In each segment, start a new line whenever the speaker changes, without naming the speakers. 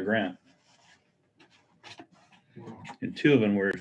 grant. And 2 of them were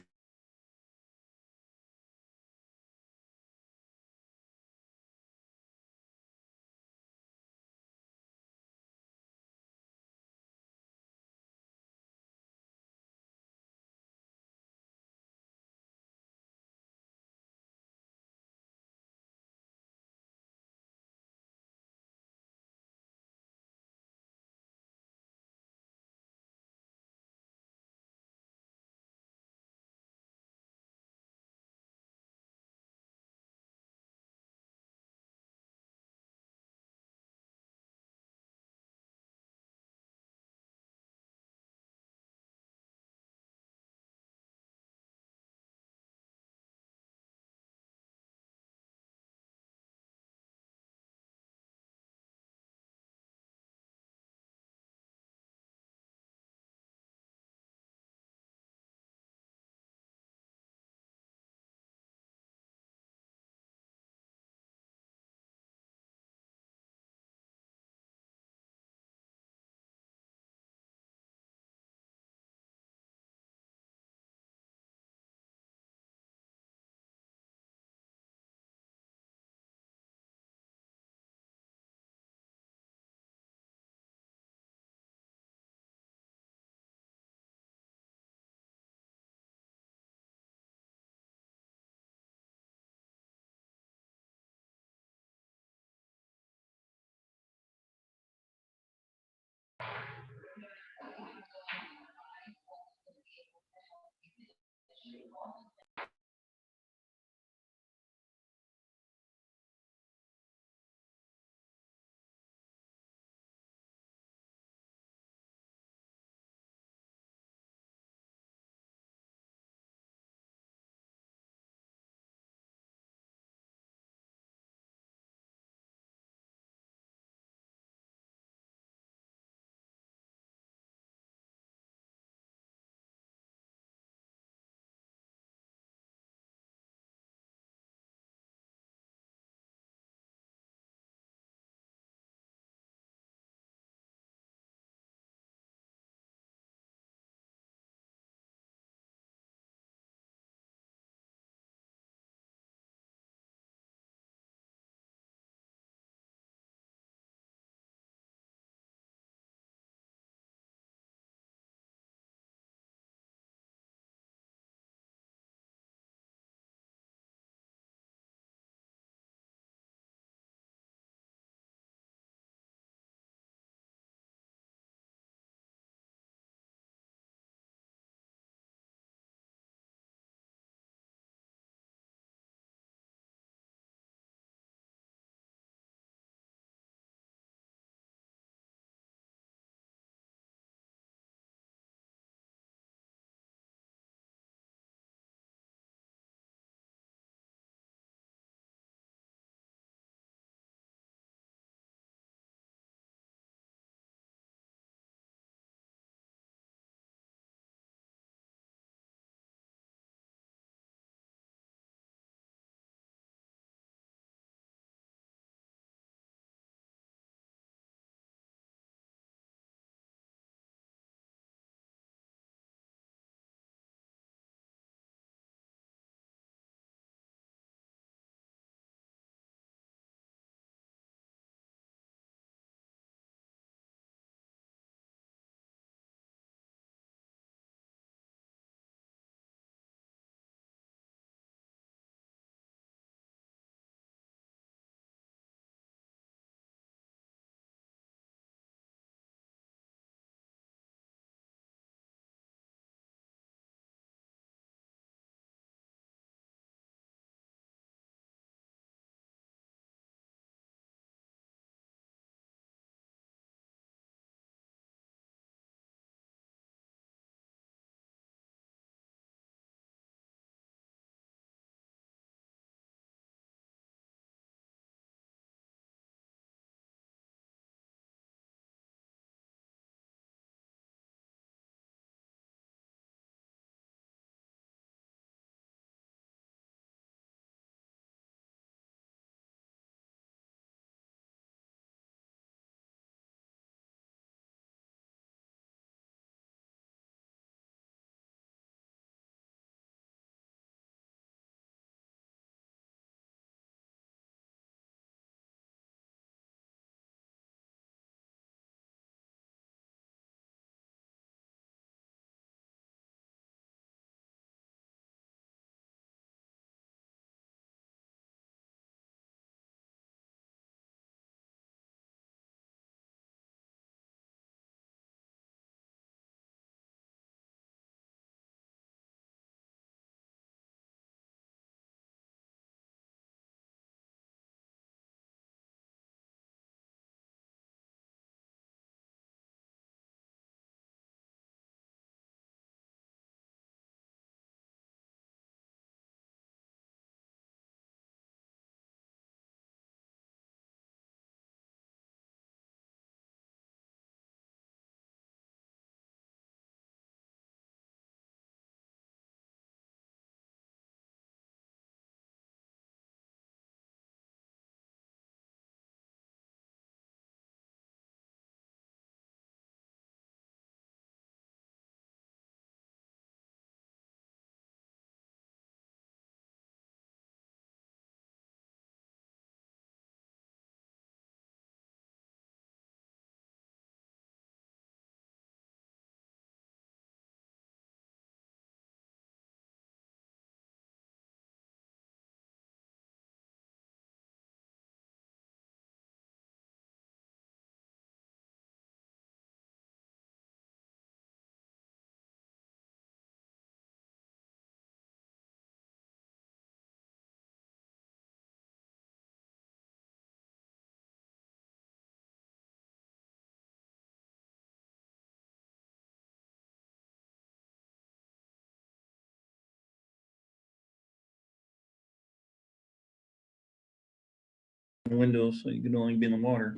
the windows so you can only be in the water.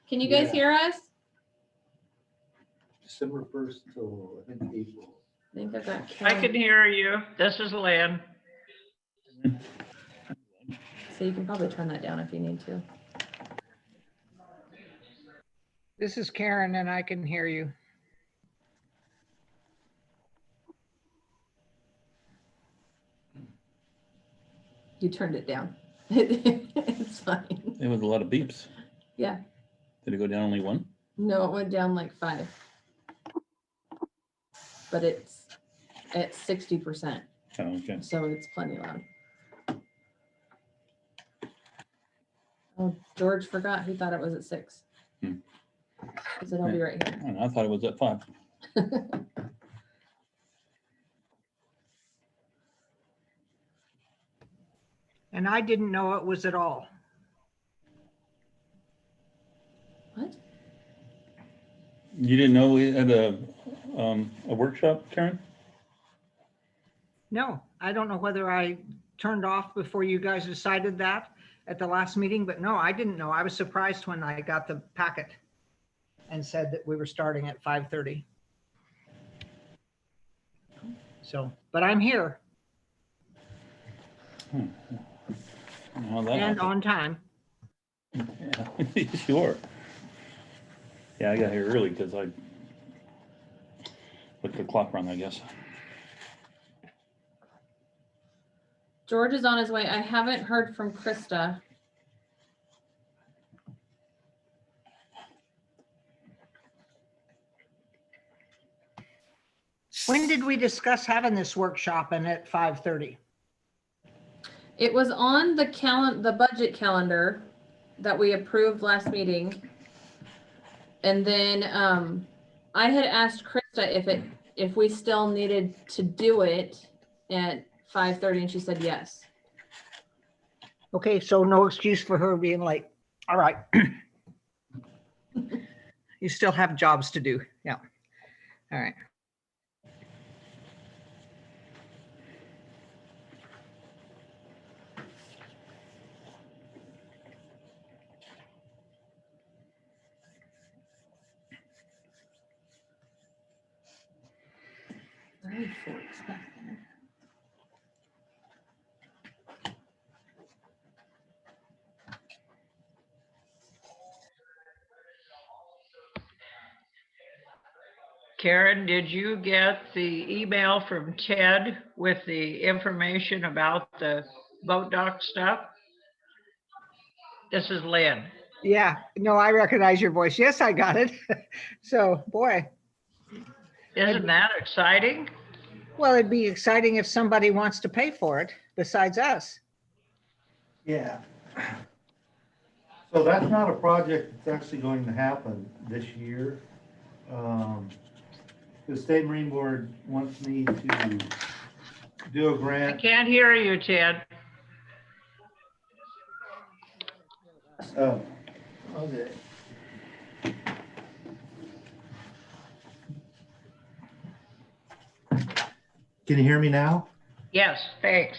Can you guys hear us?
December 1st till I think April.
I think I've got
I can hear you. This is Lynn.
So you can probably turn that down if you need to.
This is Karen and I can hear you.
You turned it down. It's fine.
It was a lot of beeps.
Yeah.
Did it go down only one?
No, it went down like 5. But it's at 60%.
Oh, okay.
So it's plenty loud. Oh, George forgot. He thought it was at 6.
Hmm.
He said, I'll be right here.
And I thought it was at 5.
And I didn't know it was at all.
What?
You didn't know we had a workshop, Karen?
No, I don't know whether I turned off before you guys decided that at the last meeting, but no, I didn't know. I was surprised when I got the packet and said that we were starting at 5:30. So, but I'm here
How that
and
happened.
on time.
Yeah, sure. Yeah, I got here early because I put the clock run, I guess.
George is on his way. I haven't heard from Krista.
When did we discuss having this workshop and at 5:30?
It was on the budget calendar that we approved last meeting. And then I had asked Krista if we still needed to do it at 5:30, and she said yes.
Okay, so no excuse for her being late. All right. You still have jobs to do. Yeah. All right.
Very forks back there.
Karen, did you get the email from Ted with the information about the boat dock stuff? This is Lynn.
Yeah, no, I recognize your voice. Yes, I got it. So, boy,
Isn't that exciting?
well, it'd be exciting if somebody wants to pay for it besides us.
Yeah. So that's not a project that's actually going to happen this year. The State Marine Board wants me to do a
I
grant.
can't hear you, Ted.
Oh, okay. Can you hear me now?
Yes, thanks.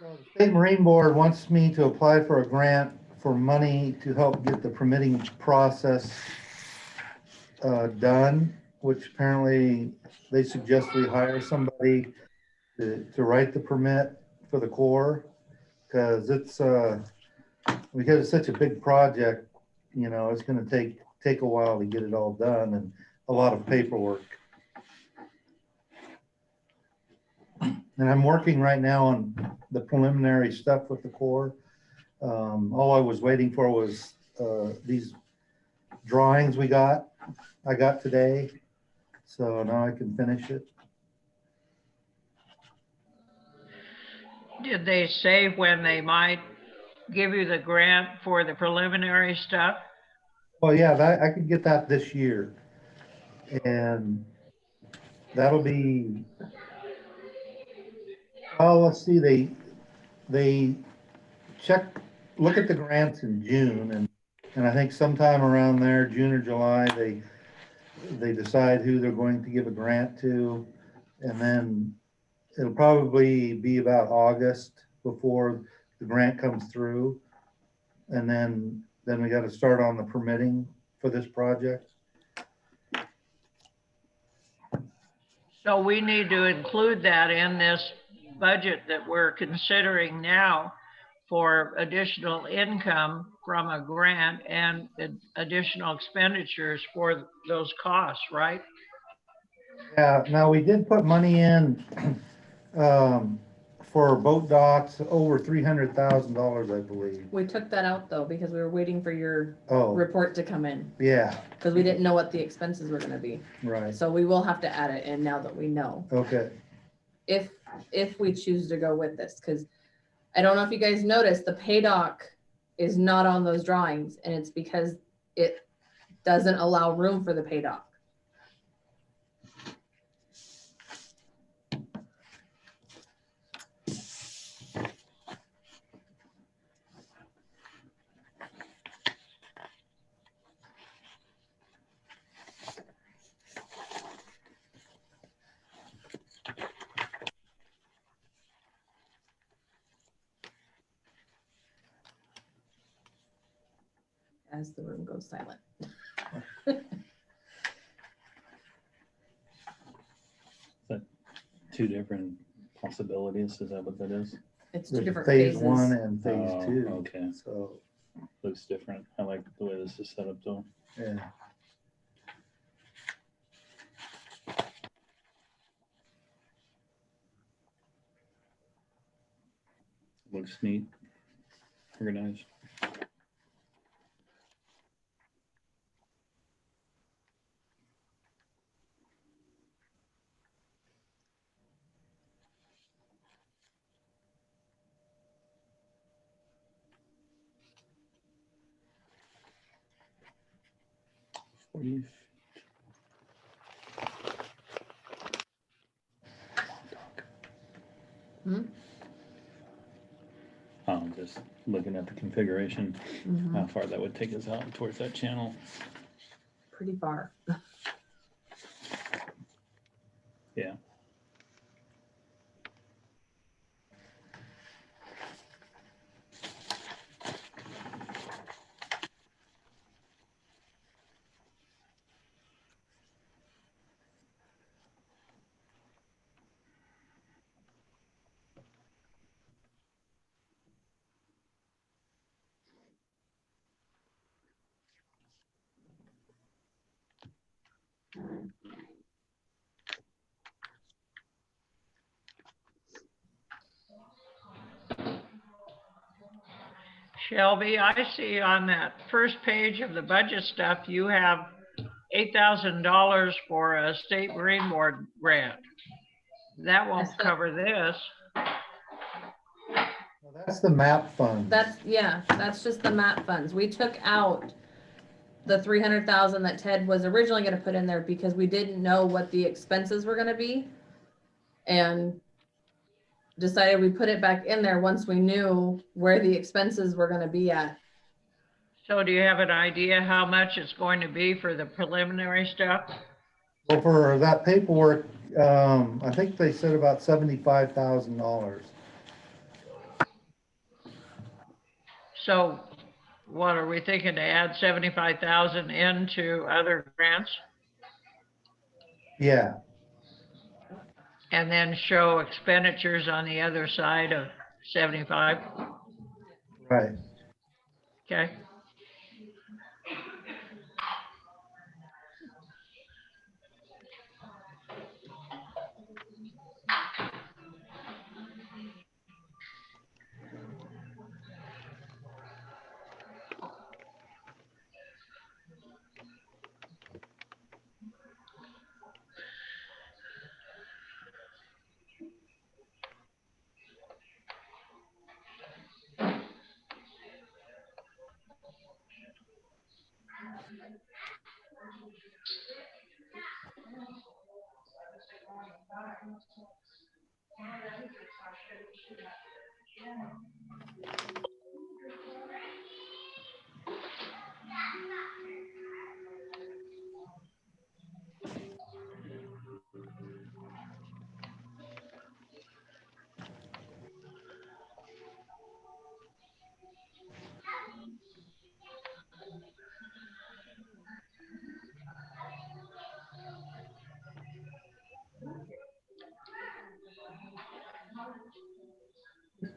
The State Marine Board wants me to apply for a grant for money to help get the permitting process done, which apparently they suggest we hire somebody to write the permit for the Corps, because it's such a big project, you know, it's going to take a while to get it all done and a lot of paperwork. And I'm working right now on the preliminary stuff with the Corps. All I was waiting for was these drawings I got today. So now I can finish it.
Did they say when they might give you the grant for the preliminary stuff?
Well, yeah, I could get that this year. And that'll be, well, let's see, they look at the grants in June, and I think sometime around there, June or July, they decide who they're going to give a grant to, and then it'll probably be about August before the grant comes through. And then we gotta start on the permitting for this project.
So we need to include that in this budget that we're considering now for additional income from a grant and additional expenditures for those costs, right?
Yeah, now we did put money in, for boat docks, over $300,000, I believe.
We took that out though, because we were waiting for your
Oh,
report to come in,
yeah,
because we didn't know what the expenses were gonna be.
right,
So we will have to add it in now that we know,
okay.
if we choose to go with this, because I don't know if you guys noticed, the pay doc is not on those drawings, and it's because it doesn't allow room for the pay doc. As the room goes silent.
Two different possibilities, is that what that is?
It's two
There's
different
phase
phases.
one and phase
Oh,
two,
okay,
so,
looks different. I like the way this is set up though.
yeah.
Looks neat, organized. Forty.
Hmm?
Just looking at the configuration,
Mhm.
how far that would take us out towards that channel.
Pretty far.
Yeah.
Shelby, I see on that first page of the budget stuff, you have $8,000 for a state marine board grant. That won't
That's the-
cover this.
Well, that's the map fund.
That's just the map funds. We took out the 300,000 that Ted was originally gonna put in there because we didn't know what the expenses were gonna be. And decided we put it back in there once we knew where the expenses were gonna be at.
So do you have an idea how much it's going to be for the preliminary stuff?
Well, for that paperwork, I think they said about $75,000.
So what are we thinking, to add 75,000 into other grants
Yeah,
and then show expenditures on the other side of 75?
right.
Okay.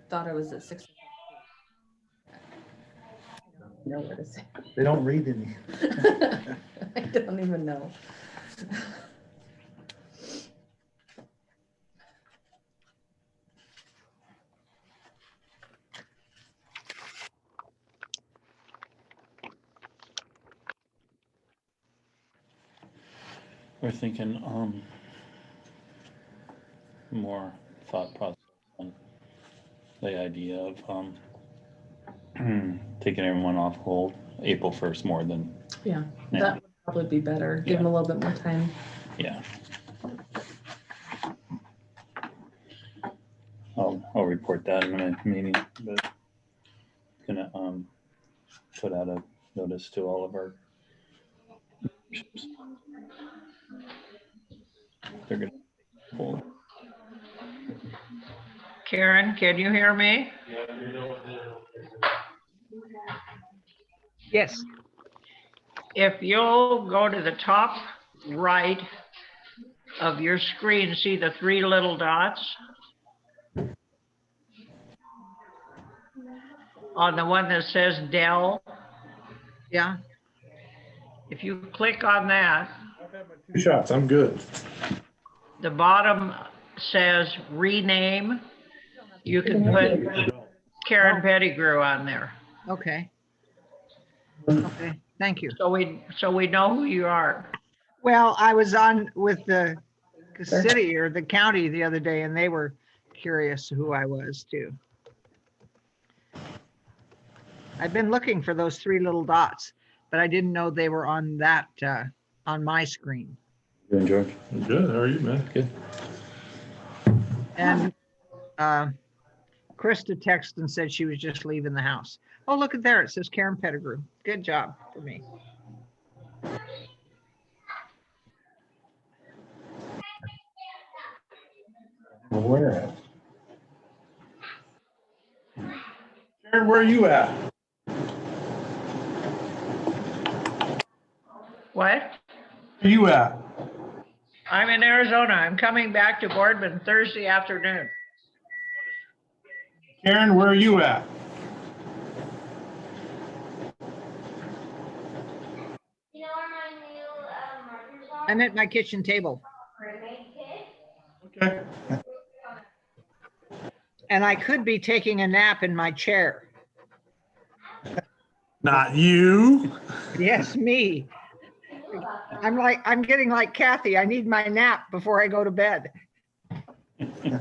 thought I was at 6. Know where to say.
They don't read any.
I don't even know.
We're thinking, more thought process on the idea of, taking everyone off hold April 1st more than,
Yeah,
Yeah.
that would probably be better. Give them a little bit more time.
yeah. I'll report that in a meeting, but gonna, put out a notice to all of our ships. They're gonna hold.
Karen, can you hear me?
Yes,
If you'll go to the top right of your screen, see the 3 little dots? On the one that says Dell,
yeah,
if you click on that,
2 shots, I'm good.
the bottom says rename. You can put Karen Pettigrew on there.
okay. Okay, thank you.
So we know who you are.
Well, I was on with the city or the county the other day and they were curious who I was too. I've been looking for those 3 little dots, but I didn't know they were on that, on my screen.
You and George?
I'm good. How are you, man?
Good.
And Krista texted and said she was just leaving the house. Oh, look at there. It says Karen Pettigrew. Good job for me.
Where?
Karen, where are you at?
What?
Where are you at?
I'm in Arizona. I'm coming back to Boardman Thursday afternoon.
Karen, where are you at?
You know where my new markers are?
I'm at my kitchen table
Okay.
and I could be taking a nap in my chair.
Not you.
Yes, me. I'm getting like Kathy. I need my nap before I go to bed.
Yeah.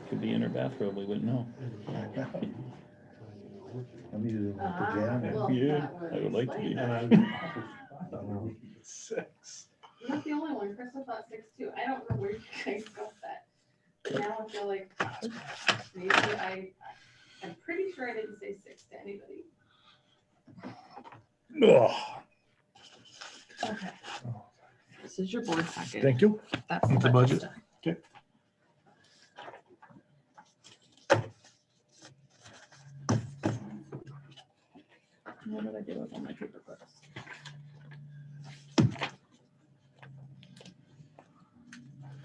Could be in her bathrobe, we wouldn't know.
I'm usually in my pajamas.
Yeah, I would like to be.
6.
You're not the only one. Krista thought 6 too. I don't know where you guys got that. Now I feel like maybe I'm pretty sure I didn't say 6 to anybody.
Oh,
Okay. This is your board packet.
thank you.
That's
With the budget.
stuff.
Okay.
What did I do with all my paper clips?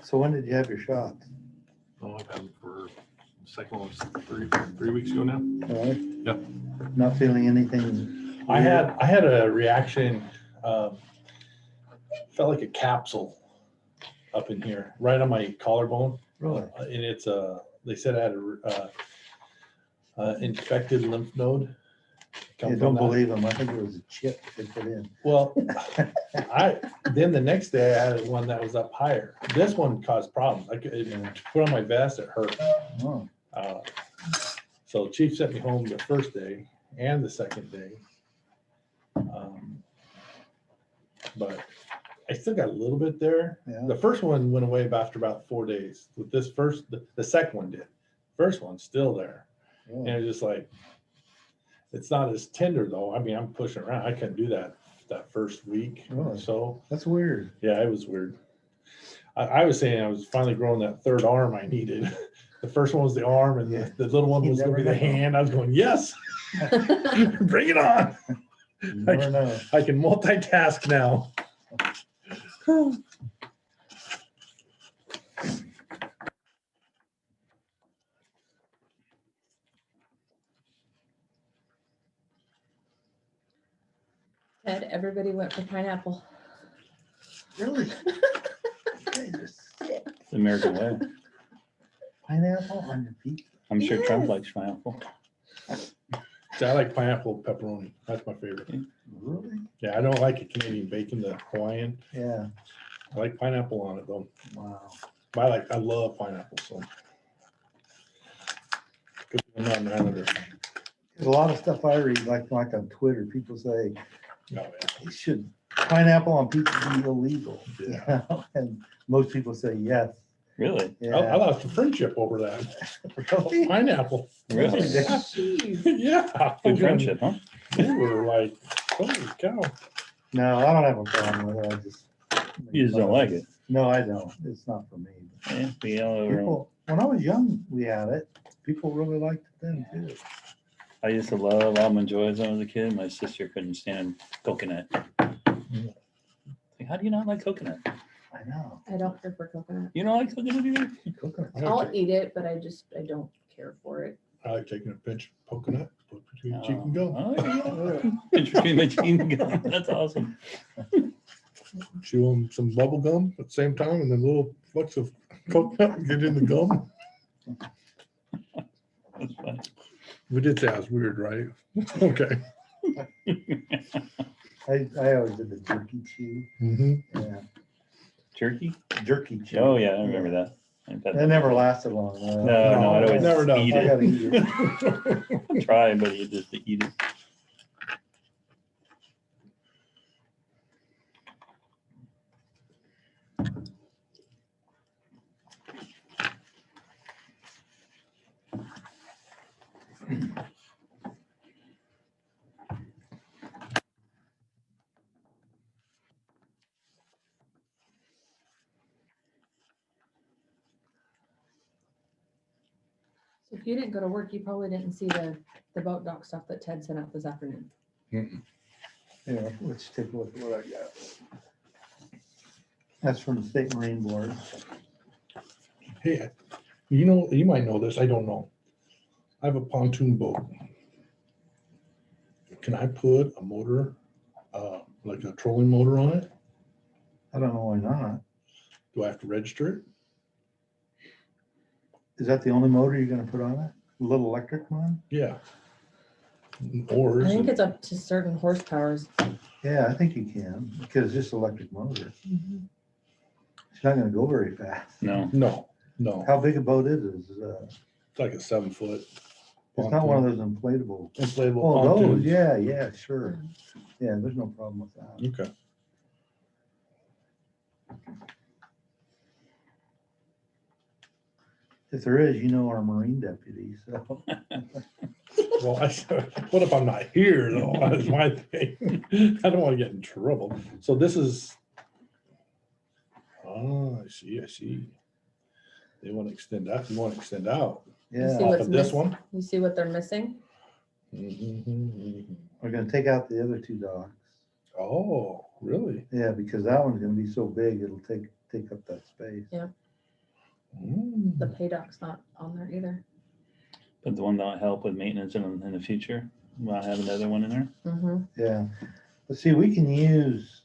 So when did you have your shots?
Oh, I've had them for, the second one was 3 weeks ago now.
All right.
Yep.
Not feeling anything?
I had a reaction, felt like a capsule up in here, right on my collarbone.
Really?
And it's they said I had a infected lymph node.
I
Come
don't
from that.
believe them. I think it was a chip they put in.
Well, then the next day I had one that was up higher. This one caused problems. I could put on my vest, it hurt.
Oh,
So Chief sent me home the first day and the second day. But I still got a little bit there.
yeah.
The first one went away after about 4 days. With this first, the second one did. First one's still there. And
Really?
it's just like, it's not as tender though. I mean, I'm pushing around. I couldn't do that first week or
Really?
so.
That's weird.
Yeah, it was weird. I was saying I was finally growing that third arm I needed. The first one was the arm and
Yeah.
the little one
You
was gonna be
never
the
know.
hand. I was going, yes, bring it on.
You never know.
I can multitask now.
Ted, everybody went for pineapple.
Really? Guys are sick.
It's the American way.
Pineapple on your pizza?
I'm sure Trump
Yes.
likes pineapple.
So I like pineapple pepperoni. That's my favorite.
Really?
Yeah, I don't like a Canadian bacon, the Hawaiian.
Yeah,
I like pineapple on it though.
wow.
I love pineapple, so. Good thing I'm not an islander.
There's a lot of stuff I read, like on Twitter, people say,
Oh, yeah.
"It should, pineapple on pizza be illegal?" You
Yeah.
know? And most people say yes.
Really?
I
Yeah.
lost a friendship over that.
Really?
Pineapple.
Really?
Yeah.
Jeez.
Yeah.
Good friendship, huh?
They were like, holy cow.
No, I don't have a problem with it. I just.
You just don't like it.
No, I don't. It's not for me.
Yeah, we all over.
People, when I was young, we had it. People really liked it then too.
I used to love almond joys when I was a kid. My sister couldn't stand coconut. Like, how do you not like coconut?
I know.
I don't prefer coconut.
You don't like coconut either?
Coconut.
I'll eat it, but I don't care for it.
I like taking a pinch of coconut, put between your cheek and gum.
Oh, there you go. Pinch between my teeth and gum. That's awesome.
Chew on some bubble gum at the same time and then little flecks of coconut get in the gum.
That's fun.
We did say I was weird, right? Okay.
I always did the jerky chew.
Mhm.
Yeah,
Turkey?
jerky chew.
Oh, yeah, I remember that. I've had
That never lasted long.
No, I'd always
never done.
eat
I
it.
gotta eat it.
Try, but you just eat it.
So if you didn't go to work, you probably didn't see the boat dock stuff that Ted sent out this afternoon.
Yeah, let's take a look at what I got. That's from the State Marine Board.
Hey, you know, you might know this, I don't know. I have a pontoon boat. Can I put a motor, like a trolling motor on it?
I don't know why not.
Do I have to register it?
Is that the only motor you're gonna put on it? A little electric one?
Yeah. Or
I
is
think
it,
it's up to certain horsepowers.
Yeah, I think you can, because it's just electric motor. It's not gonna go very fast.
No.
no,
How big a boat is it?
it's like a 7-foot.
It's not one of those inflatable.
Inflatable
Oh, those,
pontoons.
yeah, sure. Yeah, there's no problem with that.
Okay.
If there is, you know our Marine deputy, so.
Well, what if I'm not here though? That's my thing. I don't want to get in trouble. So this is, oh, I see. They want to extend out, you want to extend out
You see
Yeah,
off
what's
of this
missing?
one?
You see what they're missing?
we're gonna take out the other two docks.
Oh, really?
Yeah, because that one's gonna be so big, it'll take up that space.
Yeah.
Mm.
The pay dock's not on there either.
But the one that'll help with maintenance in the future. Might have another one in there.
Mm-hmm.
Yeah, but see, we can use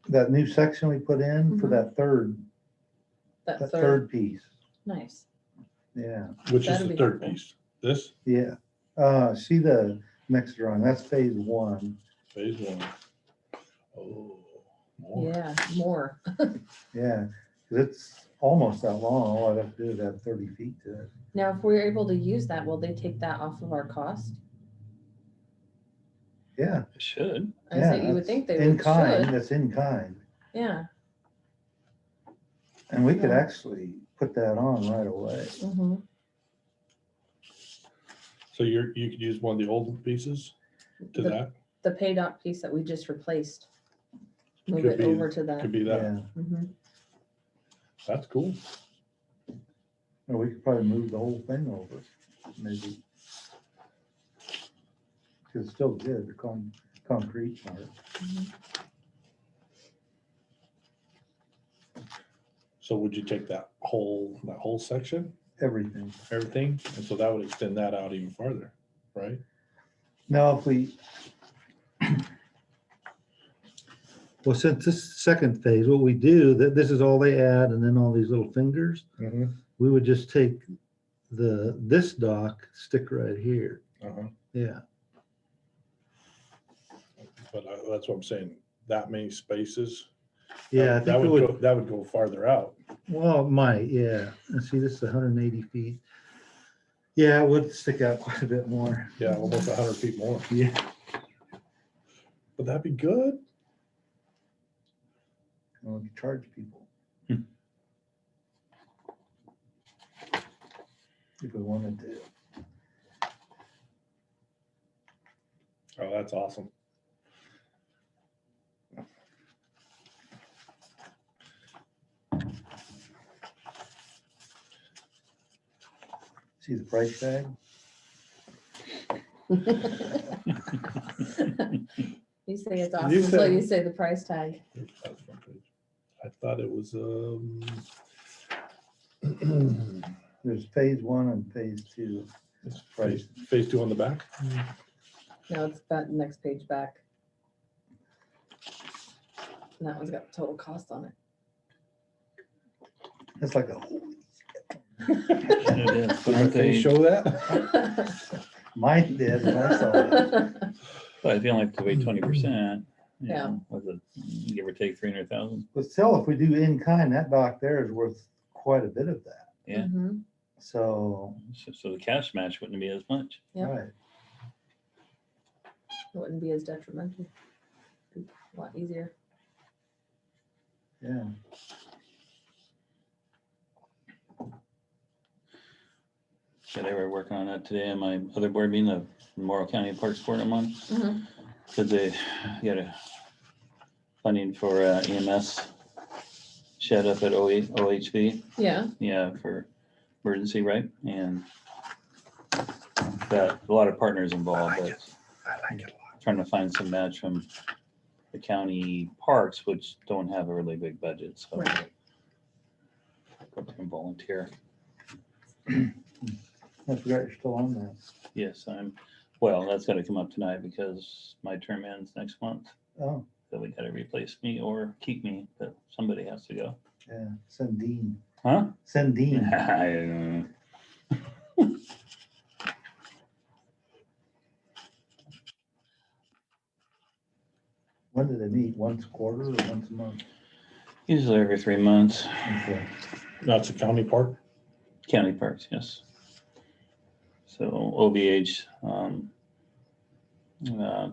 that new section we put in for
Mhm.
that
That third,
third piece.
nice.
Yeah,
Which is
That'd
the
be
third
helpful.
piece? This,
yeah. See the next drawing, that's phase one.
phase one. Oh, more.
Yeah, more.
Yeah, 'cause it's almost that long. All I'd have to do is add 30 feet to it.
Now, if we're able to use that, will they take that off of our cost?
Yeah.
It should.
I
yeah,
say you would
that's
think they
in
would,
kind.
should.
That's in kind.
Yeah.
And we could
Yeah.
actually put that on right away.
Mm-hmm.
So you could use one of the old pieces to that?
The pay dock piece that we just replaced. Move
Could
it
be-
over to
Could
that.
be that.
Yeah.
Mm-hmm.
That's cool.
Or we could probably move the whole thing over, maybe. Cause it's still good, the concrete part.
So would you take that whole section,
Everything.
everything? And so that would extend that out even farther, right?
Now, if we, Well, since this is second phase, what we do, that this is all they add and then all these little fingers,
Mhm.
we would just take this dock, stick right here.
Uh-huh.
Yeah.
But that's what I'm saying, that many spaces.
Yeah, I
that
think it
would
would,
go, that would go farther out.
well, it might, yeah. And see, this is 180 feet. Yeah, it would stick out quite a bit more.
Yeah, almost 100 feet more.
Yeah.
Would that be good?
Well, you charge people. If we wanted to.
Oh, that's awesome.
See the price tag?
You say it's
You
awesome, so
said-
you say the price tag.
I thought it was,
There's phase 1 and phase 2.
it's phase 2 on the back.
No, it's that next page back. And that one's got the total cost on it.
It's like a,
It is, but
Did my
aren't
face
they,
show that?
mine did when I saw it.
but I feel like to pay 20%.
Yeah.
Was it give or take 300,000?
But still, if we do in kind, that dock there is worth quite a bit of that.
Yeah.
Mhm.
So,
So the cash match wouldn't be as much.
Yep.
right.
It wouldn't be as detrimental. Be a lot easier.
Yeah.
Yeah, they were working on that today on my other board meeting, the Morrow County Parks Board I'm on.
Mhm.
Because they got a funding for EMS shed up at OHV.
Yeah,
Yeah, for emergency, right? And that a lot of partners involved, but
I like it a lot.
trying to find some match from the county parks, which don't have a really big budget, so.
right.
Can volunteer.
I forgot you're still on that.
Yes, well, that's gotta come up tonight because my term ends next month.
Oh,
So we gotta replace me or keep me, but somebody has to go.
yeah. Send Dean.
Huh?
Send Dean. When do they meet? Once a quarter or once a month?
Usually every 3 months.
Okay.
That's a county park.
County parks, yes. So OVH,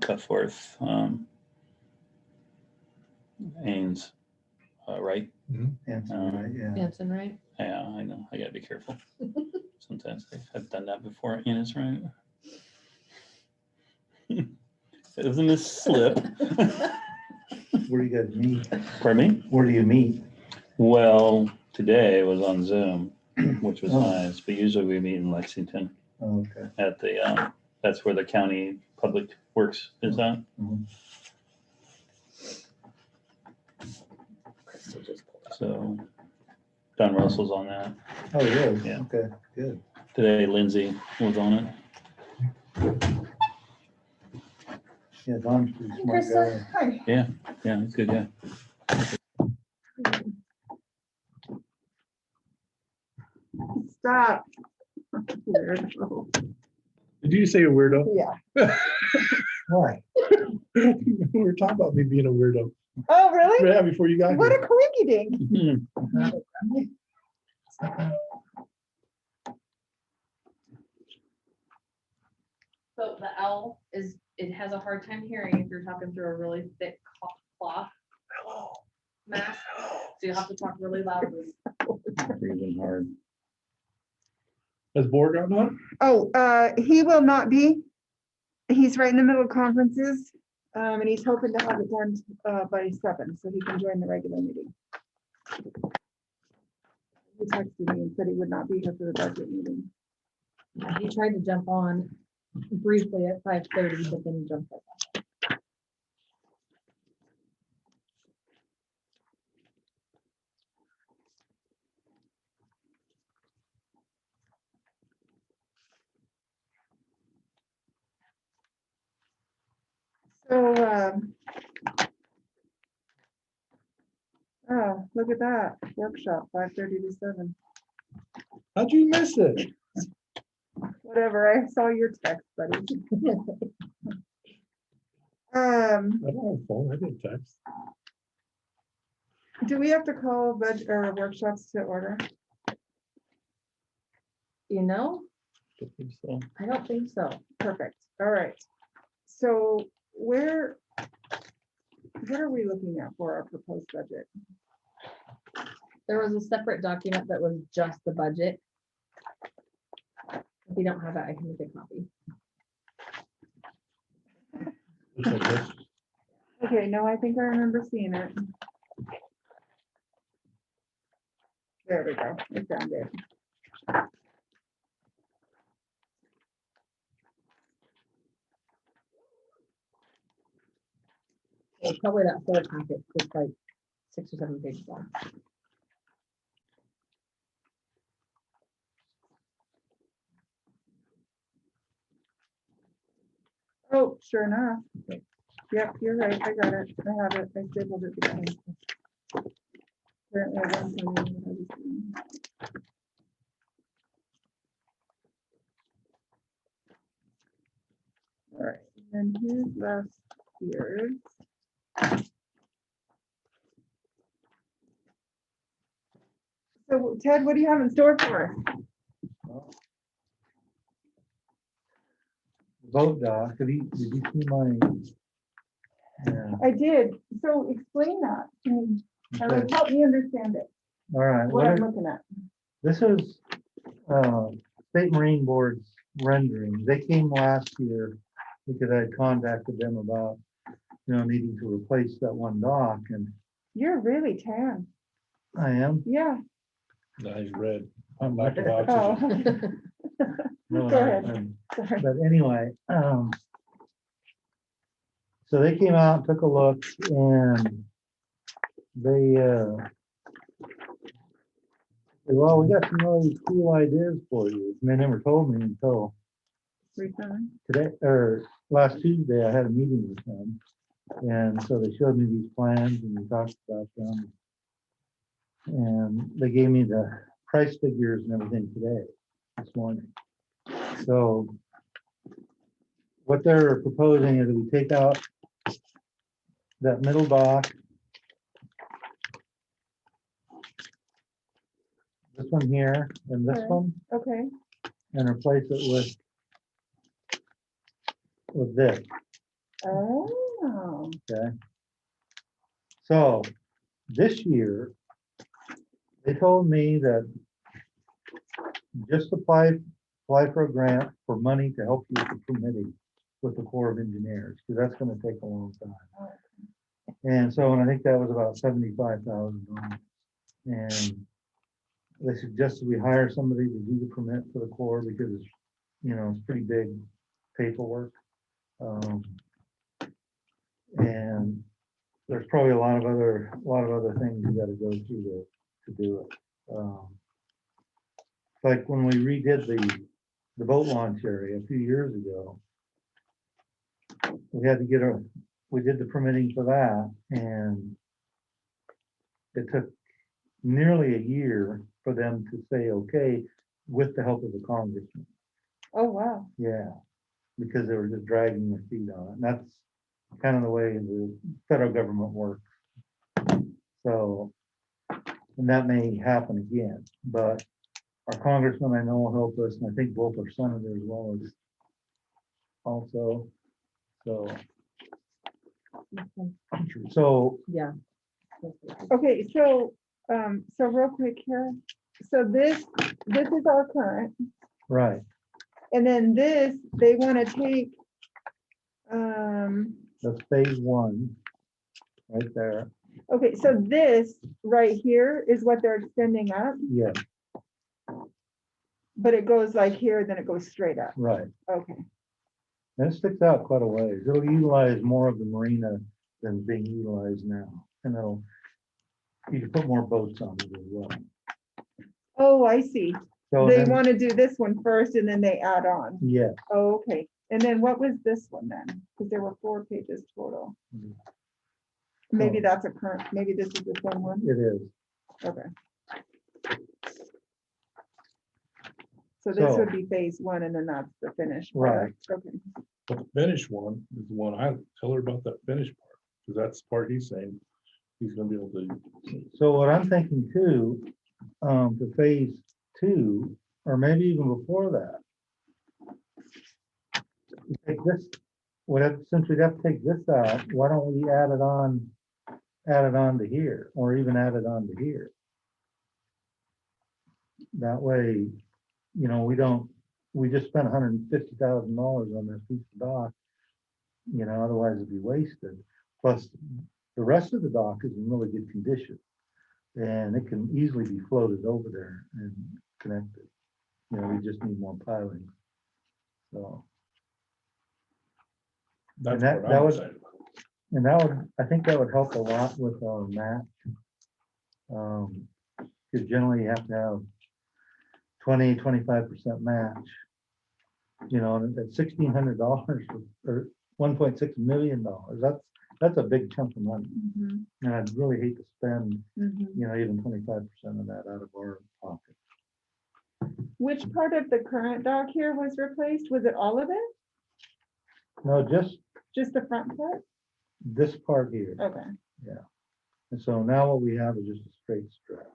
Cutforth, Ains, right?
Answer,
Um,
right, yeah.
Hanson, right?
Yeah, I know. I gotta be careful. Sometimes I've done that before. Ains, right? Isn't this slip?
Where do you guys meet?
Pardon me?
Where do you meet?
Well, today was on Zoom, which was
Oh.
nice, but usually we meet in Lexington
Oh, okay.
at the, that's where the county public works is at.
Mhm.
Crystal just pulled up.
So Don Russell's on that.
Oh, really?
Yeah.
Okay, good.
Today Lindsay was on it.
Yeah, Don's a pretty smart
Krista,
guy.
hi.
Yeah, he's a good guy.
Stop.
Did you say a weirdo?
Yeah.
Why?
We were talking about me being a weirdo.
Oh, really?
Yeah, before you got
What
here.
a quinky dink.
Hmm.
So the L is, it has a hard time hearing if you're talking through a really thick cloth mask. So you have to talk really loudly.
Breathing hard.
Has Board gotten one?
Oh, he will not be. He's right in the middle of conferences. And he's hoping to have it done by 7, so he can join the regular meeting. He texted me and said he would not be here for the budget meeting.
Yeah, he tried to jump on briefly at 5:30, but then jumped off.
So look at that, workshop, 5:30 to 7.
How'd you miss it?
Whatever, I saw your text, buddy.
I don't have a phone, I didn't text.
Do we have to call budget or workshops to order?
You know,
I think so.
I don't think so.
Perfect, all right. So what are we looking at for our proposed budget?
There was a separate document that was just the budget. If you don't have it, I can make a copy.
Looks like this.
Okay, no, I think I remember seeing it. There we go, I found it.
It's probably that whole packet, just like 6 or 7 pages long.
Oh, sure enough. Yep, you're right, I got it, I have it, I stapled it together. Apparently I wasn't doing what I was doing. All right, and here's last year's. So Ted, what do you have in store for us?
Vote doc, did you see my? Yeah,
I did, so explain that to me, or
okay.
help me understand it,
All right,
what I'm looking at.
this is State Marine Board's rendering. They came last year because I had contacted them about, needing to replace that one dock, and
You're really tan,
I am.
yeah.
Nice red. I'm lack of
Oh.
oxygen.
No,
Go ahead.
I'm-
Sorry.
But anyway, so they came out, took a look, and they said, well, we got some really cool ideas for you. And they never told me until
Refund.
today, or last Tuesday, I had a meeting with them. And so they showed me these plans and we talked about them. And they gave me the price figures and everything today, this morning. So what they're proposing is that we take out that middle dock, this one here and this
Okay.
one,
Okay,
and replace it with this,
oh,
okay? So this year, they told me that just apply for a grant for money to help you with the permitting with the Corps of Engineers, because that's gonna take a long time. And so, and I think that was about $75,000. And they suggested we hire somebody to do the permit for the Corps because it's, it's pretty big paperwork. And there's probably a lot of other things you gotta go through to do it. Like when we redid the boat launch area a few years ago, we had to we did the permitting for that, and it took nearly a year for them to say, okay, with the help of the congressman.
oh, wow.
Yeah, because they were just dragging their feet on it. And that's kind of the way the federal government works. So, and that may happen again, but our congressman I know will help us, and I think both our senators as well as also. So
Yeah.
Okay, so real quick here, so this is our current,
right,
and then this, they want to take,
that's phase one, right there.
okay, so this right here is what they're extending up,
Yeah,
but it goes like here, then it goes straight up.
right.
Okay,
And it sticks out quite a ways. It'll utilize more of the marina than being utilized now. And you can put more boats on it as well.
oh, I see.
So
They
then,
want to do this one first and then they add on.
yeah,
Oh, okay, and then what was this one then? Because there were 4 pages total.
Mhm.
Maybe
Oh.
that's a current, maybe this is the same one.
it is.
Okay. So this would be phase one and then that's the finished part. Okay.
But the finished one is the one I tell her about that finished part, because that's the part he's saying he's gonna be able to.
So what I'm thinking too, for phase two, or maybe even before that. you Take this, since we'd have to take this out, why don't we add it on to here, or even add it on to here? That way, we just spent $150,000 on this piece of dock, otherwise it'd be wasted. Plus, the rest of the dock is in really good condition, and it can easily be floated over there and connected. We just need more piling. So,
That's
that-
what
that
I'm
was-
saying.
and I think that would help a lot with our match. Because generally you have to have 20-25% match. And at $1,600 or $1.6 million, that's a big chunk of money.
Mhm,
And I'd really hate to spend,
mhm.
even 25% of that out of our pocket.
Which part of the current dock here was replaced? Was it all of it?
No, just
Just the front part?
this part here.
Okay.
And so now what we have is just a straight strap.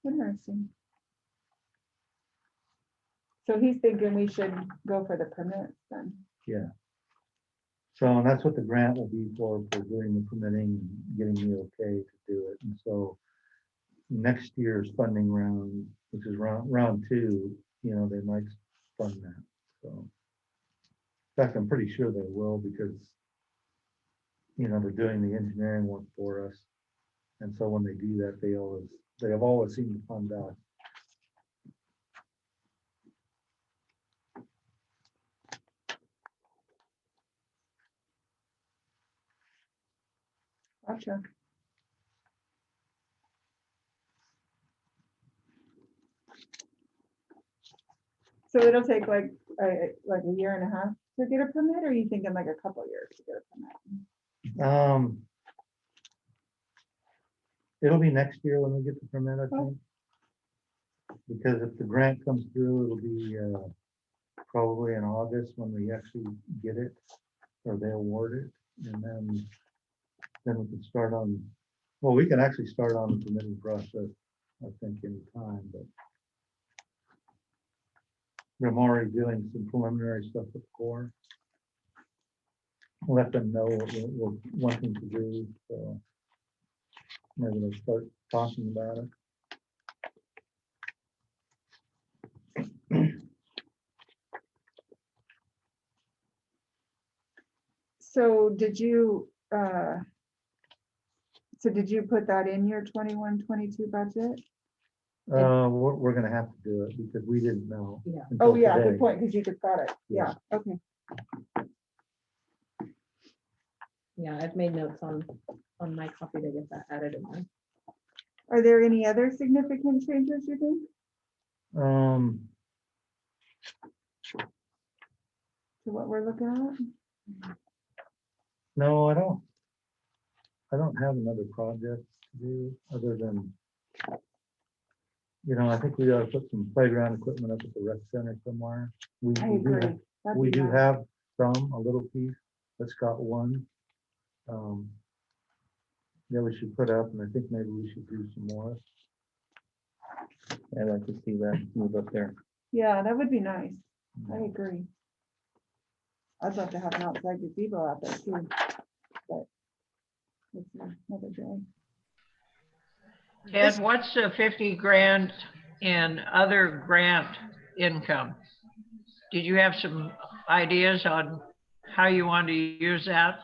Interesting. So he's thinking we should go for the permits then.
So that's what the grant will be for doing the permitting and getting the okay to do it. And so next year's funding round, which is round two, they might fund that. So in fact, I'm pretty sure they will, because they're doing the engineering work for us. And so when they do that, they have always seemed to fund us.
Gotcha. So it'll take like a year and a half to get a permit, or are you thinking like a couple years to get a permit?
It'll be next year when we get the permit, I
Oh.
think. Because if the grant comes through, it'll be probably in August when we actually get it, or they award it. And then we can start on, well, we can actually start on the permitting process, I think, anytime, but I'm already doing some preliminary stuff with the Corps. Let them know what we're wanting to do, so maybe they'll start talking about it.
So did you put that in your 21-22 budget?
We're gonna have to do it because we didn't know.
Yeah.
until
Oh, yeah,
today.
good point, because you just got it. Yeah, okay.
Yeah, I've made notes on my copy to get that added in there.
Are there any other significant changes you think to what we're looking at?
No, I don't have another project to do other than, I think we ought to put some playground equipment up at the rec center somewhere. We
I
do
agree.
have-
That'd
We
be
do
nice.
have a little piece that's got one. That we should put up, and I think maybe we should do some more.
I'd like to see that move up there.
Yeah, that would be nice. I agree. I'd love to have an outside gazebo out there too. But it's another day.
Ted, what's the 50 grand in other grant income? Did you have some ideas on how you want to use that?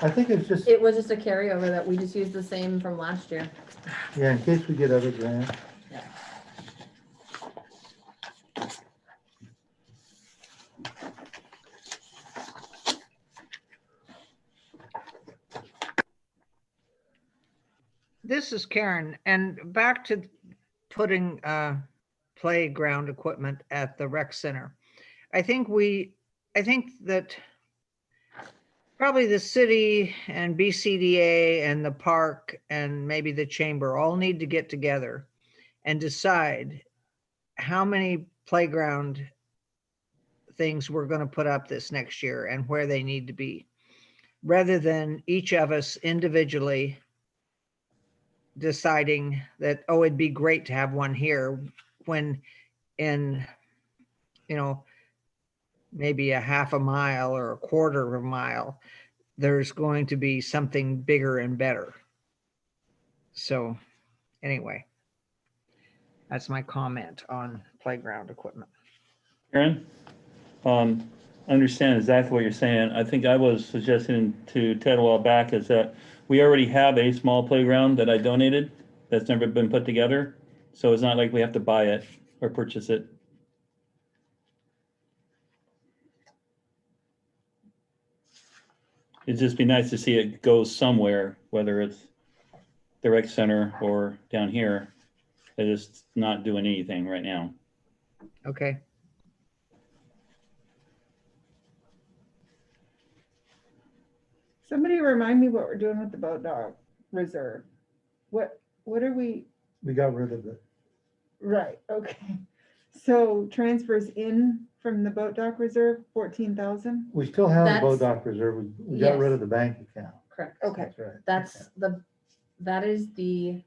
I think it's just,
It was just a carryover that we just used the same from last year.
yeah, in case we get other grants.
This is Karen, and back to putting playground equipment at the rec center. I think that probably the city and BCDA and the park and maybe the chamber all need to get together and decide how many playground things we're going to put up this next year and where they need to be, rather than each of us individually deciding that, oh, it'd be great to have one here, when in, maybe a half a mile or a quarter of a mile, there's going to be something bigger and better. So anyway, that's my comment on playground equipment.
Karen, I understand exactly what you're saying. I think I was suggesting to Ted a while back is that we already have a small playground that I donated that's never been put together. So it's not like we have to buy it or purchase it. It'd just be nice to see it go somewhere, whether it's the rec center or down here. It's just not doing anything right now.
Okay.
Somebody remind me what we're doing with the boat dock reserve. What are we,
We got rid of it.
right, okay. So transfers in from the boat dock reserve, 14,000?
We still have the boat
That's-
dock reserve. We got rid
Yes.
of the bank account.
Correct.
Okay,
That's right.
That is the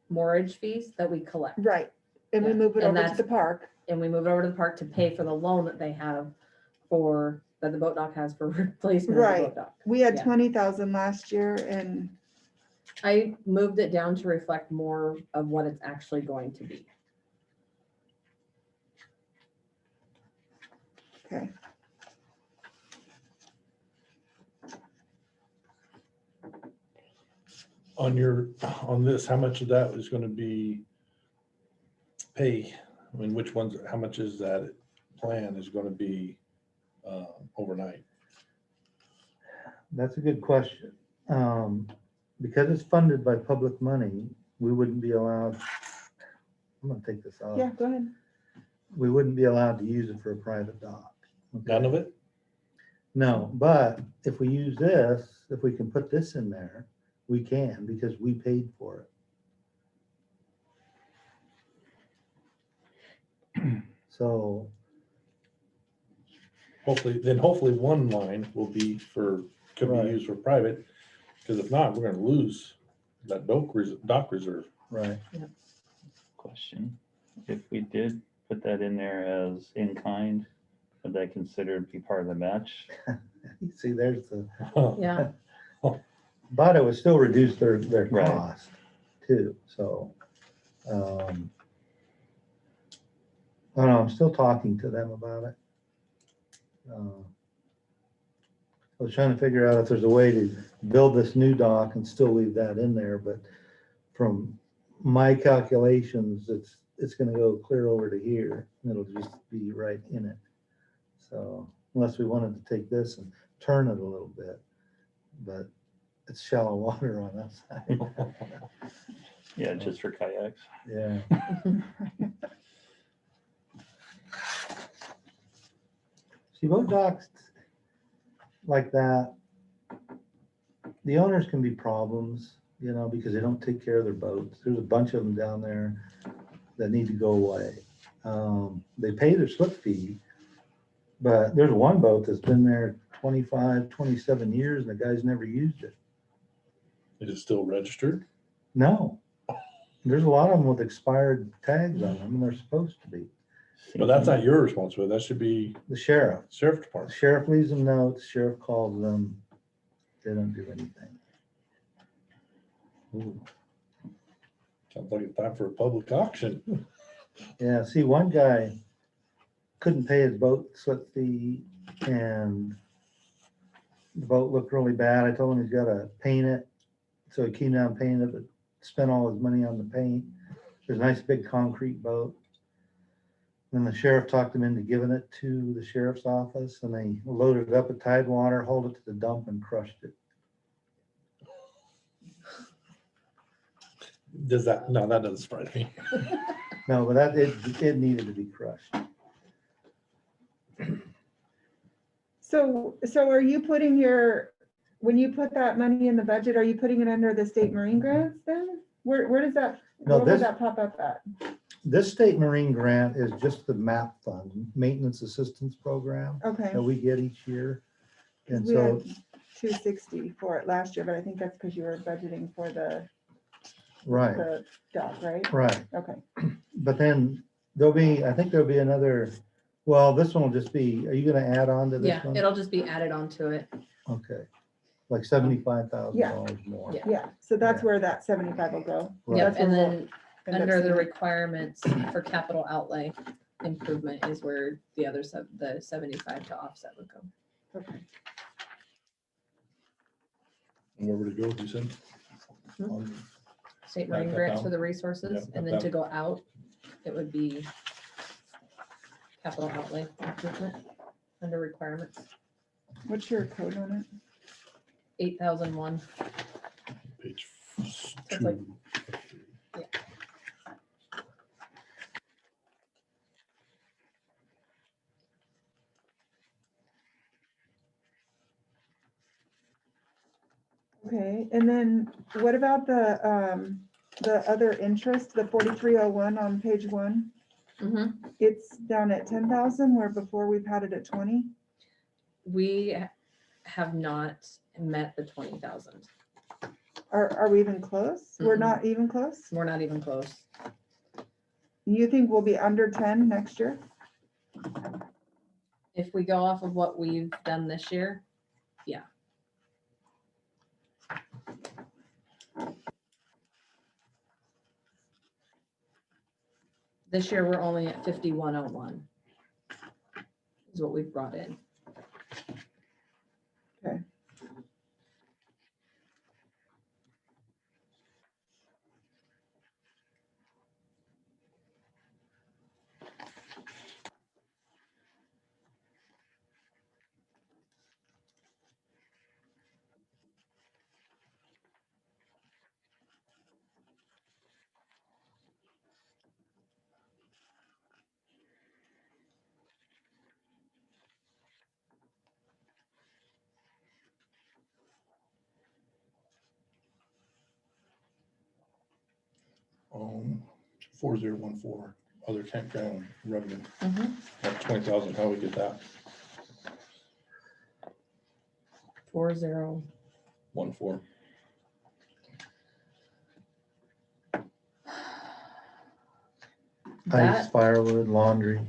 mortgage fees that we collect.
right. And we
Yeah,
move it
and
over to
that's-
the park.
And we move it over to the park to pay for the loan that they have that the boat dock has for replacement of the
Right.
boat dock.
We had
Yeah.
20,000 last year and
I moved it down to reflect more of what it's actually going to be.
okay.
On this, how much of that is gonna be pay? I mean, which ones, how much is that plan is gonna be overnight?
That's a good question. Because it's funded by public money, we wouldn't be allowed, I'm gonna take this off.
Yeah, go ahead.
We wouldn't be allowed to use it for a private dock.
None of it?
No, but if we use this, if we can put this in there, we can, because we paid for it. So,
Hopefully one line will be could be
Right.
used for private, because if not, we're gonna lose that dock reserve.
right,
Question, if we did put that in there as in kind, would that considered be part of the match?
see, there's the,
Yeah.
but it would still reduce their
Right.
cost too, so. I don't know, I'm still talking to them about it. I was trying to figure out if there's a way to build this new dock and still leave that in there, but from my calculations, it's gonna go clear over to here, and it'll just be right in it. So unless we wanted to take this and turn it a little bit, but it's shallow water on that side.
Yeah, just for kayaks.
Yeah. See, boat docks like that, the owners can be problems, because they don't take care of their boats. There's a bunch of them down there that need to go away. They pay their slip fee, but there's one boat that's been there 25, 27 years and the guy's never used it.
Is it still registered?
No. There's a lot of them with expired tags on them, and they're supposed to be.
But that's not your responsibility. That should be
The sheriff.
sheriff
The
department.
sheriff leaves them notes, sheriff calls them, they don't do anything.
Ooh. Sounds like it's time for a public auction.
Yeah, see, one guy couldn't pay his boat slip fee and the boat looked really bad. I told him he's gotta paint it. So he came down and painted it, but spent all his money on the paint. There's a nice big concrete boat. Then the sheriff talked him into giving it to the sheriff's office, and they loaded it up with Tidewater, hauled it to the dump and crushed it.
Does that, no, that doesn't surprise me.
No, but that, it needed to be crushed.
So are you putting when you put that money in the budget, are you putting it under the state marine grants then? Where does that,
No,
where will
this-
that pop up at?
This state marine grant is just the MAP fund, Maintenance Assistance Program,
Okay.
that we get each year.
'Cause
And
we
so,
had 260 for it last year, but I think that's because you were budgeting for the
right,
dock, right?
right.
Okay.
But then I think there'll be another, well, this one will just be, are you gonna add on to this
Yeah,
one?
it'll just be added onto it.
Okay, like $75,000 more.
Yeah.
Yeah, so that's
Yeah.
where that 75 will go.
Right.
Yep,
That's where
and
we'll
then
end up
under the
seeing it.
requirements for capital outlay improvement is where the other the 75 to offset would go.
Okay.
And where would it go, you said?
Hmm.
On-
State
Write
marine
that
grants
down.
for the resources,
Yep,
and
got
then to
that.
go out, it would be capital outlay improvement under requirements,
What's your code on it?
8001.
Page
It's like-
2.
Okay, and then what about the other interest, the 4301 on page 1?
Mhm.
It's down at 10,000 where before we've had it at 20.
We have not met the 20,000.
Are we even close? We're
Mm-mm.
not even close?
We're not even close.
You think we'll be under 10 next year?
If we go off of what we've done this year, yeah. This year, we're only at 5101 is what we've brought in.
Okay.
Um, 4014, other campground revenue,
Mhm.
at 20,000, how we get that?
40.
14.
Ice,
That,
firewood, laundry.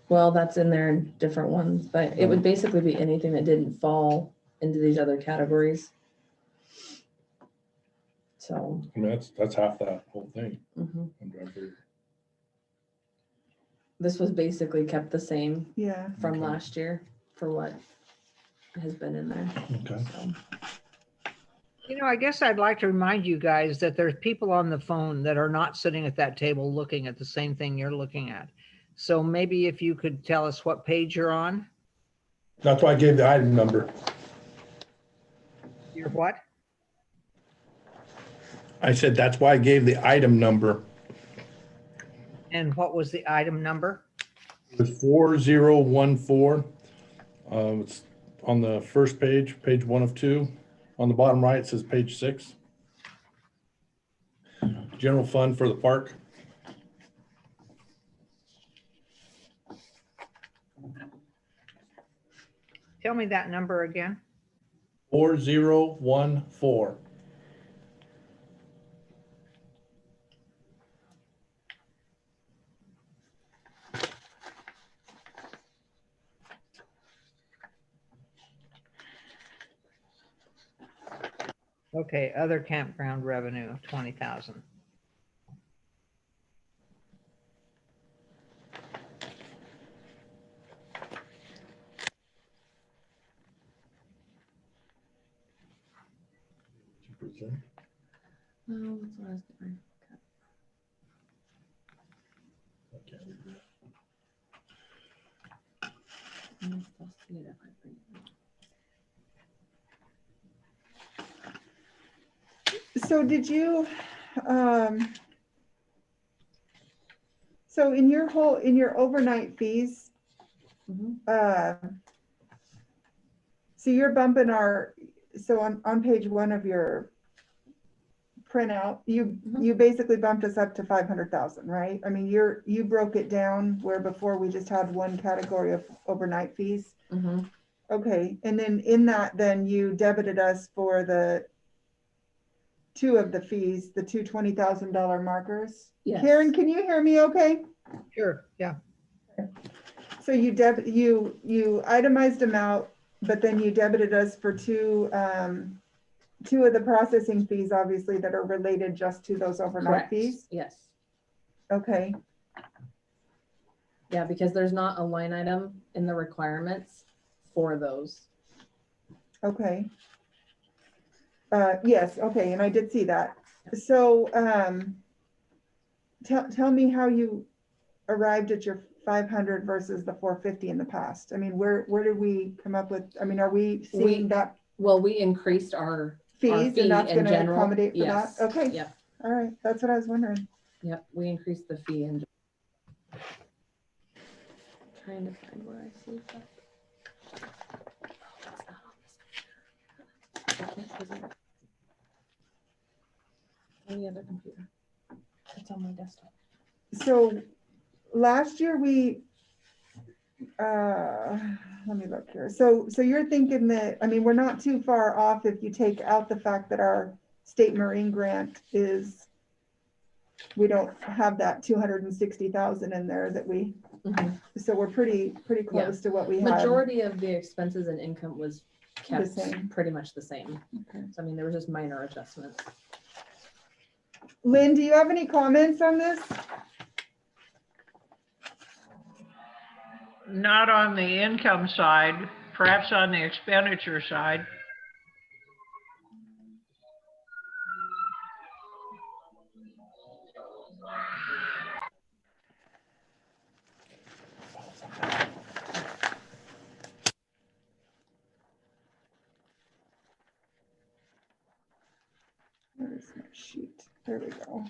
well, that's in there in different ones, but it would basically be anything that didn't fall into these other categories. So,
I mean, that's half that whole thing.
mhm.
I'm driving through.
This was basically kept the same
Yeah.
from
Okay.
last year for what has been in there.
Okay.
So,
You know, I guess I'd like to remind you guys that there's people on the phone that are not sitting at that table looking at the same thing you're looking at. So maybe if you could tell us what page you're on,
That's why I gave the item number.
your what?
I said, that's why I gave the item number.
And what was the item number?
It was 4014. It's on the first page, page 1 of 2. On the bottom right, it says page 6. General fund for the park.
Tell me that number again.
4014.
Okay, other campground revenue, 20,000.
no, that's what I was doing. I'm supposed to get it if I bring it.
So did you, So in your overnight fees,
Mhm.
so you're bumping so on page 1 of your printout, you basically bumped us up to 500,000, right? I mean, you broke it down where before we just had one category of overnight fees.
Mhm.
Okay, and then in that, then you debited us for the 2 of the fees, the two $20,000 markers.
Yes.
Karen, can you hear me okay?
Sure, yeah.
So you itemized them out, but then you debited us for two of the processing fees, obviously, that are related just to those overnight
Correct.
fees.
Yes.
Okay,
Yeah, because there's not a line item in the requirements for those.
okay. Yes, okay, and I did see that. So, tell me how you arrived at your 500 versus the 450 in the past. I mean, where did we come up with, I mean, are we seeing that
Well, we increased our
fees
fee
and that's
in
gonna
general.
accommodate for that?
Yes.
Okay,
Yep.
all right, that's what I was wondering.
Yep. We increased the fee in. Trying to find where I see that. Oh, it's not on this computer. On the other computer. It's on my desktop.
So last year let me look here. So you're thinking that, I mean, we're not too far off if you take out the fact that our state marine grant we don't have that 260,000 in there that we, so we're pretty close to what we had.
Majority of the expenses and income was kept
same.
pretty much the same.
Okay.
So I mean, there was just minor adjustments.
Lynn, do you have any comments on this?
Not on the income side, perhaps on the expenditure side.
Where's my sheet? There we go.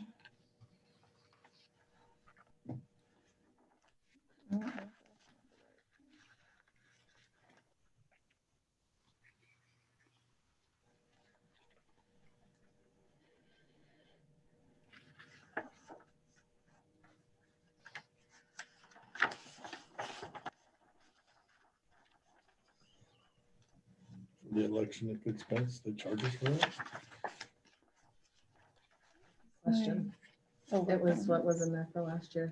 The election expense, they charge us for that?
Question.
Oh,
It was what was in there for last year.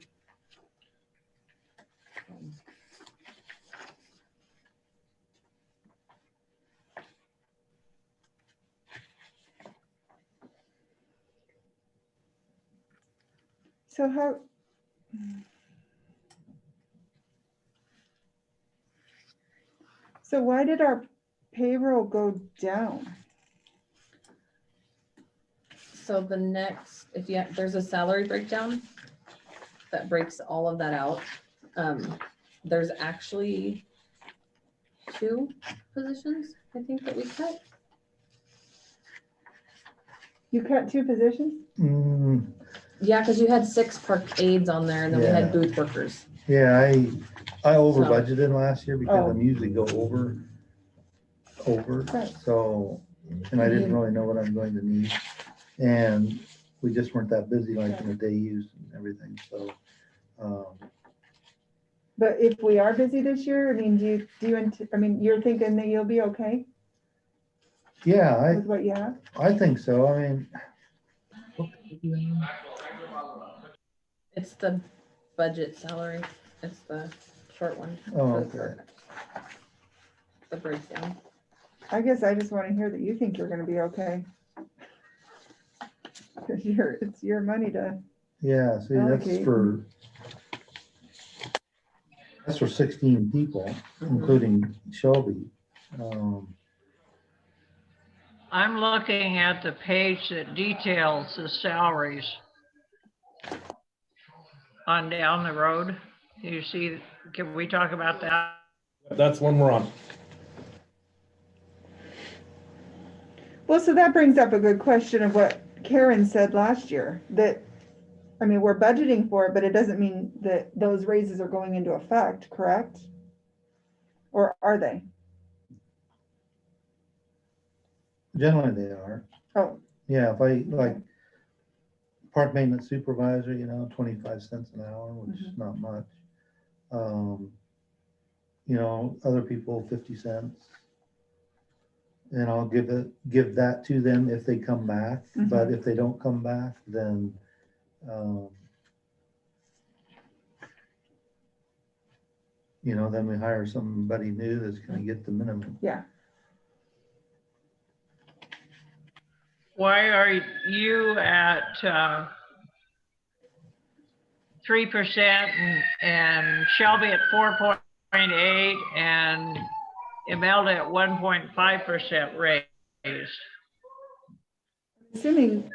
So why did our payroll go down?
So the next, there's a salary breakdown that breaks all of that out. There's actually 2 positions, I think, that we cut.
You cut 2 positions?
Yeah, because you had 6 park aides on there and then we had booth workers.
Yeah, I over
So-
budgeted last year because
Oh.
I'm usually go over.
Right.
So, and I didn't really know what I'm going to need. And we just weren't that busy like in the day use and everything, so.
But if we are busy this year, I mean, I mean, you're thinking that you'll be okay
Yeah,
with what you have?
I think so. I mean,
It's the budget salary. It's the short one.
Oh,
for the
okay.
clerk. The breakdown.
I guess I just want to hear that you think you're gonna be okay. Cause it's your money to,
yeah, see,
Allocate.
that's for 16 people, including Shelby.
I'm looking at the page that details the salaries on down the road. You see, can we talk about that?
That's one we're on.
well, so that brings up a good question of what Karen said last year, that, I mean, we're budgeting for it, but it doesn't mean that those raises are going into effect, correct? Or are they?
Generally they are.
Oh,
Yeah, if I, like, park maintenance supervisor, 25 cents an hour, which is not much. Other people 50 cents. And I'll give that to them if they come back, but if they don't come back, then, then we hire somebody new that's gonna get the minimum.
yeah.
Why are you at 3% and Shelby at 4.8 and Imelda at 1.5% raise?
Assuming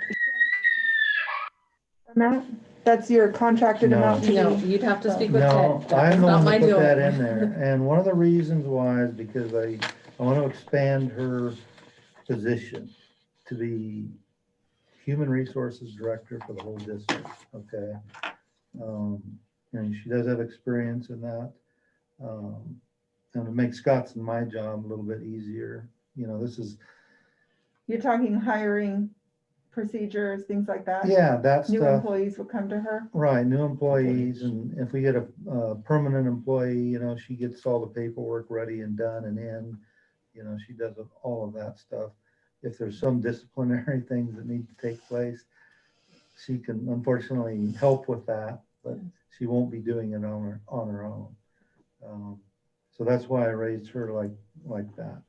amount, that's your contracted
No.
amount to
No,
be.
you'd have to speak with
No,
Ted. That was
I'm the
not
one
my
that put that
doing.
in there, and one of the reasons why is because I want to expand her position to be Human Resources Director for the whole district, okay? And she does have experience in that. And it makes Scott's and my job a little bit easier. This is,
You're talking hiring procedures, things like that?
yeah, that
New
stuff.
employees will come to her?
Right, new employees, and if we get a permanent employee, she gets all the paperwork ready and done and in, she does all of that stuff. If there's some disciplinary things that need to take place, she can unfortunately help with that, but she won't be doing it on her own. So that's why I raised her like that.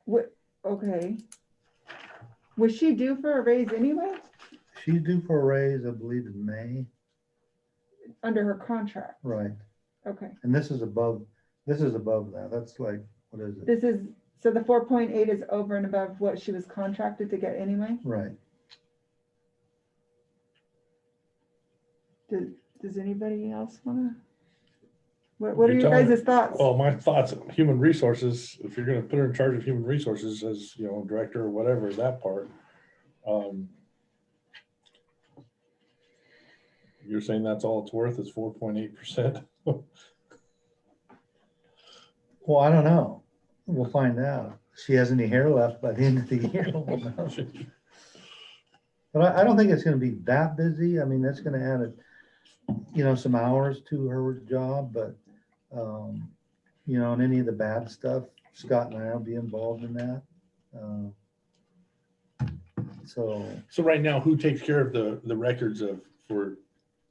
What, okay. Was she due for a raise anyway,
She's due for a raise, I believe, in May,
under her contract?
right?
Okay,
And this is above that. That's like, what is it?
this is, so the 4.8 is over and above what she was contracted to get anyway?
Right.
Does anybody else wanna? What are
You're
your
telling-
guys' thoughts?
Well, my thoughts, human resources, if you're gonna put her in charge of human resources as, director or whatever, that part. You're saying that's all it's worth is 4.8%?
Well, I don't know. We'll find out. If she has any hair left by the end of the year, we'll know. But I don't think it's gonna be that busy. I mean, that's gonna add some hours to her job, but, and any of the bad stuff, Scott and I will be involved in that. So,
So right now, who takes care of the records for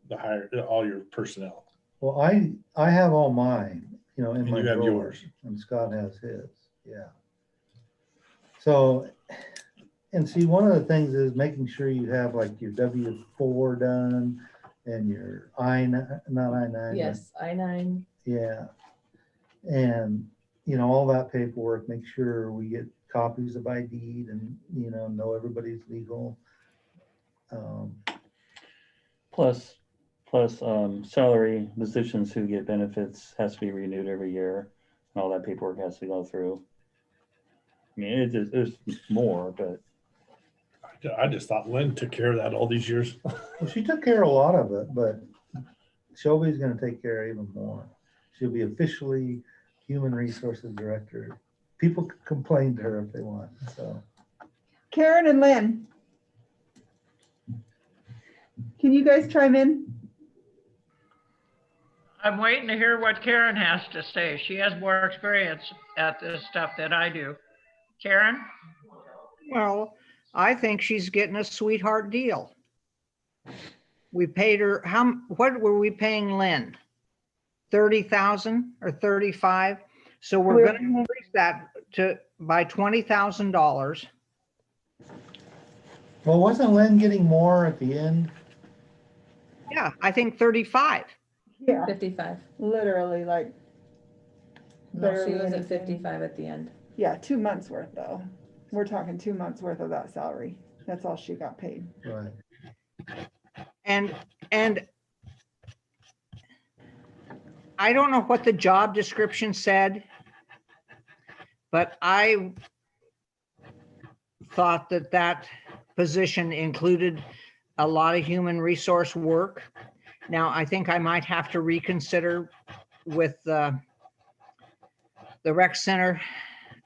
the hire, all your personnel?
well, I have all mine, in
And
my
you have
drawer,
yours.
and Scott has his, yeah. So, and see, one of the things is making sure you have like your W-4 done and your not I-9.
Yes, I-9.
Yeah. And, all that paperwork, make sure we get copies of ID and, know everybody's legal.
Plus, salary positions who get benefits has to be renewed every year, and all that paperwork has to go through. I mean, there's more, but
I just thought Lynn took care of that all these years.
Well, she took care of a lot of it, but Shelby's gonna take care of even more. She'll be officially Human Resources Director. People can complain to her if they want, so.
Karen and Lynn. Can you guys chime in?
I'm waiting to hear what Karen has to say. She has more experience at this stuff than I do. Karen?
Well, I think she's getting a sweetheart deal. We paid her, what were we paying Lynn? 30,000 or 35? So we're gonna increase that by $20,000.
Well, wasn't Lynn getting more at the end?
Yeah, I think 35.
Yeah,
55.
literally like.
No, she
barely
was at
anything.
55 at the end.
Yeah, 2 months worth though. We're talking 2 months worth of that salary. That's all she got paid.
Right.
And I don't know what the job description said, but thought that that position included a lot of human resource work. Now, I think I might have to reconsider with the rec center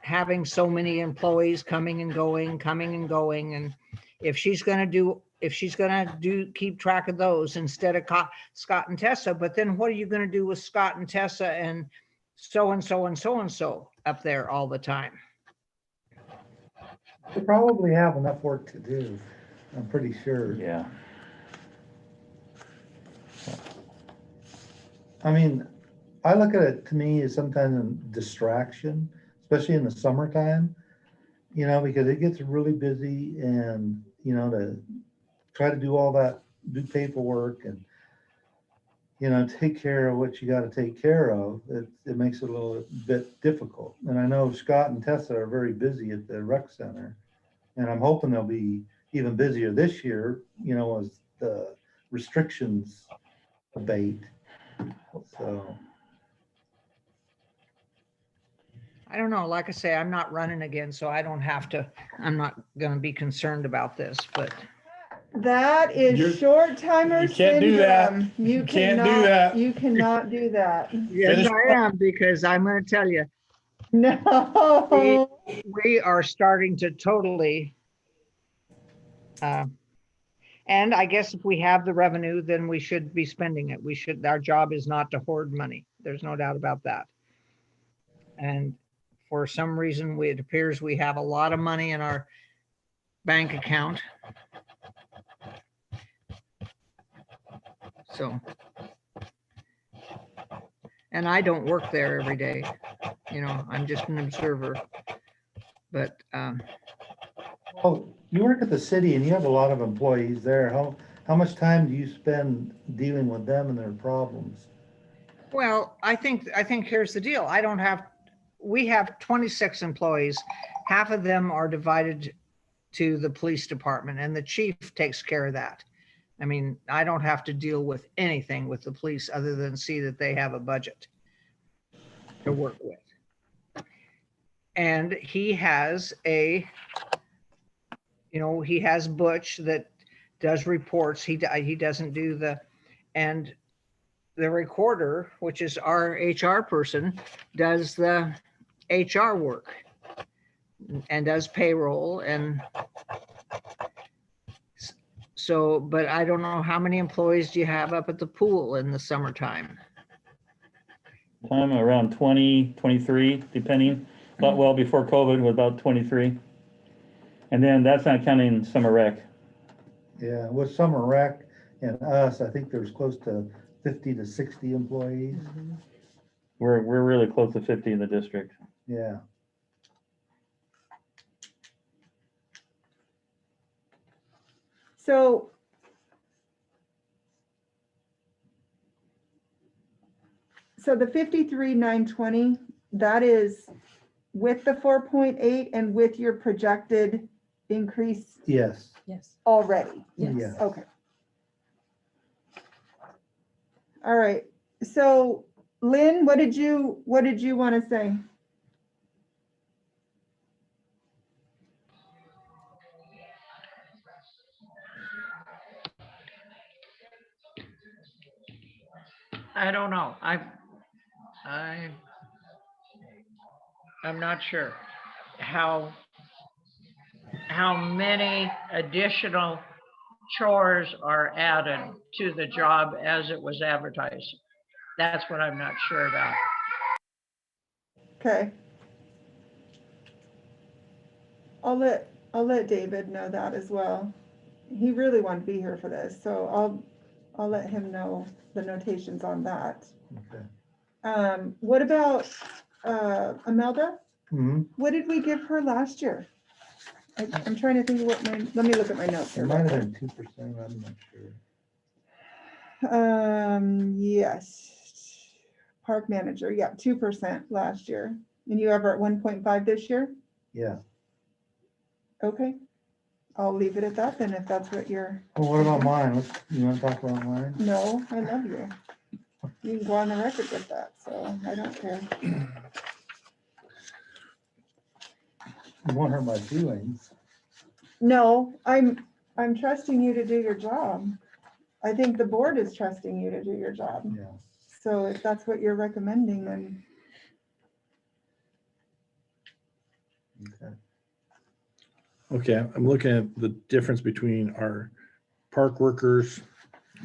having so many employees coming and going. And if she's gonna do, keep track of those instead of Scott and Tessa, but then what are you gonna do with Scott and Tessa and so-and-so and so-and-so up there all the time?
They probably have enough work to do, I'm pretty sure.
Yeah.
I mean, I look at it, to me, as sometimes a distraction, especially in the summertime, you know, because it gets really busy and, you know, to try to do all that, do paperwork and, you know, take care of what you gotta take care of, it makes it a little bit difficult. And I know Scott and Tessa are very busy at the rec center, and I'm hoping they'll be even busier this year, you know, as the restrictions abate, so.
I don't know, like I say, I'm not running again, so I don't have to, I'm not gonna be concerned about this, but
That is
You're-
short timer
you can't do that.
syndrome.
You can't do that.
You cannot do that.
yes,
Finish-
I am, because I'm gonna tell you,
No.
we are starting to totally, and I guess if we have the revenue, then we should be spending it. Our job is not to hoard money. There's no doubt about that. And for some reason, it appears we have a lot of money in our bank account. So, and I don't work there every day, you know, I'm just an observer. But
Oh, you work at the city and you have a lot of employees there. How much time do you spend dealing with them and their problems?
well, I think here's the deal. We have 26 employees. Half of them are divided to the police department, and the chief takes care of that. I mean, I don't have to deal with anything with the police other than see that they have a budget to work with. And he has he has Butch that does reports. He doesn't do and the recorder, which is our HR person, does the HR work and does payroll. And so, but I don't know, how many employees do you have up at the pool in the summertime?
Time around 20, 23, depending. But well, before COVID was about 23. And then that's not counting summer rec.
Yeah, with Summer Rec and us, I think there's close to 50 to 60 employees.
We're really close to 50 in the district.
Yeah.
So the 53,920, that is with the 4.8 and with your projected increase
Yes.
Yes.
already.
Yeah.
Okay. All right. So Lynn, what did you want to say?
I don't know. I'm not sure how many additional chores are added to the job as it was advertised. That's what I'm not sure about.
Okay. I'll let David know that as well. He really wanted to be here for this, so I'll let him know the notations on that.
Okay.
What about Imelda?
Mm-hmm.
What did we give her last year? I'm trying to think of let me look at my notes
It
here.
might have been 2%, I'm not sure.
Yes. Park manager, yeah, 2% last year. And you have her at 1.5 this year?
Yeah.
Okay. I'll leave it at that then, if that's what you're.
Well, what about mine? You want to talk about mine?
No, I love you. You can go on the record with that, so I don't care.
You won't hurt my feelings.
No, I'm trusting you to do your job. I think the board is trusting you to do your job.
Yeah.
So if that's what you're recommending, then
Okay.
Okay, I'm looking at the difference between our park workers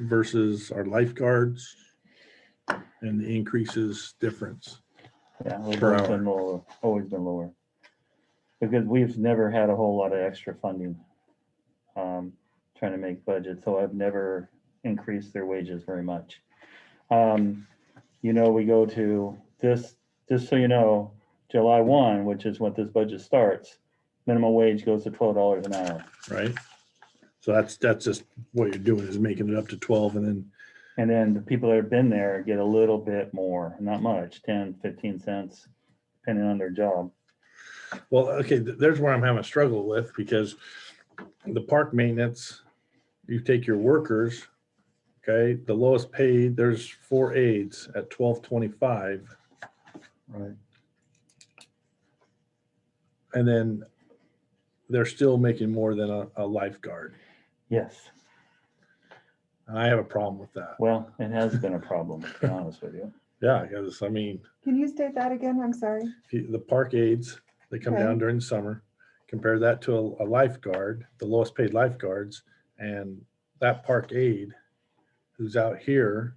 versus our lifeguards and the increases difference.
Yeah, it's
Per
always
hour.
been lower, always been lower. Because we've never had a whole lot of extra funding, trying to make budget, so I've never increased their wages very much. You know, we go to this, just so you know, July 1, which is when this budget starts, minimum wage goes to $12 an hour.
Right? So that's just what you're doing is making it up to 12 and then,
And then the people that have been there get a little bit more, not much, 10, 15 cents, depending on their job.
well, okay, there's where I'm having a struggle with because the park maintenance, you take your workers, okay, the lowest paid, there's 4 aides at $12.25.
Right.
And then they're still making more than a lifeguard.
Yes,
And I have a problem with that.
well, it has been a problem, to be honest with you.
Yeah, because I mean,
can you state that again? I'm sorry.
the park aides, they come
Okay.
down during the summer, compare that to a lifeguard, the lowest paid lifeguards, and that park aide who's out here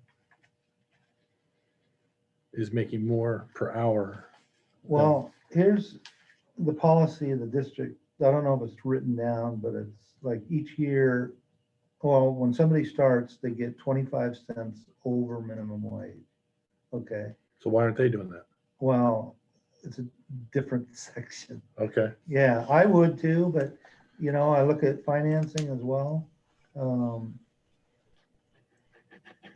is making more per hour.
Well, here's the policy of the district. I don't know if it's written down, but it's like each year, well, when somebody starts, they get 25 cents over minimum wage. Okay,
So why aren't they doing that?
well, it's a different section.
Okay,
Yeah, I would too, but you know, I look at financing as well. You know,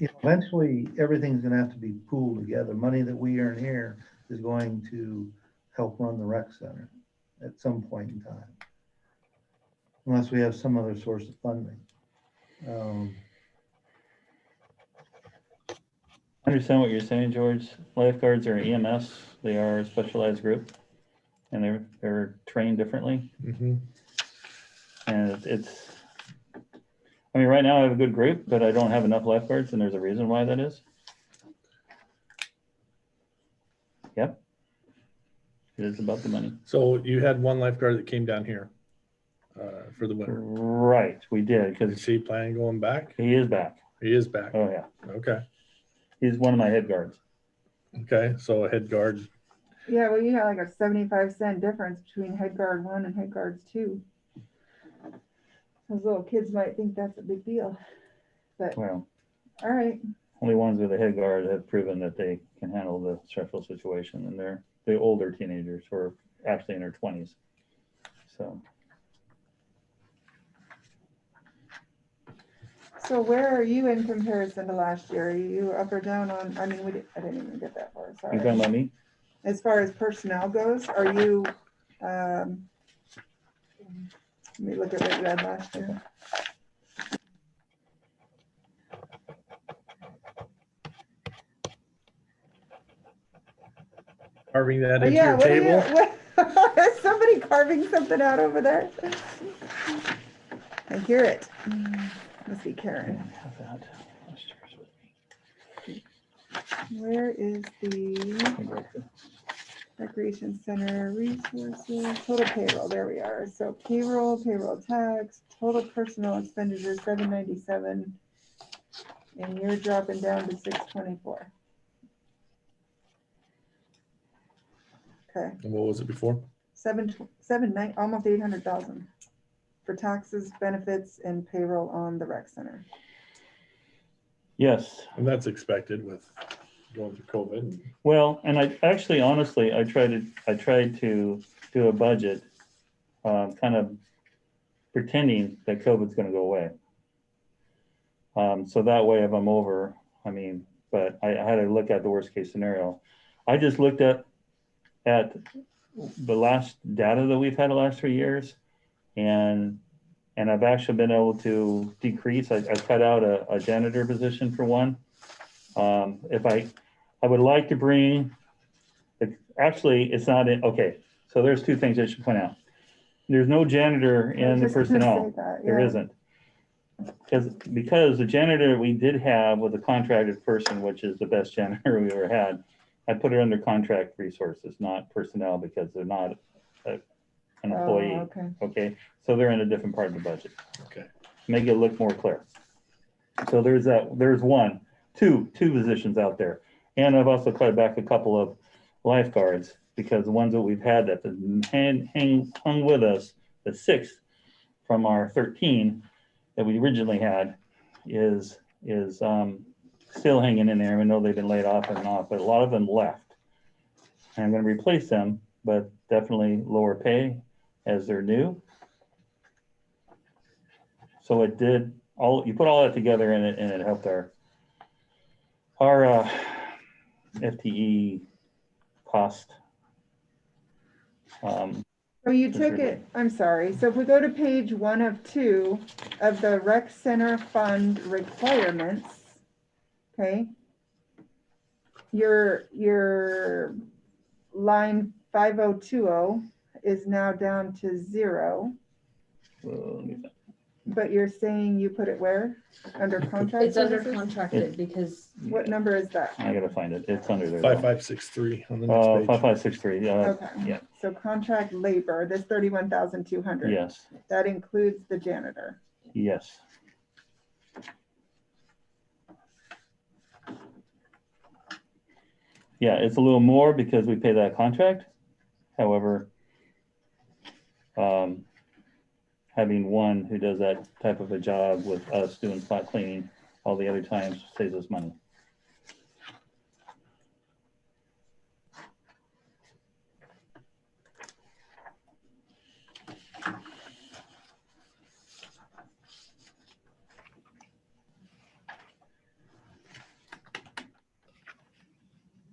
eventually, everything's gonna have to be pooled together. Money that we earn here is going to help run the rec center at some point in time. Unless we have some other source of funding.
I understand what you're saying, George. Lifeguards are EMS, they are a specialized group, and they're trained differently.
mhm.
And it's, I mean, right now I have a good group, but I don't have enough lifeguards, and there's a reason why that is. Yep. It is about the money.
So you had one lifeguard that came down here for the winter.
Right, we did,
Is
because
he planning going back?
he is back.
He is back.
Oh, yeah.
Okay,
He's one of my head guards.
okay, so a head guard,
Yeah, well, you got like a 75-cent difference between head guard 1 and head guards 2. Those little kids might think that's a big deal, but
Well,
all right.
only ones with a head guard have proven that they can handle the stressful situation, and they're the older teenagers who are actually in their 20s. So,
So where are you in comparison to last year? Are you up or down on, I mean, I didn't even get that far,
you talking
sorry.
about me?
As far as personnel goes, are you, let me look at what you had last year.
carving that
Oh,
into
yeah,
your
what are you,
table.
is somebody carving something out over there? I hear it. Must be
I
Karen.
didn't have that last year's with me.
Where is the
I think I could-
recreation center resources, total payroll, there we are. So payroll tax, total personnel expenditures, 797. And you're dropping down to 624. Okay,
And what was it before?
almost 800,000 for taxes, benefits, and payroll on the rec center.
Yes,
And that's expected with going through COVID.
well, and I actually, honestly, I tried to do a budget, kind of pretending that COVID's gonna go away. So that way if I'm over, I mean, but I had to look at the worst case scenario. I just looked at the last data that we've had the last 3 years, and I've actually been able to decrease. I cut out a janitor position for one. If I would like to bring, actually, it's not in, okay, so there's 2 things I should point out. There's no janitor
I was
in the
just gonna
personnel.
say that,
There
yeah.
isn't. Because the janitor we did have was a contracted person, which is the best janitor we ever had. I put it under contract resources, not personnel, because they're not an
Oh,
employee.
okay.
Okay, so they're in a different part of the budget.
Okay.
Make it look more clear. So there's two positions out there. And I've also cut back a couple of lifeguards, because the ones that we've had that hung with us, the 6 from our 13 that we originally had is still hanging in there. I know they've been laid off and off, but a lot of them left. And I'm gonna replace them, but definitely lower pay as they're new. So it did you put all that together and it helped our FTE cost.
So you took it, I'm sorry, so if we go to page 1 of 2 of the rec center fund requirements, okay? Your line 5020 is now down to 0, but you're saying you put it where? Under contract
It's under
services?
contracted because
What number is that?
I gotta find it. It's under there.
5563 on the next page.
5563,
Okay,
yeah,
so contract labor, this 31,200.
yes,
That includes the janitor.
yes. Yeah, it's a little more because we pay that contract. However, having one who does that type of a job with us doing spot cleaning all the other times saves us money.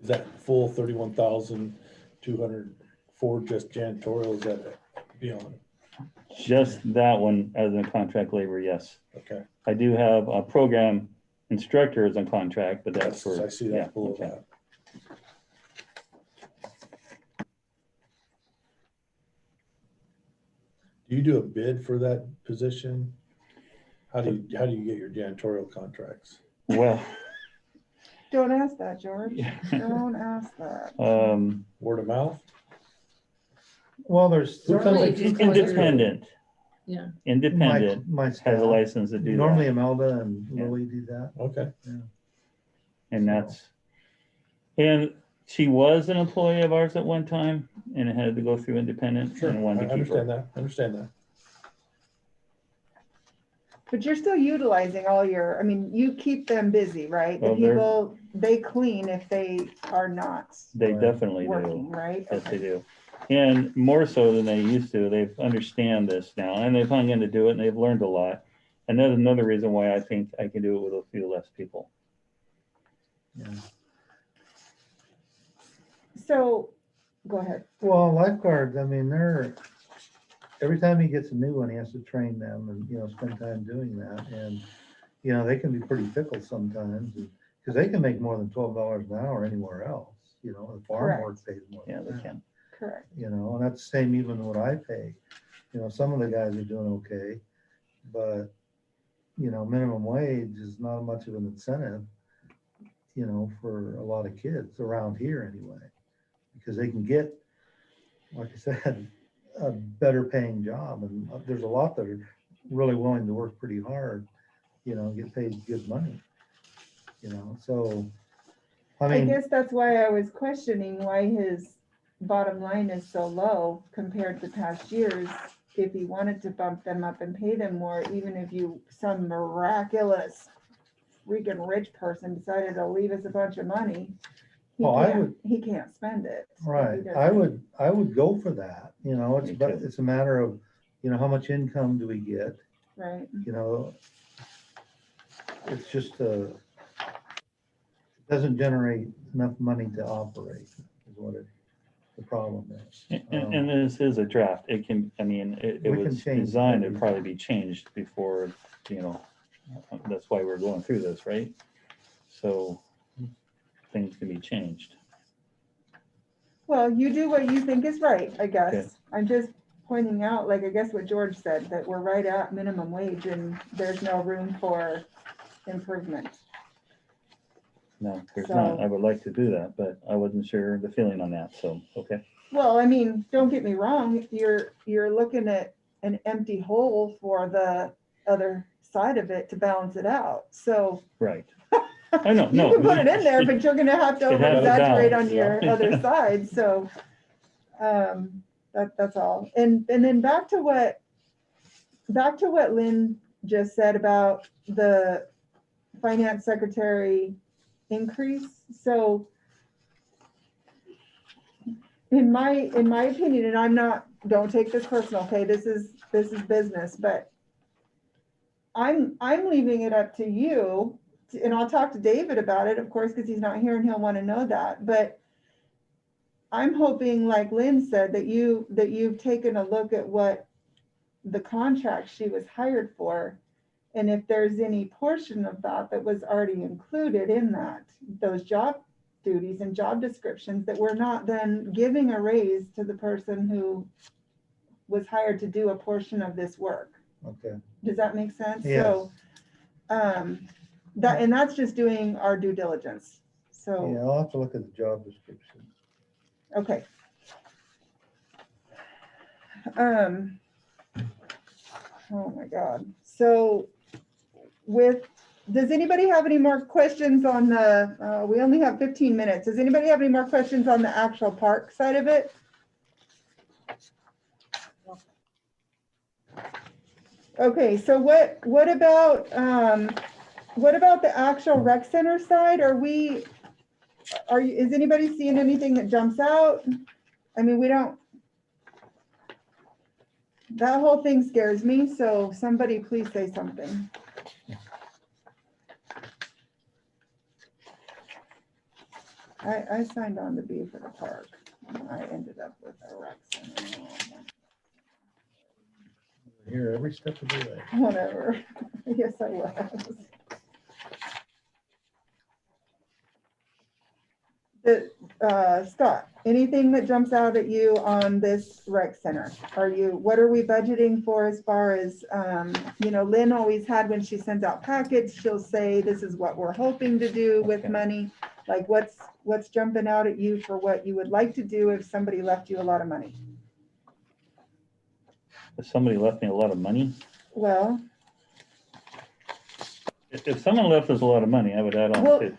Is that full 31,200 for just janitorial? Is that beyond?
Just that one as a contract labor, yes.
Okay.
I do have a program instructor as a contract, but that's for.
I see that
yeah,
below
okay.
that. Do you do a bid for that position? How do you get your janitorial contracts?
Well,
Don't ask that, George. Don't ask that.
Word of mouth?
Well, there's
Who comes
certainly
like- who comes through?
independent.
Yeah.
Independent
my
has
staff.
a license to do
Normally
that.
Imelda and
Yeah.
Lily do that.
Okay.
And she was an employee of ours at one time and it had to go through independent
Sure.
and
I
wanted to keep
understand
her.
that. I understand that.
But you're still utilizing all your, I mean, you keep them busy, right? The
Well, they're-
people, they clean if they are not
They
Right.
definitely
working,
do.
right?
Yes, they do. And more so than they used to. They've understand this now and they've hung in to do it and they've learned a lot. And that's another reason why I think I can do it with a few less people.
Yeah.
So, go ahead.
Well, lifeguards, I mean, every time he gets a new one, he has to train them and, spend time doing that. And, they can be pretty fickle sometimes because they can make more than $12 an hour anywhere else. The farm work pays more.
Yeah,
than
they
that,
can.
Correct.
And that's the same even what I pay. Some of the guys are doing okay, but, minimum wage is not much of an incentive, for a lot of kids around here anyway, because they can get, like I said, a better paying job. And there's a lot that are really willing to work pretty hard, get paid good money, so,
I guess that's why I was questioning why his bottom line is so low compared to past years. If he wanted to bump them up and pay them more, even if some miraculous freaking rich person decided to leave us a bunch of money, he can't spend it. if he
right,
doesn't.
I would go for that,
Me too.
it's a matter of, how much income do we get?
Right.
It's just it doesn't generate enough money to operate is what the problem is.
And this is a draft. It can, I mean, it
We can
was
change
designed to
everything.
probably be changed before, that's why we're going through this, right? So things can be changed.
Well, you do what you think is right, I guess.
Okay.
I'm just pointing out, like, I guess what George said, that we're right at minimum wage and there's no room for improvement.
No, there's not.
So-
I would like to do that, but I wasn't sure the feeling on that, so, okay.
Well, I mean, don't get me wrong, you're looking at an empty hole for the other side of it to balance it out. So
Right. I know,
you
no.
can put it in there, but you're gonna have to
It has to
over-exaggerate
balance,
on your
yeah.
other side, so. That's all. And then back to what Lynn just said about the finance secretary increase. So in my opinion, and don't take this personal, okay, this is business, but I'm leaving it up to you, and I'll talk to David about it, of course, because he's not here and he'll want to know that, but I'm hoping, like Lynn said, that you've taken a look at what the contract she was hired for, and if there's any portion of that was already included in those job duties and job descriptions, that we're not then giving a raise to the person who was hired to do a portion of this work.
Okay.
Does that make sense?
Yes.
So, that's just doing our due diligence. So.
Yeah, I'll have to look at the job description.
Okay. Oh my God. So does anybody have any more questions on we only have 15 minutes. Does anybody have any more questions on the actual park side of it? Okay, so what about the actual rec center side? Is anybody seeing anything that jumps out? I mean, that whole thing scares me, so somebody please say something. I signed on to be for the park. I ended up with a rec center.
Here, every step of the way.
Whatever. Yes, I was. Scott, anything that jumps out at you on this rec center? What are we budgeting for as far as, Lynn always had, when she sends out packets, she'll say, this is what we're hoping to do with
Okay.
money. Like what's jumping out at you for what you would like to do if somebody left you a lot of money?
If somebody left me a lot of money,
Well,
if someone left us a lot of money, I would add on
Well,
too.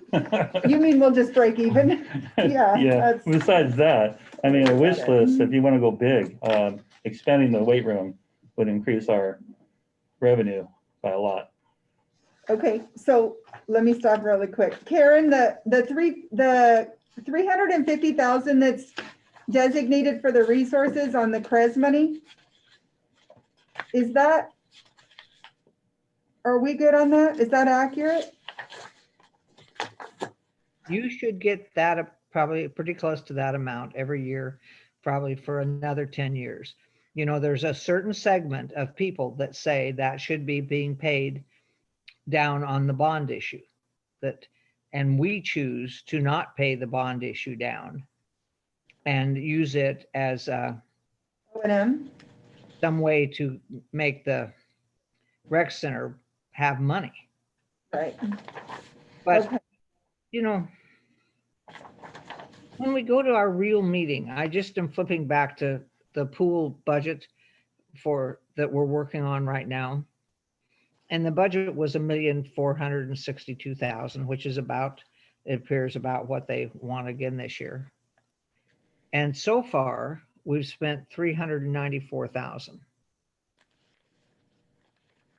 you mean we'll just break even? Yeah,
Yeah,
that's-
besides that, I mean, a wish
Got it.
list, if you want to go big, expanding the weight room would increase our revenue by a lot.
Okay, so let me stop really quick. Karen, the 350,000 that's designated for the resources on the CREZ money, are we good on that? Is that accurate?
You should get that probably pretty close to that amount every year, probably for another 10 years. There's a certain segment of people that say that should be being paid down on the bond issue, and we choose to not pay the bond issue down and use it as
O&M?
some way to make the rec center have money.
Right.
But
Okay.
When we go to our real meeting, I just am flipping back to the pool budget that we're working on right now. And the budget was $1,462,000, which is it appears about what they want again this year. And so far, we've spent $394,000.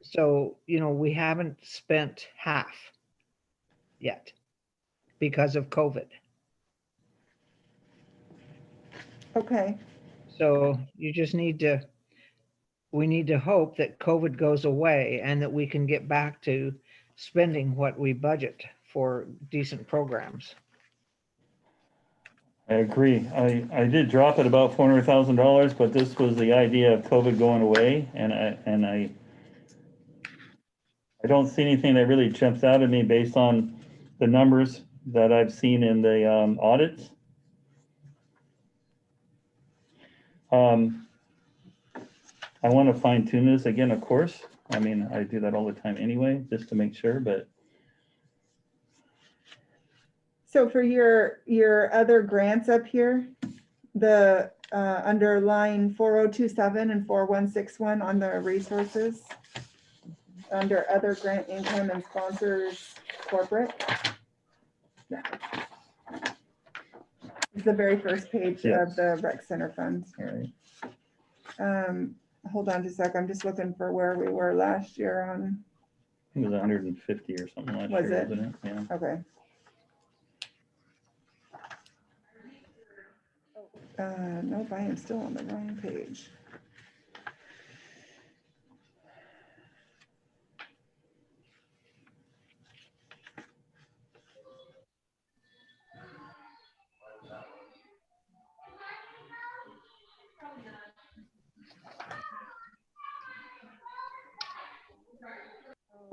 So, we haven't spent half yet because of COVID.
Okay.
So we need to hope that COVID goes away and that we can get back to spending what we budget for decent programs.
I agree. I did drop it about $400,000, but this was the idea of COVID going away, and I don't see anything that really jumps out at me based on the numbers that I've seen in the audits. I want to fine tune this again, of course. I mean, I do that all the time anyway, just to make sure, but
So for your other grants up here, the, under line 4027 and 4161 on the resources, under other grant income and sponsors corporate. Yeah. It's the very first page
Yes.
of the rec center funds.
all right.
Hold on just a sec, I'm just looking for where we were last year on,
I think it was 150 or something last
Was
year,
it?
wasn't it? Yeah.
okay. Nope, I am still on the wrong page.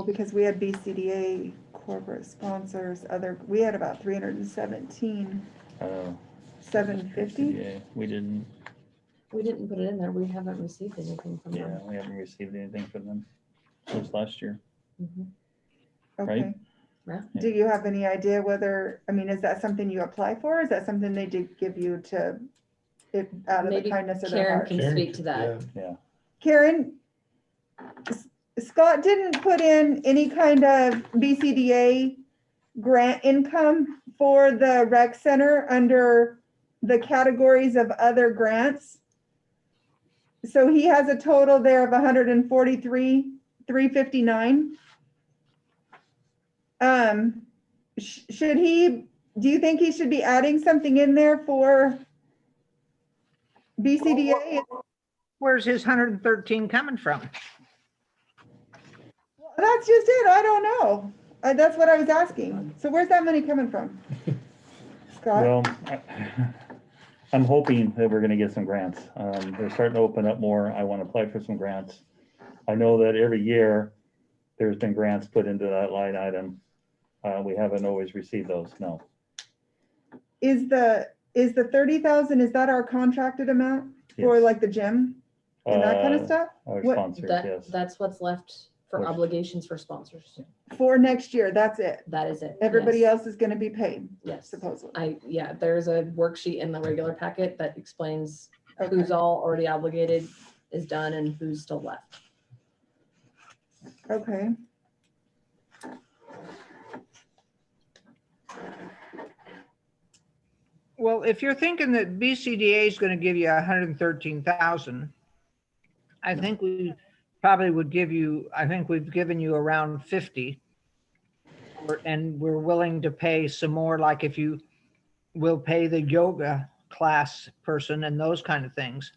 Because we had BCDA corporate sponsors, we had about 317,
Oh,
750.
yeah, we didn't,
We didn't put it in there. We haven't received anything from
yeah,
them.
we haven't received anything from them since last year.
Mhm.
Okay.
Yeah.
Do you have any idea whether, I mean, is that something you apply for? Is that something they did give you to, if, out of the
Maybe
kindness of their
Karen
heart?
can speak to that.
Yeah.
Karen, Scott didn't put in any kind of BCDA grant income for the rec center under the categories of other grants. So he has a total there of 143,359. Should he, do you think he should be adding something in there for BCDA?
Where's his 113 coming from?
That's just it. I don't know. That's what I was asking. So where's that money coming from? Scott?
Well, I'm hoping that we're gonna get some grants. They're starting to open up more. I want to apply for some grants. I know that every year there's been grants put into that line item. We haven't always received those, no.
Is the 30,000, is that our contracted amount for
Yes.
like the gym and that kind of
Uh,
stuff?
Our
What-
sponsors,
That,
yes.
that's what's left for
Which-
obligations for sponsors.
For next year, that's it.
That is it.
Everybody
yes.
else is gonna be paid,
Yes.
supposedly.
Yeah, there's a worksheet in the regular packet that explains
Okay.
who's all already obligated, is done, and who's still left.
Okay.
Well, if you're thinking that BCDA is going to give you 113,000, I think we probably would give you, I think we've given you around 50. And we're willing to pay some more, like if you will pay the yoga class person and those kind of things.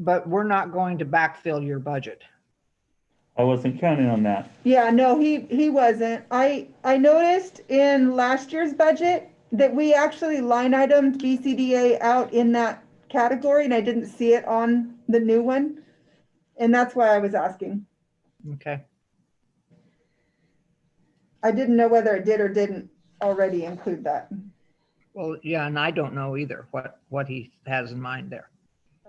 But we're not going to backfill your budget.
I wasn't counting on that.
Yeah, no, he wasn't. I noticed in last year's budget that we actually line itemed BCDA out in that category, and I didn't see it on the new one. And that's why I was asking.
Okay.
I didn't know whether it did or didn't already include that.
Well, yeah, and I don't know either what he has in mind there.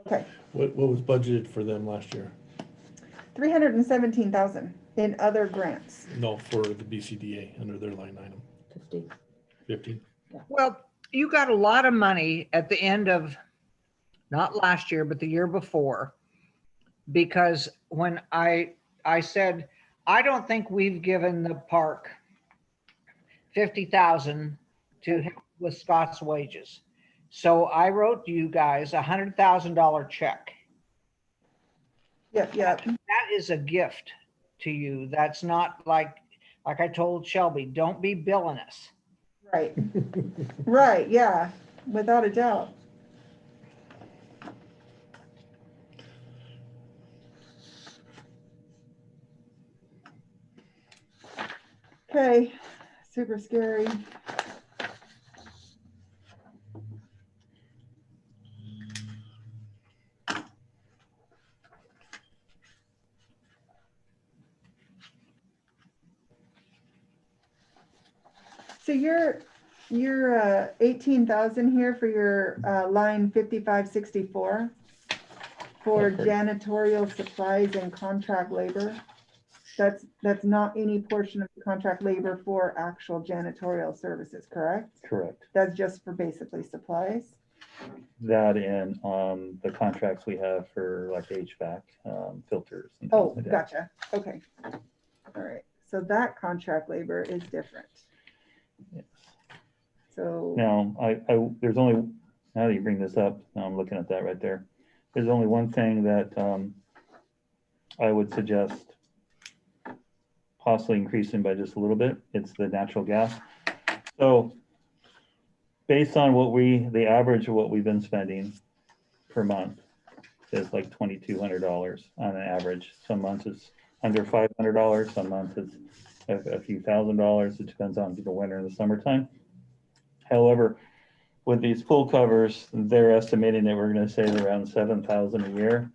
Okay,
What was budgeted for them last year?
317,000 in other grants.
No, for the BCDA under their line item,
50.
50.
Well, you got a lot of money at the end of, not last year, but the year before. Because when I said, I don't think we've given the park 50,000 to help with Scott's wages. So I wrote you guys a $100,000 check.
Yep.
That is a gift to you. That's not like I told Shelby, don't be billing us.
Right. Right, yeah, without a doubt. Okay, super scary. So you're 18,000 here for your line 5564. for
I've heard.
janitorial supplies and contract labor. That's not any portion of the contract labor for actual janitorial services, correct?
Correct.
That's just for basically supplies?
That and the contracts we have for like HVAC filters and things
Oh,
like that.
gotcha. Okay. All right. So that contract labor is different.
Yes.
So,
Now, there's only, now that you bring this up, now I'm looking at that right there. There's only one thing that I would suggest possibly increasing by just a little bit. It's the natural gas. So based on the average of what we've been spending per month is like $2,200 on an average. Some months it's under $500. Some months it's a few $1,000s. It depends on the winter and the summertime. However, with these pool covers, they're estimating that we're going to save around $7,000 a year.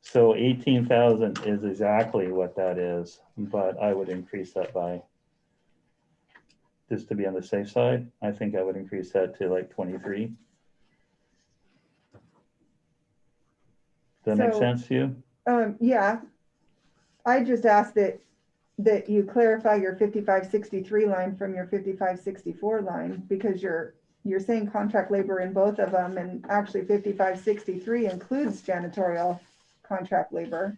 So 18,000 is exactly what that is, but I would increase that by, just to be on the safe side, I think I would increase that to like 23. Does that make
So-
sense to you?
yeah, I just asked that you clarify your 5563 line from your 5564 line, because you're saying contract labor in both of them, and actually 5563 includes janitorial contract labor.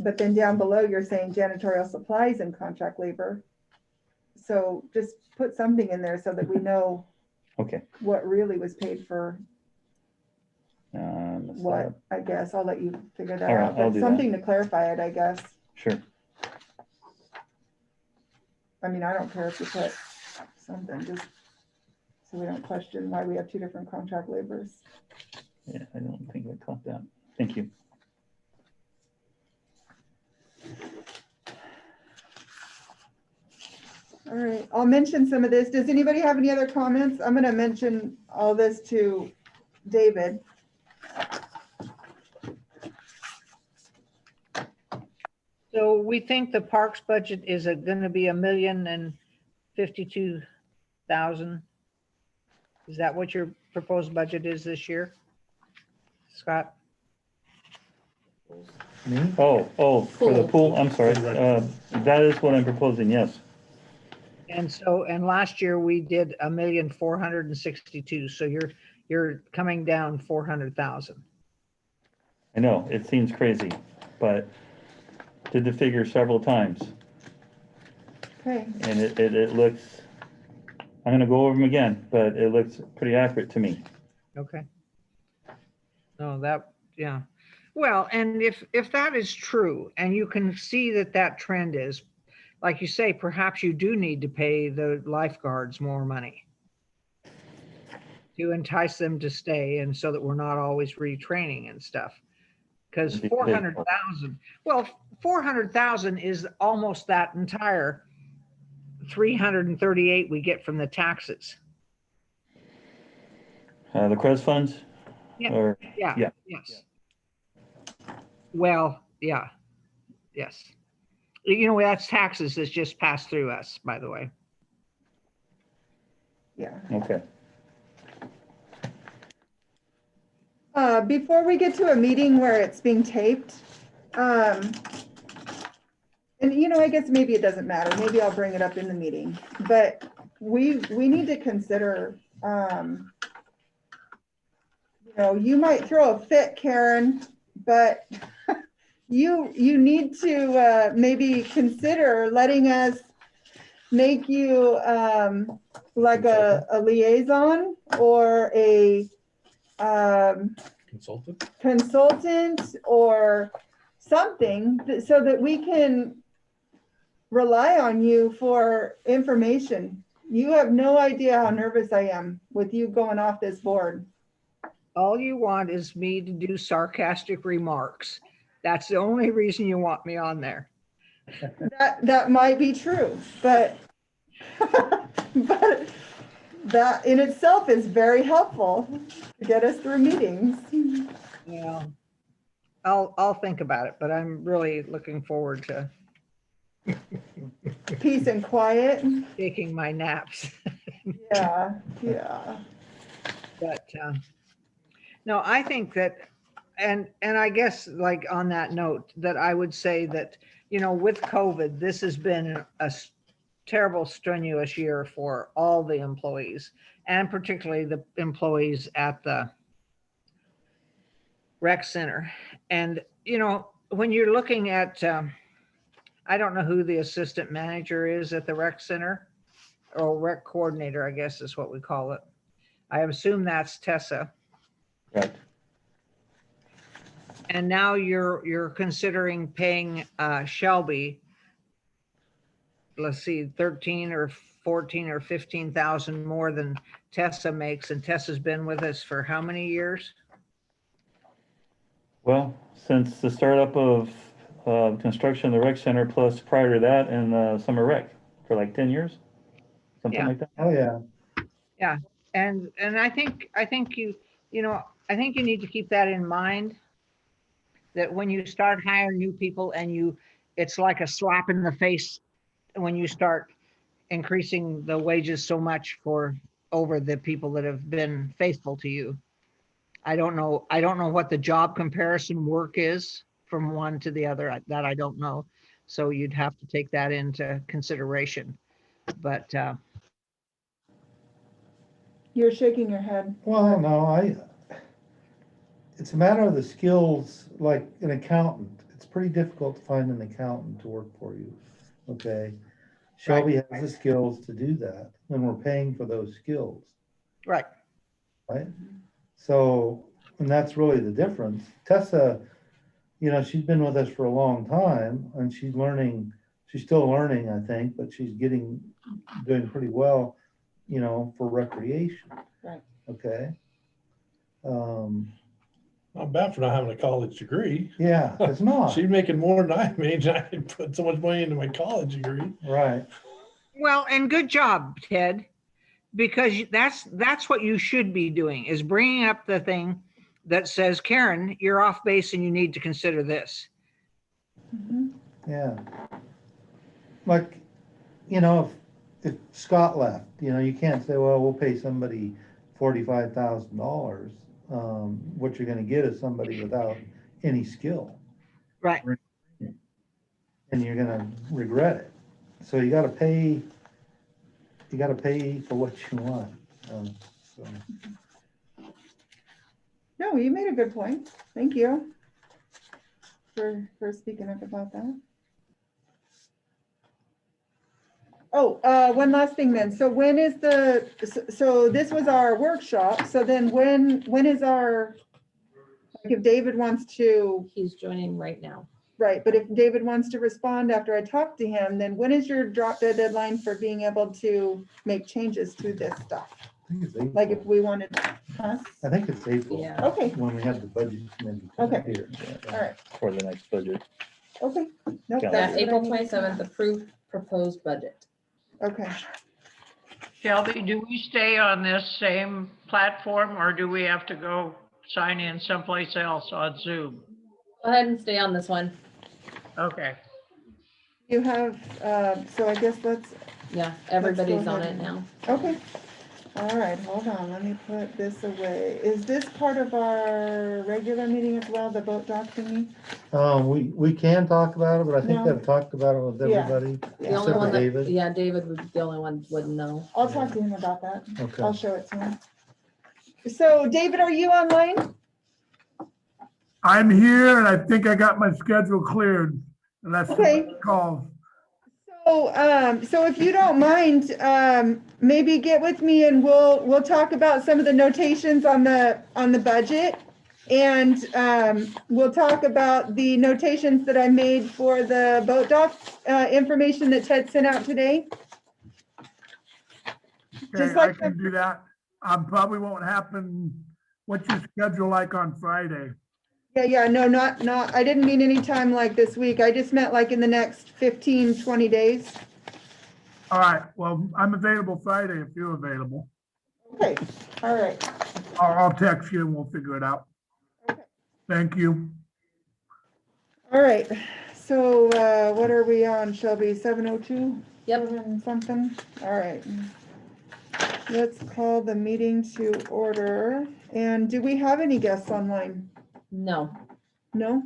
But then down below, you're saying janitorial supplies and contract labor. So just put something in there so that we know
Okay.
what really was paid for
That's
what, I guess. I'll let you figure that
All right,
out,
I'll
but
do that.
something to clarify it, I guess.
Sure.
I mean, I don't care if you put something, just so we don't question why we have two different contract labors.
Yeah, I don't think I caught that. Thank you.
All right, I'll mention some of this. Does anybody have any other comments? I'm gonna mention all this to David.
So we think the parks budget is gonna be $1,052,000. Is that what your proposed budget is this year? Scott?
Me?
Oh, for the pool, I'm sorry. That is what I'm proposing, yes.
And so, and last year we did $1,462,000. So you're coming down 400,000.
I know, it seems crazy, but did the figure several times.
Okay,
And it looks, I'm gonna go over them again, but it looks pretty accurate to me.
Okay. No, that, yeah. Well, and if that is true, and you can see that that trend is, like you say, perhaps you do need to pay the lifeguards more money to entice them to stay, and so that we're not always retraining and stuff. Because 400,000, well, 400,000 is almost that entire 338 we get from the taxes.
The CREZ funds?
Yeah.
Or,
Yeah.
Yeah.
Yes. Well, yeah. Yes. You know, that's taxes that's just passed through us, by the way.
yeah.
okay.
Before we get to a meeting where it's being taped, and you know, I guess maybe it doesn't matter. Maybe I'll bring it up in the meeting, but we need to consider, you know, you might throw a fit, Karen, but you need to maybe consider letting us make you like a liaison or a consultant or something so that we can rely on you for information. You have no idea how nervous I am with you going off this board.
All you want is me to do sarcastic remarks. That's the only reason you want me on there.
That might be true, but but that in itself is very helpful to get us through meetings.
Yeah. I'll think about it, but I'm really looking forward to
Peace and quiet.
taking my naps.
Yeah, yeah.
But no, I think that and I guess like on that note, that I would say that, with COVID, this has been a terrible strenuous year for all the employees, and particularly the employees at the rec center. And, when you're looking at, I don't know who the assistant manager is at the rec center, or rec coordinator, I guess is what we call it. I assume that's Tessa.
Right.
And now you're considering paying Shelby, let's see, 13 or 14 or 15,000 more than Tessa makes, and Tessa's been with us for how many years?
Well, since the startup of construction of the rec center, plus prior to that and summer rec for like 10 years, something
Yeah.
like that.
Oh, yeah.
Yeah, and I think you need to keep that in mind, that when you start hiring new people and it's like a slap in the face when you start increasing the wages so much over the people that have been faithful to you. I don't know what the job comparison work is from one to the other, that I don't know. So you'd have to take that into consideration. But
You're shaking your head.
Well, no, it's a matter of the skills, like an accountant. It's pretty difficult to find an accountant to work for you, okay? Shelby has the skills to do that, and we're paying for those skills,
right.
So, and that's really the difference. Tessa, she's been with us for a long time, and she's still learning, I think, but she's doing pretty well, for recreation.
Right.
Okay.
Not bad for not having a college degree.
Yeah, it's not.
She's making more than I made, and I put so much money into my college degree.
Right.
Well, and good job, Ted, because that's what you should be doing, is bringing up the thing that says, Karen, you're off base and you need to consider this.
Mhm.
Yeah. Like, if Scott left, you can't say, well, we'll pay somebody $45,000. What you're gonna get is somebody without any skill,
Right.
and you're gonna regret it. So you gotta pay for what you want. So.
No, you made a good point. Thank you for speaking up about that. Oh, one last thing then. So when is so this was our workshop. So then when is like if David wants to,
He's joining right now.
right, but if David wants to respond after I talk to him, then when is your drop dead deadline for being able to make changes to this stuff?
I think it's April.
Like if we wanted, huh?
I think it's April.
Yeah.
Okay,
When we have the budget committee.
Okay.
Here.
all right,
For the next budget.
okay. Nope,
Yeah,
Yeah,
that's what I
April
needed to know.
27th, approved proposed budget.
Okay.
Shelby, do we stay on this same platform or do we have to go sign in someplace else on Zoom?
Go ahead and stay on this one.
Okay.
You have, so I guess let's,
Yeah, everybody's on
ahead.
it now.
okay. All right, hold on, let me put this away. Is this part of our regular meeting as well, the boat dock thingy?
We can talk about it, but I think
No.
I've talked about it with
Yeah.
everybody.
The only
Except for
one that,
David.
yeah, David would be the only one wouldn't know.
I'll talk to him about that.
Okay.
I'll show it to him. So David, are you online?
I'm here and I think I got my schedule cleared. Unless
Okay.
somebody calls.
So if you don't mind, maybe get with me and we'll talk about some of the notations on the budget. And we'll talk about the notations that I made for the boat dock information that Ted sent out today.
Okay,
like
I can do that. Probably won't happen. What's your schedule like on Friday?
Yeah, no, not, I didn't mean any time like this week. I just meant like in the next 15, 20 days.
All right, well, I'm available Friday if you're available.
Okay, all right.
I'll text you and we'll figure it out.
Okay.
Thank you.
All right, so what are we on, Shelby, 7:02?
Yep.
7 something, all right. Let's call the meeting to order. And do we have any guests online?
No,
No?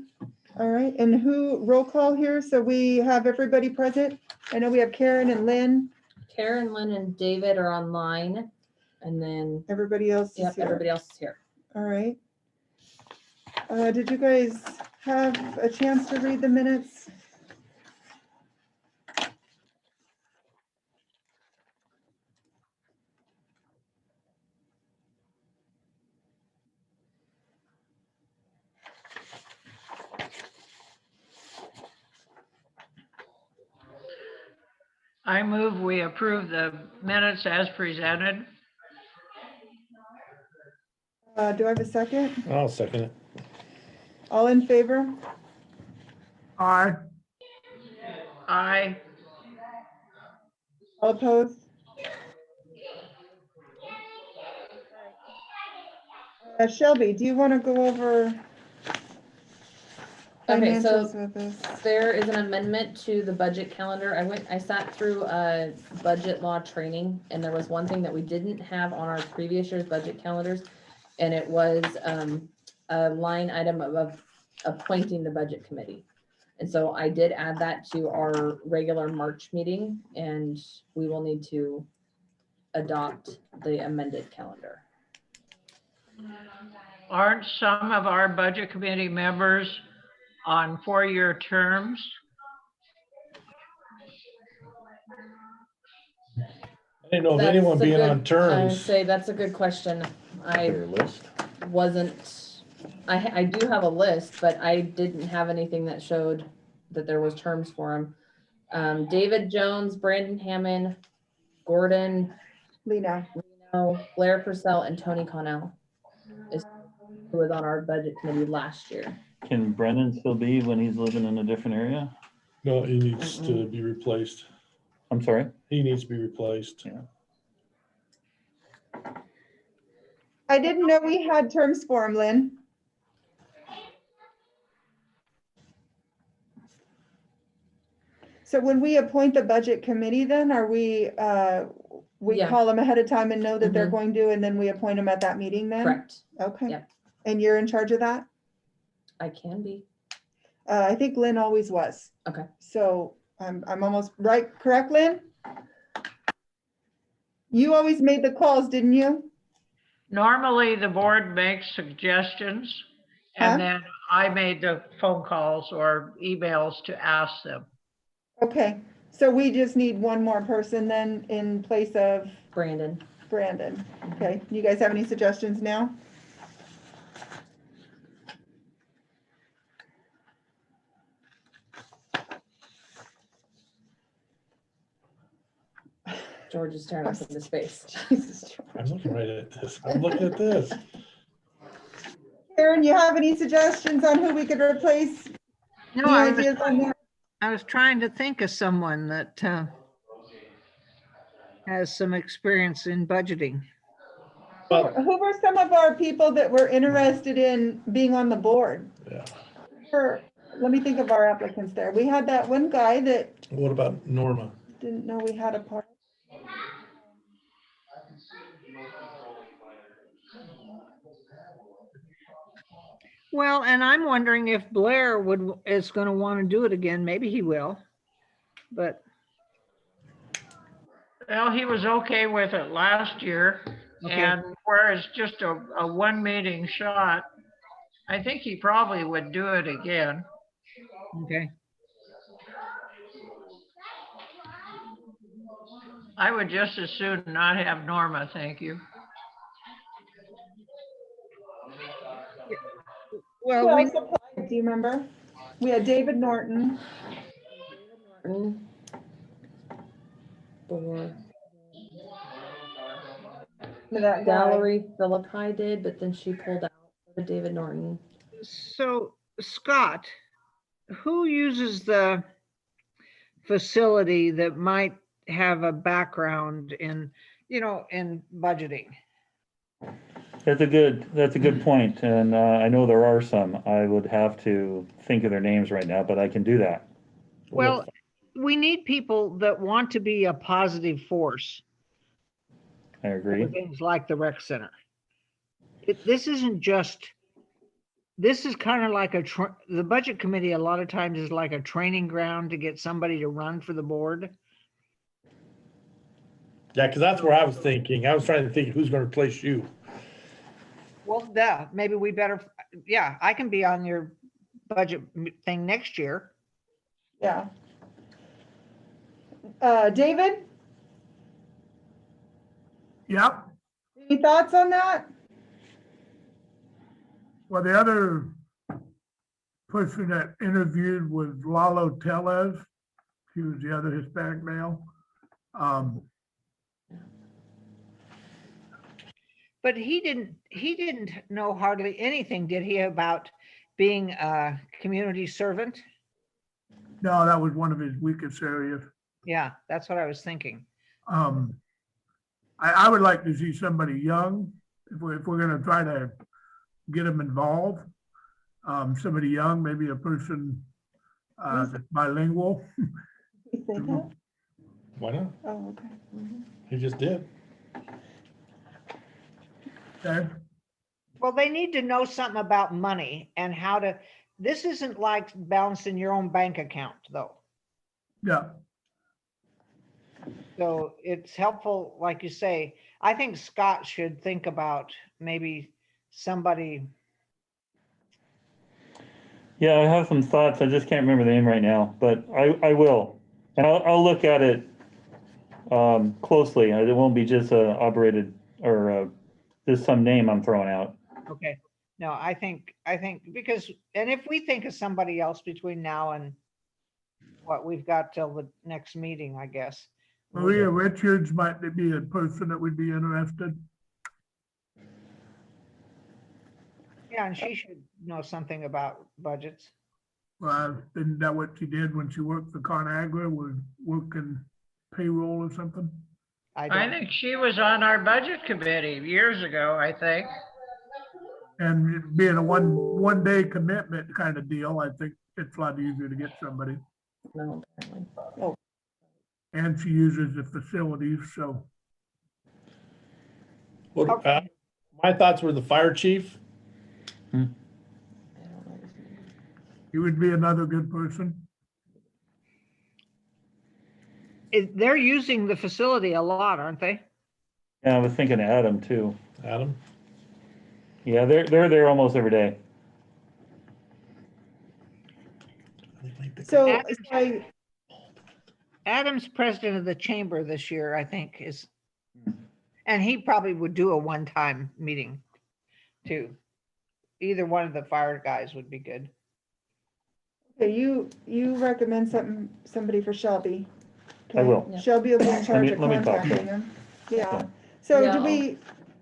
All right, and who, roll call here, so we have everybody present? I know we have Karen and Lynn,
Karen, Lynn, and David are online, and then,
everybody else is
yep,
here.
everybody else is here.
All right. Did you guys have a chance to read the minutes?
I move we approve the minutes as presented.
Do I have a second?
I'll second it.
All in favor?
Aye.
Aye.
All opposed? Shelby, do you want to go over
Okay, so
financials with us?
there is an amendment to the budget calendar. I sat through a budget law training, and there was one thing that we didn't have on our previous year's budget calendars, and it was a line item of appointing the budget committee. And so I did add that to our regular March meeting, and we will need to adopt the amended calendar.
Aren't some of our budget committee members on 4-year terms?
I didn't know if anyone
That's a
being
good-
on
I would
terms.
say that's a good question. I
Their list.
wasn't, I do have a list, but I didn't have anything that showed that there was terms for them. David Jones, Brandon Hammond, Gordon,
Lena,
Blair Purcell, and Tony Connell is who was on our budget committee last year.
Can Brendan still be when he's living in a different area?
No, he needs to be replaced.
I'm sorry?
He needs to be replaced.
Yeah.
I didn't know we had terms for him, Lynn. So when we appoint the budget committee, then are we
Yeah.
call them ahead of time and know that they're
Mhm.
going to, and then we appoint them at that meeting then?
Correct.
Okay.
Yep.
And you're in charge of that?
I can be.
I think Lynn always was.
Okay.
So I'm almost right, correct, Lynn? You always made the calls, didn't you?
Normally, the board makes suggestions,
Huh?
and then I made the phone calls or emails to ask them.
Okay, so we just need one more person then in place of
Brandon.
Brandon. Okay, you guys have any suggestions now?
George is staring us into space.
Jesus.
I'm looking right at this. I'm looking at this.
Karen, you have any suggestions on who we could replace?
No,
Any ideas on that?
I was trying to think of someone that has some experience in budgeting.
Well,
Who were some of our people that were interested in being on the board?
yeah.
Let me think of our applicants there. We had that one guy that
What about Norma?
didn't know we had a part.
Well, and I'm wondering if Blair is going to want to do it again. Maybe he will. But
Well, he was okay with it last year,
Okay.
and whereas just a one meeting shot, I think he probably would do it again.
okay.
I would just as soon not have Norma, thank you.
Who
Well, we,
else applied? Do you remember? We had David Norton.
For
That guy.
Valerie Philippi did, but then she pulled out for David Norton.
so Scott, who uses the facility that might have a background in, in budgeting?
That's a good point, and I know there are some. I would have to think of their names right now, but I can do that.
Well, we need people that want to be a positive force
I agree.
for things like the rec center. This isn't just this is kind of like the budget committee a lot of times is like a training ground to get somebody to run for the board.
Yeah, because that's where I was thinking. I was trying to think who's going to replace you.
Well, yeah, maybe we better, yeah, I can be on your budget thing next year.
Yeah. David,
Yep.
any thoughts on that?
Well, the other person that interviewed was Lalo Tellez. He was the other Hispanic male.
But he didn't know hardly anything, did he, about being a community servant?
No, that was one of his weakest areas.
Yeah, that's what I was thinking.
I would like to see somebody young, if we're gonna try to get them involved. Somebody young, maybe a person that's bilingual.
You say that?
Why not?
Oh, okay.
He just did.
Okay,
Well, they need to know something about money and how to, this isn't like balancing your own bank account, though.
yeah,
So it's helpful, like you say. I think Scott should think about maybe somebody.
Yeah, I have some thoughts. I just can't remember the name right now, but I will. And I'll look at it closely. It won't be just operated or just some name I'm throwing out.
Okay. No, I think because, and if we think of somebody else between now and what we've got till the next meeting, I guess.
Maria Richards might be a person that would be interested.
Yeah, and she should know something about budgets.
Isn't that what she did when she worked for ConAgra, was working payroll or something?
I
don't.
think she was on our budget committee years ago, I think.
And it being a one day commitment kind of deal, I think it's a lot easier to get somebody.
No, apparently.
And she uses the facilities, so.
Well,
Okay.
my thoughts were the fire chief.
I don't know his name.
He would be another good person.
They're using the facility a lot, aren't they?
Yeah, I was thinking Adam too.
Adam.
Yeah, they're there almost every day.
So,
Adam's president of the chamber this year, I think, is, and he probably would do a one-time meeting too. Either one of the fire guys would be good.
okay, you recommend somebody for Shelby.
I will.
Okay, Shelby will be in charge of
let me talk to
contacting
him.
him. Yeah, so
Yeah,
do we,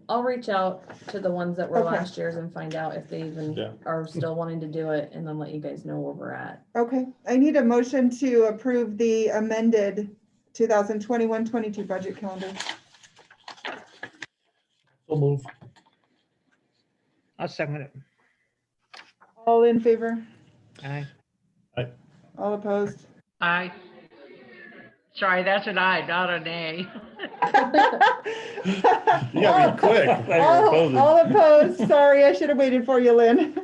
I'll reach out to the ones that were
Okay.
last year's and find out if they even
Yeah.
are still wanting to do it, and then let you guys know where we're at.
okay, I need a motion to approve the amended 2021-22 budget calendar.
So move.
I'll second it.
All in favor?
Aye.
All opposed?
Sorry, that's an I, not an A.
You gotta be quick.
All opposed, sorry, I should have waited for you, Lynn.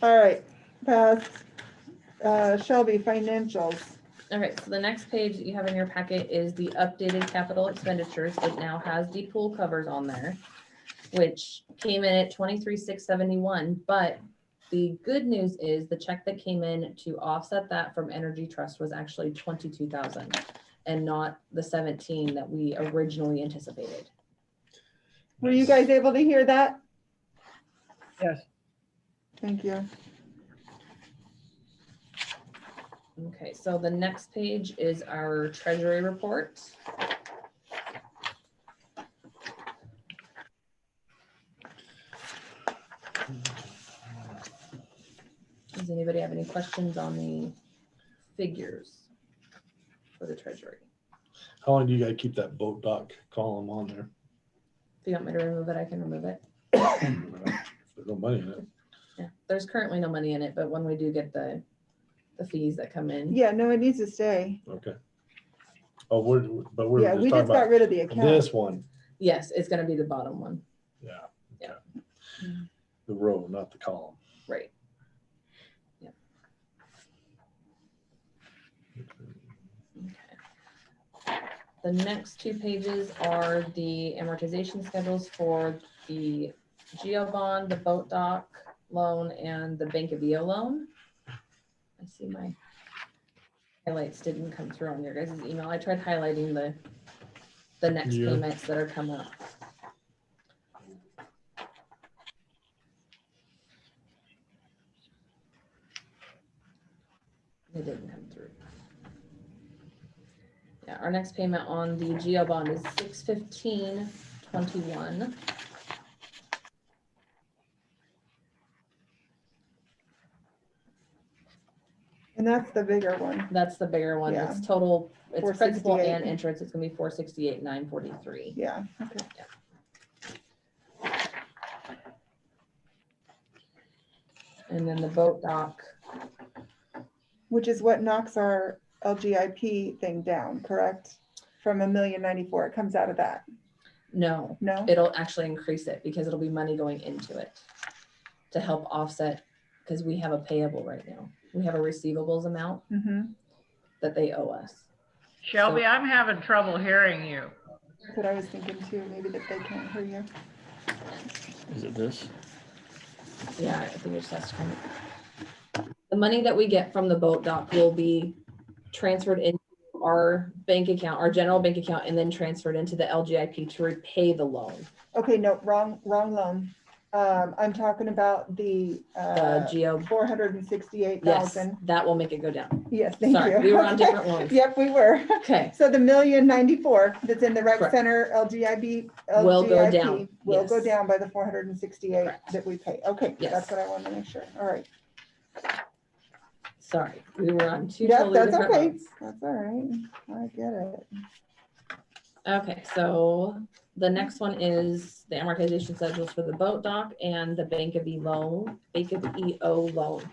All right, passed. Shelby, financials.
Okay, so the next page that you have in your packet is the updated capital expenditures. It now has the pool covers on there, which came in at 23,671, but the good news is the check that came in to offset that from Energy Trust was actually 22,000 and not the 17 that we originally anticipated.
Were you guys able to hear that?
Yes.
Thank you.
Okay, so the next page is our treasury report. Does anybody have any questions on the figures for the treasury?
How long do you gotta keep that boat dock column on there?
If you want me to remove it, I can remove it.
There's no money in it.
Yeah, there's currently no money in it, but when we do get the fees that come in.
Yeah, no, it needs to stay.
Okay. Oh, we're
Yeah, we
just talking
just got
about
rid of the account.
this one.
Yes, it's gonna be the bottom one.
Yeah.
Yeah.
Okay. the row, not the column.
Right. Yep. Okay. The next two pages are the amortization schedules for the Geo bond, the boat dock loan, and the Bank of VO loan. I see my highlights didn't come through on your guys' email. I tried highlighting the next
Yeah.
payments that are coming up. It didn't come through. Yeah, our next payment on the Geo bond is 6/15/21.
And that's the bigger one.
That's the bigger one.
Yeah.
It's total, it's principal
468.
and interest. It's gonna be 468,943.
Yeah, okay.
And then the boat dock,
Which is what knocks our LGIP thing down, correct? From 1,000,094, it comes out of that,
no,
no?
it'll actually increase it because it'll be money going into it to help offset, because we have a payable right now. We have a receivables amount
Mm-hmm.
that they owe us.
Shelby, I'm having trouble hearing you.
That's what I was thinking too, maybe that they can't hear you.
Is it this?
Yeah, I think it just has to come. The money that we get from the boat dock will be transferred into our bank account, our general bank account, and then transferred into the LGIP to repay the loan.
Okay, no, wrong loan. I'm talking about the
Geo,
468,000.
yes, that will make it go down.
Yes, thank
Sorry,
you.
we were on
Okay.
different loans.
Yep, we were.
Okay,
So the 1,000,094 that's in the rec
Correct.
center LGIP
Will go down,
will go
yes.
down by the 468
Correct.
that we pay. Okay,
Yes.
that's what I wanted to make sure. All right.
sorry, we were on two
Yep,
totally
that's
different
okay.
loans.
That's all right. I get it.
Okay, so the next one is the amortization schedules for the boat dock and the Bank of EO loan.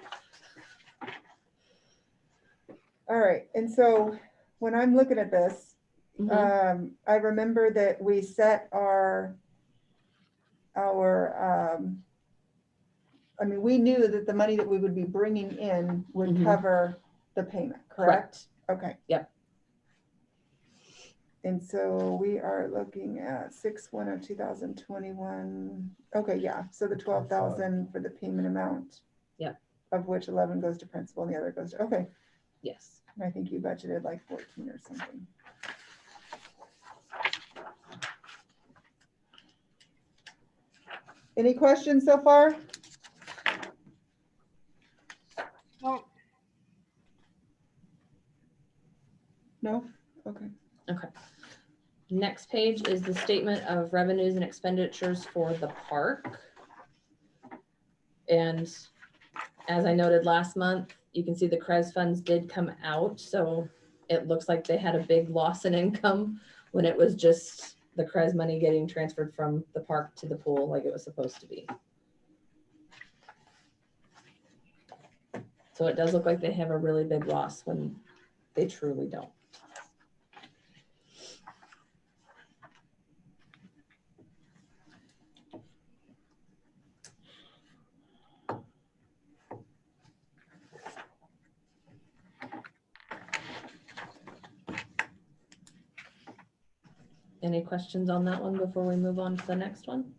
All right, and so when I'm looking at this,
Mhm.
I remember that we set our, I mean, we knew that the money that we would be bringing in would
Mhm.
cover the payment, correct?
Correct.
Okay.
Yep.
And so we are looking at 6/1/2021. Okay, yeah, so the 12,000 for the payment amount.
Yep.
Of which 11 goes to principal and the other goes to, okay.
Yes.
And I think you budgeted like 14 or something. Any questions so far?
Well,
No? Okay.
Okay. Next page is the statement of revenues and expenditures for the park. And as I noted last month, you can see the CRES funds did come out. So it looks like they had a big loss in income when it was just the CRES money getting transferred from the park to the pool like it was supposed to be. So it does look like they have a really big loss when they truly don't. Any questions on that one before we move on to the next one?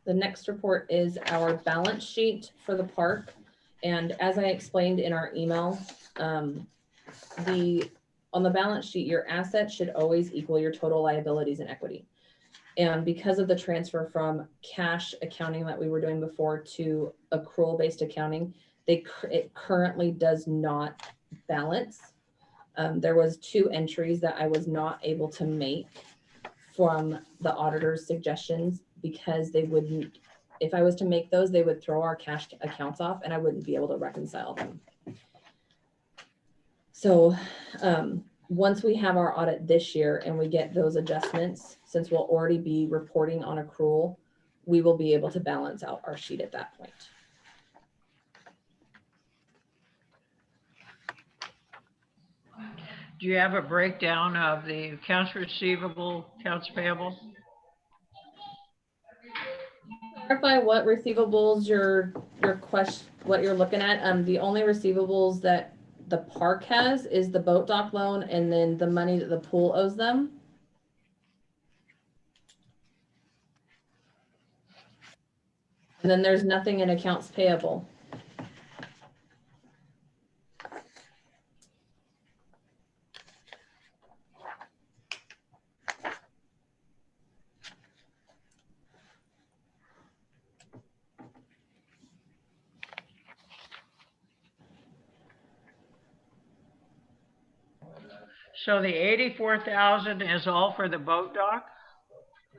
The next report is our balance sheet for the park. And as I explained in our email, on the balance sheet, your assets should always equal your total liabilities and equity. And because of the transfer from cash accounting that we were doing before to accrual-based accounting, it currently does not balance. There was 2 entries that I was not able to make from the auditor's suggestions because they wouldn't, if I was to make those, they would throw our cash accounts off and I wouldn't be able to reconcile them. So once we have our audit this year and we get those adjustments, since we'll already be reporting on accrual, we will be able to balance out our sheet at that point.
Do you have a breakdown of the accounts receivable, accounts payable?
Clarify what receivables your question, what you're looking at. The only receivables that the park has is the boat dock loan and then the money that the pool owes them. And then there's nothing in accounts payable.
So the 84,000 is all for the boat dock?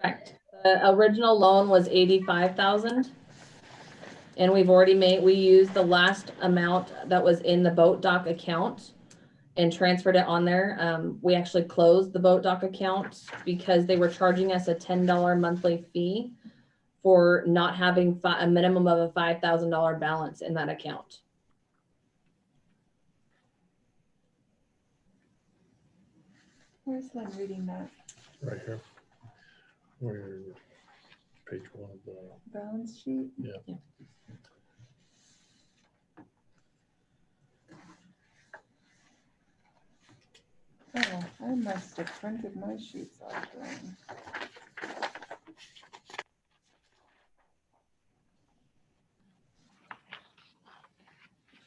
Correct. The original loan was 85,000. And we've already we used the last amount that was in the boat dock account and transferred it on there. We actually closed the boat dock account because they were charging us a $10 monthly fee for not having a minimum of a $5,000 balance in that account.
Where's Lynn reading that?
Right here. Where, page 1 of the,
Balance sheet?
yeah.
Oh, I must have printed my sheets off wrong.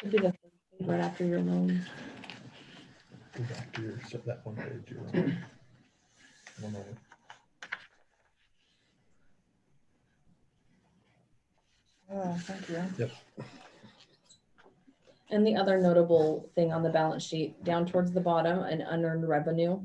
Should be the first page right after your loan.
Go back to your, set that one page. You're on. One over.
Oh, thank you.
Yep.
And the other notable thing on the balance sheet, down towards the bottom, an unearned revenue.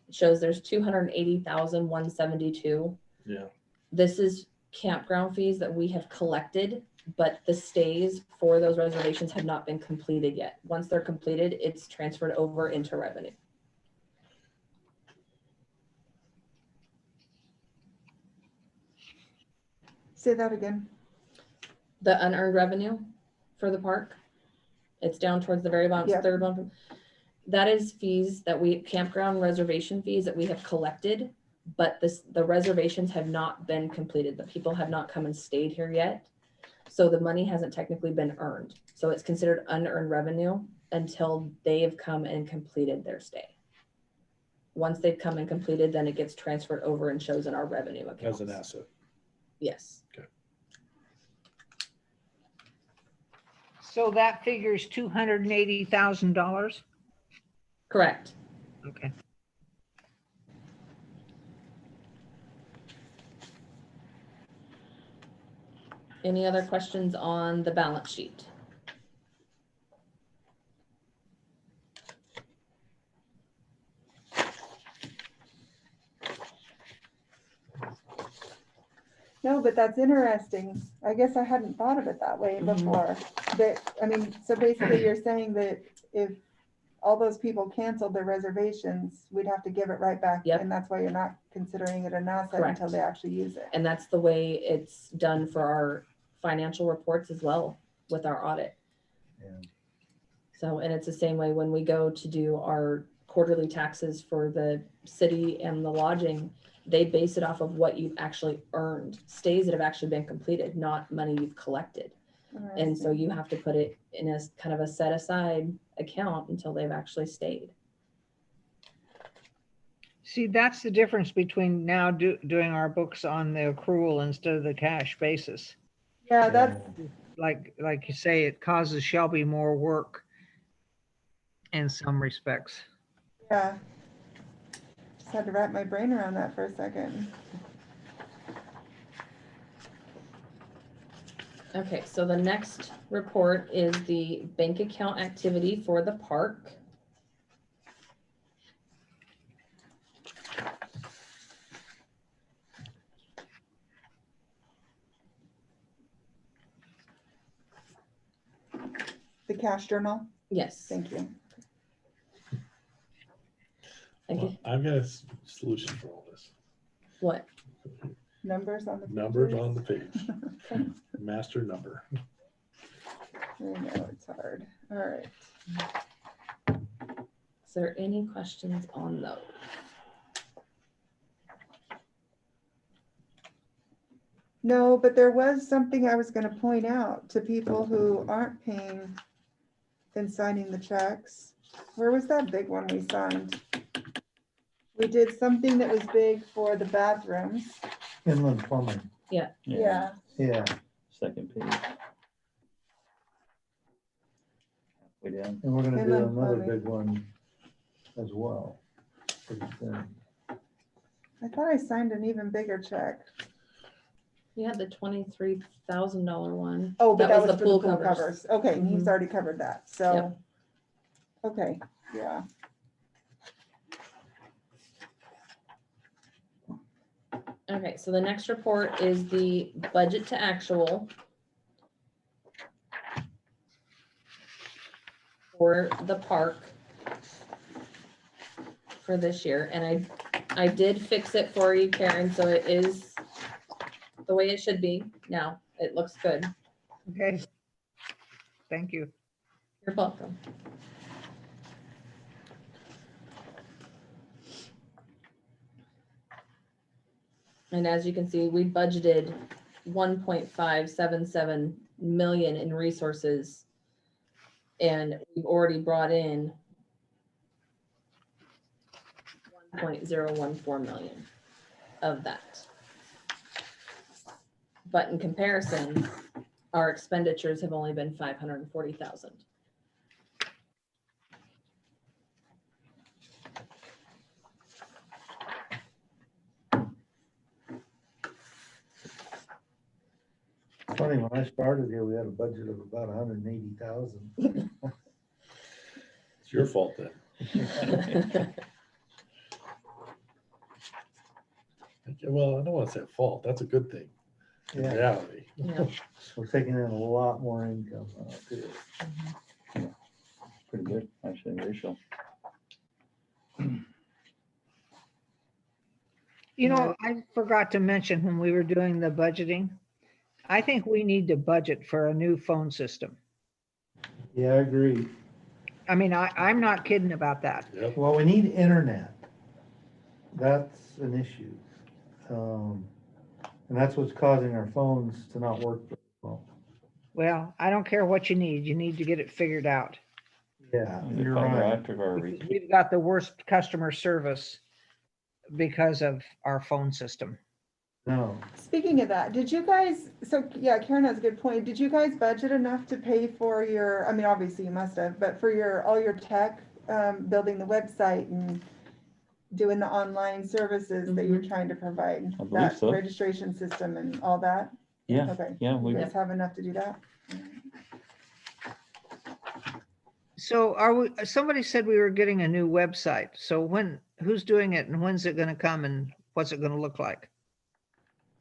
It shows there's 280,172.
Yeah.
This is campground fees that we have collected, but the stays for those reservations have not been completed yet. Once they're completed, it's transferred over into revenue.
Say that again.
The unearned revenue for the park, it's down towards the very bottom,
Yep.
third one. That is fees that campground reservation fees that we have collected, but the reservations have not been completed. The people have not come and stayed here yet. So the money hasn't technically been earned. So it's considered unearned revenue until they have come and completed their stay. Once they've come and completed, then it gets transferred over and shows in our revenue account.
As an asset.
Yes.
Okay.
So that figures $280,000?
Correct.
Okay.
Any other questions on the balance sheet?
No, but that's interesting. I guess I hadn't thought of it that way
Mhm.
before. That, I mean, so basically you're saying that if all those people canceled their reservations, we'd have to give it right back.
Yep.
And that's why you're not considering it an asset
Correct.
until they actually use it.
And that's the way it's done for our financial reports as well with our audit.
Yeah.
So, and it's the same way when we go to do our quarterly taxes for the city and the lodging, they base it off of what you've actually earned, stays that have actually been completed, not money you've collected. And so you have to put it in a kind of a set aside account until they've actually stayed.
See, that's the difference between now doing our books on the accrual instead of the cash basis.
Yeah, that's,
Like you say, it causes Shelby more work in some respects.
yeah. Just had to wrap my brain around that for a second.
Okay, so the next report is the bank account activity for the park.
The cash journal,
Yes.
thank you.
Well, I've got a solution for all this.
What?
Numbers on the
Numbers
pages.
on the page. Master number.
I know it's hard. All right.
Is there any questions on those?
No, but there was something I was gonna point out to people who aren't paying and signing the checks. Where was that big one we signed? We did something that was big for the bathrooms.
Inland plumbing,
Yeah,
yeah.
Second page. Way down.
And we're gonna do
Inland
another
plumbing.
big one as well. pretty soon.
I thought I signed an even bigger check.
We had the $23,000 one.
Oh, but that was
the
for the pool covers. Okay, and he's
Mhm.
already covered that, so. Okay, yeah.
Okay, so the next report is the budget to actual for the park for this year, and I did fix it for you, Karen, so it is the way it should be now. It looks good.
Okay. Thank you.
You're welcome. And as you can see, we budgeted 1.577 million in resources. And we've already brought in 1.014 million of that. But in comparison, our expenditures have only been 540,000.
Funny, when I started here, we had a budget of about 180,000.
It's your fault then. Well, I don't want to say fault. That's a good thing. In
Yeah,
reality.
Yeah.
we're taking in a lot more income too.
Pretty good, actually, ratio.
You know, I forgot to mention when we were doing the budgeting, I think we need to budget for a new phone system.
Yeah, I agree.
I mean, I'm not kidding about that.
Yep.
Well, we need internet. That's an issue. And that's what's causing our phones to not work very well.
Well, I don't care what you need to get it figured out.
Yeah,
Either
you're
fiber
right.
optic or
Because we've got the worst customer service because of our phone system.
No,
Speaking of that, did you guys, so yeah, Karen has a good point. Did you guys budget enough to pay for your, I mean, obviously you must have, but for your, all your tech, building the website and doing the online services that you're trying to provide?
I believe
That
so.
registration system and all that?
Yeah,
Okay.
yeah,
You
we,
guys have enough to do that?
So are we, somebody said we were getting a new website. So who's doing it and when's it gonna come and what's it gonna look like?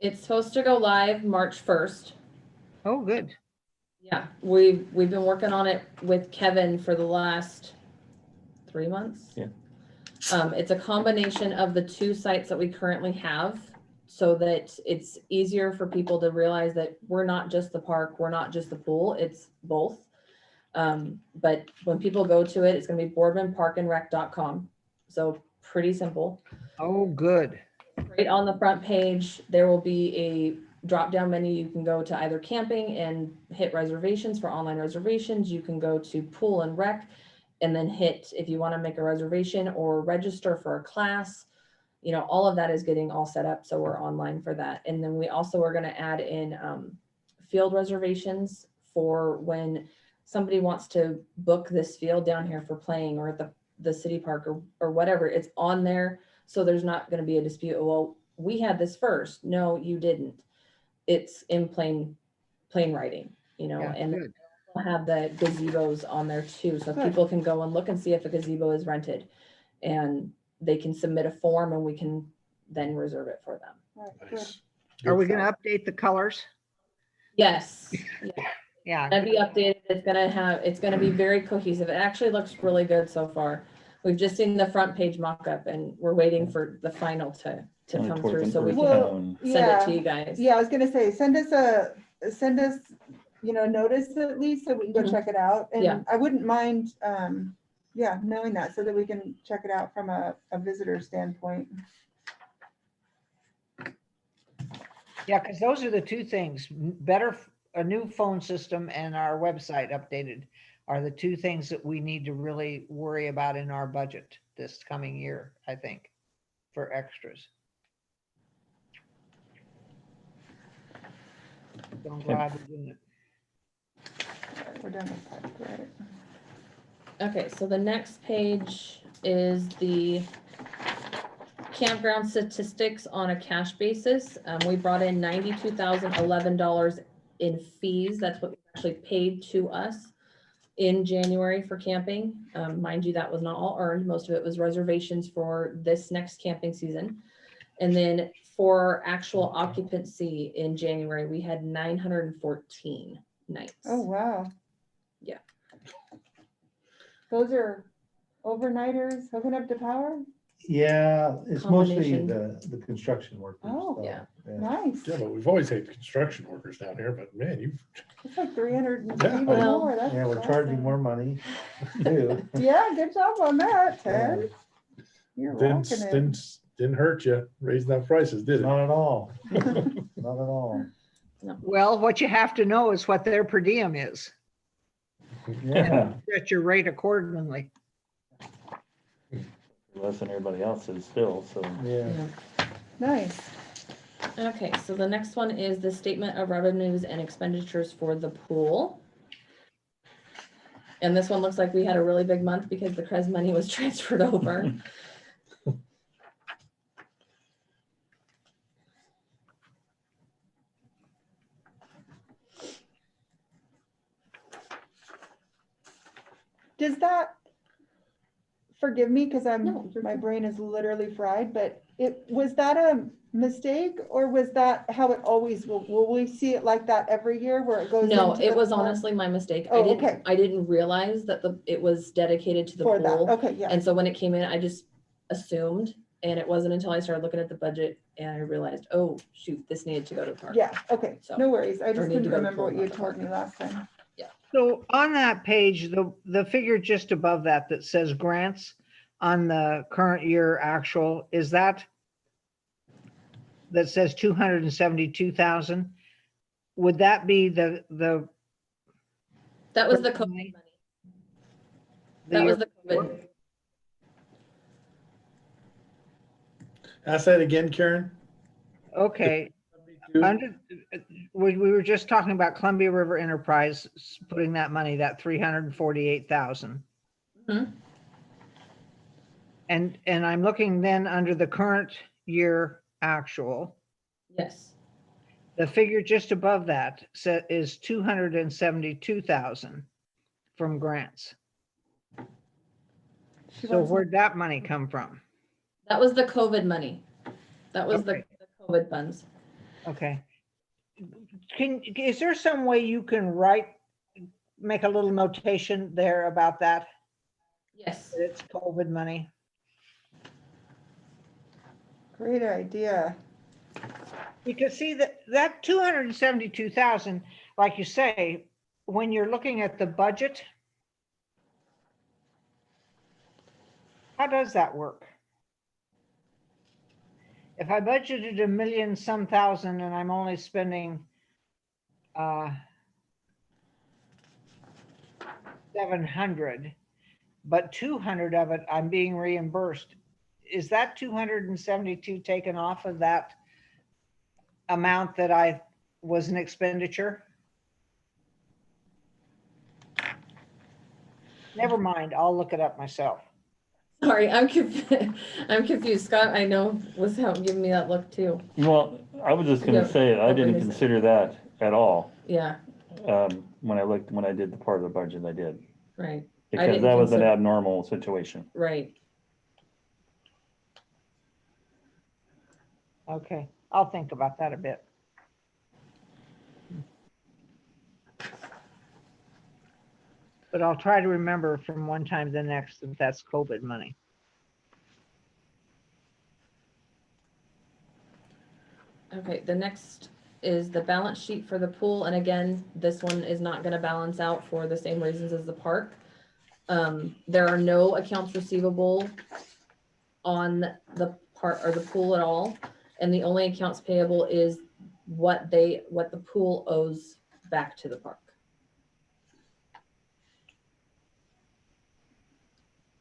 It's supposed to go live March 1st.
Oh, good.
Yeah, we've been working on it with Kevin for the last 3 months.
Yeah.
It's a combination of the two sites that we currently have, so that it's easier for people to realize that we're not just the park, we're not just the pool, it's both. But when people go to it, it's gonna be boardmanparkandrec.com. So pretty simple.
Oh, good.
Right on the front page, there will be a drop-down menu. You can go to either camping and hit reservations for online reservations. You can go to pool and rec and then hit if you want to make a reservation or register for a class. You know, all of that is getting all set up, so we're online for that. And then we also are going to add in field reservations for when somebody wants to book this field down here for playing, or at the city park or whatever. It's on there. So there's not going to be a dispute. Well, we had this first. No, you didn't. It's in plain writing, you know,
Yeah,
and
good.
we'll have the gazebos on there too. So
Good.
people can go and look and see if a gazebo is rented, and they can submit a form and we can then reserve it for them.
Right, good.
Nice.
Are we gonna update the colors?
Yes.
Yeah.
Gonna be updated. It's gonna be very cohesive. It actually looks really good so far. We've just seen the front page mock-up and we're waiting for the final to come through so we can
Well,
send
yeah.
it to you guys.
Yeah, I was gonna say, send us, you know, notice at least so we can go
Mhm.
check it out.
Yeah.
And I wouldn't mind, Yeah, knowing that so that we can check it out from a visitor standpoint.
Yeah, because those are the two things, better, a new phone system and our website updated are the two things that we need to really worry about in our budget this coming year, I think, for extras. So I'm glad we're doing it.
All right, we're done with park, right?
Okay, so the next page is the campground statistics on a cash basis. We brought in $92,011 in fees. That's what we actually paid to us in January for camping. Mind you, that was not all earned. Most of it was reservations for this next camping season. And then for actual occupancy in January, we had 914 nights.
Oh, wow.
Yeah.
Those are overnighters hooking up to power?
Yeah, it's mostly
Combination.
the construction workers.
Oh,
so,
yeah.
Nice.
Yeah, but we've always had construction workers down here, but man, you've,
It's like 300
Yeah.
even
Well,
more. That's
Yeah, we're charging
awesome.
more money too.
Yeah, good job on that, Ted. You're rocking it.
didn't hurt you raising that prices, did it?
Not at all. Not at all.
Well, what you have to know is what their per diem is.
Yeah.
Set your rate accordingly.
Less than everybody else's still, so.
Yeah.
Nice.
Okay, so the next one is the statement of revenues and expenditures for the pool. And this one looks like we had a really big month because the CRES money was transferred over.
Does that, forgive me, because
No, you're
my
good.
brain is literally fried, but was that a mistake or was that how it always will we see it like that every year where it goes
No,
into
it
the
was
park?
honestly my mistake.
Oh, okay.
I didn't realize that it was dedicated to the
For that,
pool.
okay, yeah.
And so when it came in, I just assumed, and it wasn't until I started looking at the budget and I realized, oh, shoot, this needed to go to the park.
Yeah, okay,
So,
no worries. I
or
just
need to
couldn't
go to
remember
pool,
what you
not
had
the
told
park.
me last time.
So on that page, the figure just above that says grants on the current year actual, is that says 272,000? Would that be the
That was the COVID
money?
money. That
year
was the COVID.
Ask that again, Karen.
Okay, under, we were just talking about Columbia River Enterprise putting that money, that 348,000.
Mhm.
And I'm looking then under the current year actual,
Yes.
the figure just above that is 272,000 from grants.
She
So
wants-
where'd that money come from?
That was the COVID money. That was
Okay.
the COVID funds.
Okay. Is there some way you can make a little notation there about that?
Yes.
That it's COVID money?
Great idea.
Because see that 272,000, like you say, when you're looking at the budget, how does that work? If I budgeted $1 million some thousand and I'm only spending 700, but 200 of it I'm being reimbursed, is that 272 taken off of that amount that I was an expenditure? Never mind, I'll look it up myself.
Sorry, I'm confused. I'm confused. Scott, I know, was giving me that look too.
Well, I was just
Yeah,
gonna say, I
what were
didn't
you saying?
consider that at all.
Yeah,
When I did the part of the budget I did,
right,
because
didn't
that was an
consider-
abnormal situation.
right.
Okay, I'll think about that a bit. But I'll try to remember from one time to the next that that's COVID money.
Okay, the next is the balance sheet for the pool. And again, this one is not gonna balance out for the same reasons as the park. There are no accounts receivable on the part or the pool at all. And the only accounts payable is what the pool owes back to the park.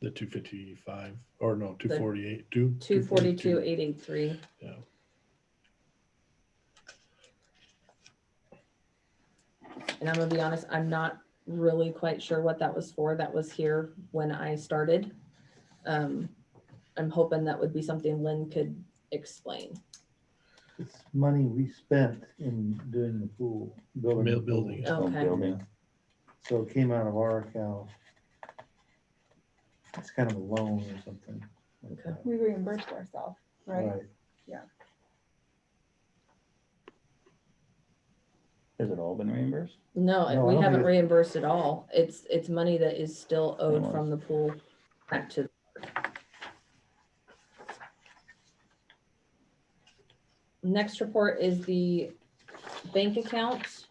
The 255, or no,
The
248,
242,883.
Yeah.
And I'm gonna be honest, I'm not really quite sure what that was for. That was here when I started. I'm hoping that would be something Lynn could explain.
It's money we spent in doing the pool, building. the pool.
Building.
Okay.
Building.
So it came out of our account. It's kind of a loan or something. like
Okay.
that.
We reimbursed ourselves, right?
Has it all been reimbursed?
No,
No,
I
we
don't
haven't
think
reimbursed at all. It's money that is still owed
was.
from the pool back to. Next report is the bank account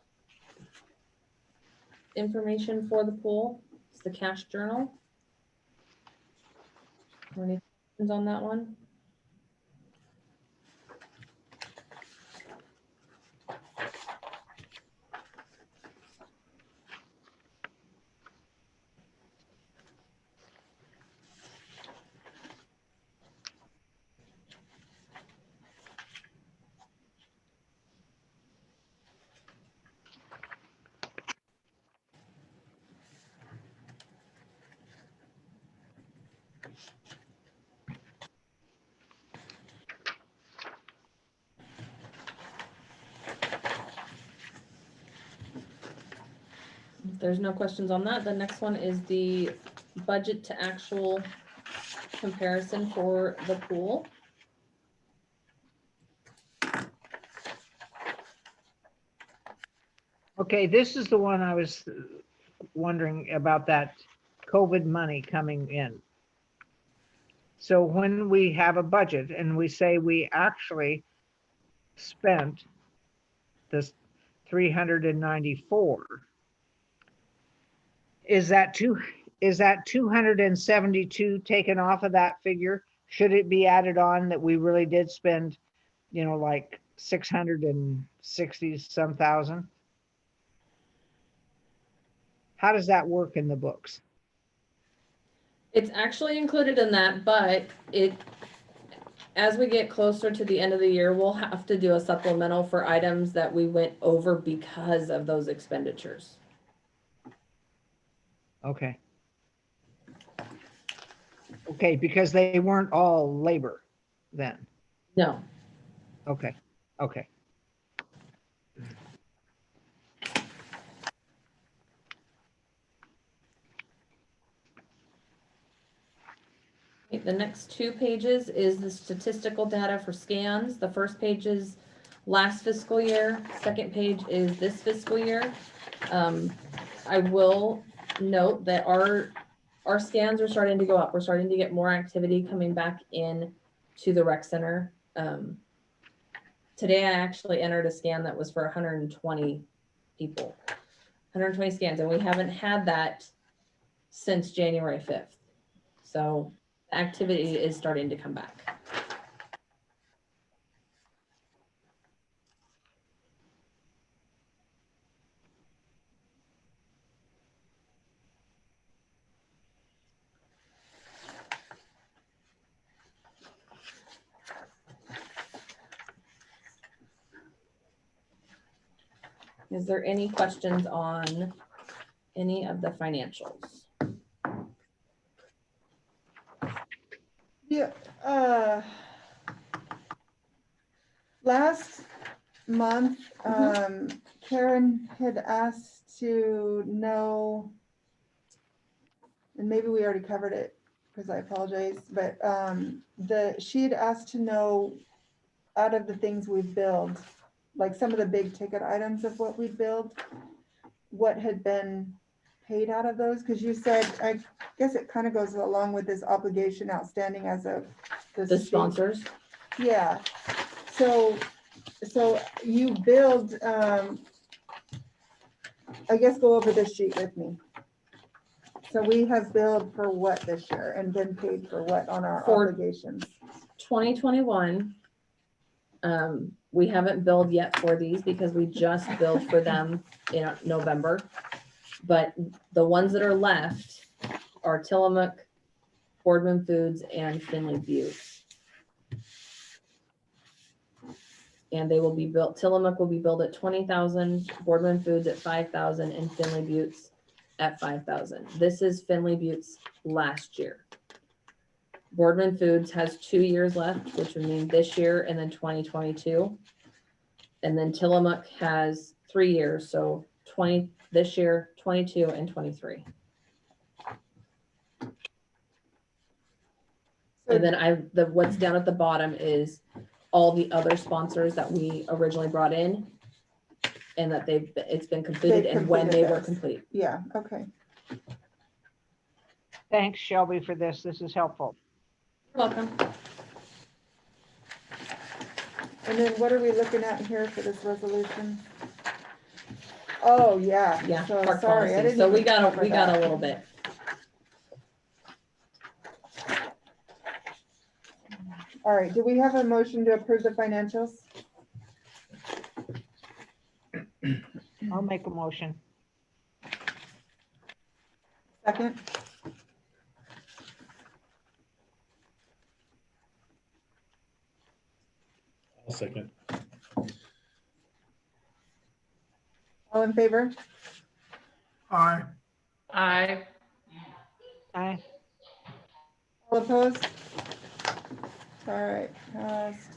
information for the pool. It's the cash journal. Any questions on that one? If there's no questions on that, the next one is the budget to actual comparison for the pool.
Okay, this is the one I was wondering about, that COVID money coming in. So when we have a budget and we say we actually spent this 394, is that 272 taken off of that figure? Should it be added on that we really did spend, like 660 some thousand? How does that work in the books?
It's actually included in that, but as we get closer to the end of the year, we'll have to do a supplemental for items that we went over because of those expenditures.
Okay. Okay, because they weren't all labor then.
No.
Okay, okay.
Okay, the next 2 pages is the statistical data for scans. The first page is last fiscal year. Second page is this fiscal year. I will note that our scans are starting to go up. We're starting to get more activity coming back in to the rec center. Today I actually entered a scan that was for 120 people, 120 scans, and we haven't had that since January 5th. So activity is starting to come back. Is there any questions on any of the financials?
Yeah, last month, Karen had asked to know, and maybe we already covered it, because I apologize, but she had asked to know, out of the things we've billed, like some of the big ticket items of what we billed, what had been paid out of those, because you said, I guess it kind of goes along with this obligation outstanding as of
The
state.
sponsors?
Yeah, so you billed, I guess go over this sheet with me. So we have billed for what this year and been paid for what on our
For-
obligations?
2021, we haven't billed yet for these because we just billed for them in November. But the ones that are left are Tillamook, Boardman Foods, and Finley Butte. And they will be built, Tillamook will be billed at 20,000, Boardman Foods at 5,000, and Finley Butte's at 5,000. This is Finley Butte's last year. Boardman Foods has 2 years left, which would mean this year and then 2022. And then Tillamook has 3 years, so 20 this year, 22, and 23. And then what's down at the bottom is all the other sponsors that we originally brought in and that it's been completed
They've
and when they
completed
were
this.
complete.
Yeah, okay.
Thanks, Shelby, for this. This is helpful.
You're welcome.
And then what are we looking at here for this resolution? Oh, yeah.
Yeah,
So
park
sorry, I
policy.
didn't
So we
even
got
cover
we got a
that.
little bit.
All right, do we have a motion to approve the financials?
I'll make a motion.
Second?
I'll second.
All in favor?
Aye.
I,
Aye.
All opposed? All right, passed.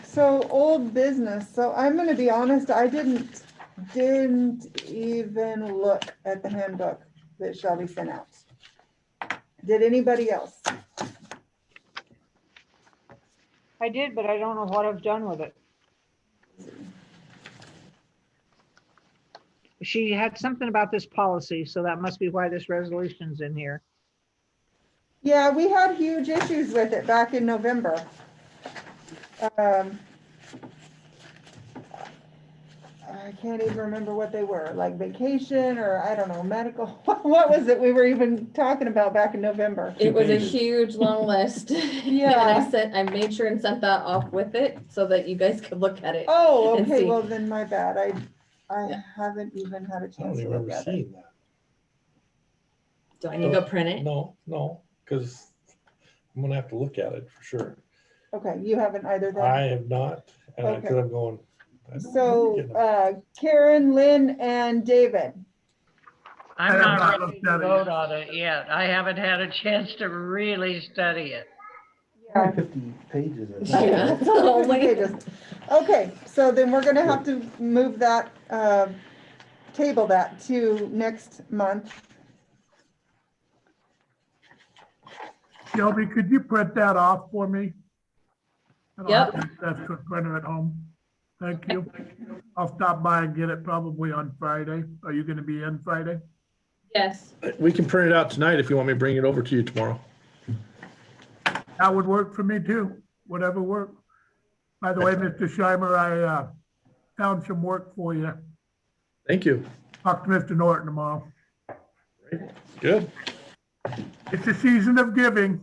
So old business, so I'm gonna be honest, I didn't even look at the handbook that Shelby sent out. Did anybody else?
I did, but I don't know what I've done with it. She had something about this policy, so that must be why this resolution's in here.
Yeah, we had huge issues with it back in November. I can't even remember what they were, like vacation or I don't know, medical. What was it we were even talking about back in November?
It was a
pages.
huge long list.
Yeah.
And I made sure and sent that off with it so that you guys could look at it.
Oh,
and
okay,
see.
well then my bad. I
Yeah.
haven't even had a
I don't
chance to
remember
look at it.
seeing that.
Do I need to go print it?
No, because I'm gonna have to look at it for sure.
Okay, you haven't either then?
I have not, and
Okay.
because I'm going. I don't
So,
remember
Karen, Lynn, and David.
I
I'm
have
not
not
ready
looked
to
at it
vote
yet.
on it yet. I haven't had a chance to really study it.
Yeah.
50 pages. I think,
Yeah.
right?
It's only 50
Only-
pages. Okay, so then we're gonna have to move that, table that to next month.
Shelby, could you print that off for me? I don't
Yep.
have an extra printer at home. Thank you. I'll stop by and get it probably on Friday. Are you gonna be in Friday?
Yes.
We can print it out tonight if you want me to bring it over to you tomorrow.
That would work for me too, whatever works. By the way, Mr. Scheimer, I found some work for you.
Thank you.
Talk to Mr. Norton tomorrow.
Good.
It's a season of giving.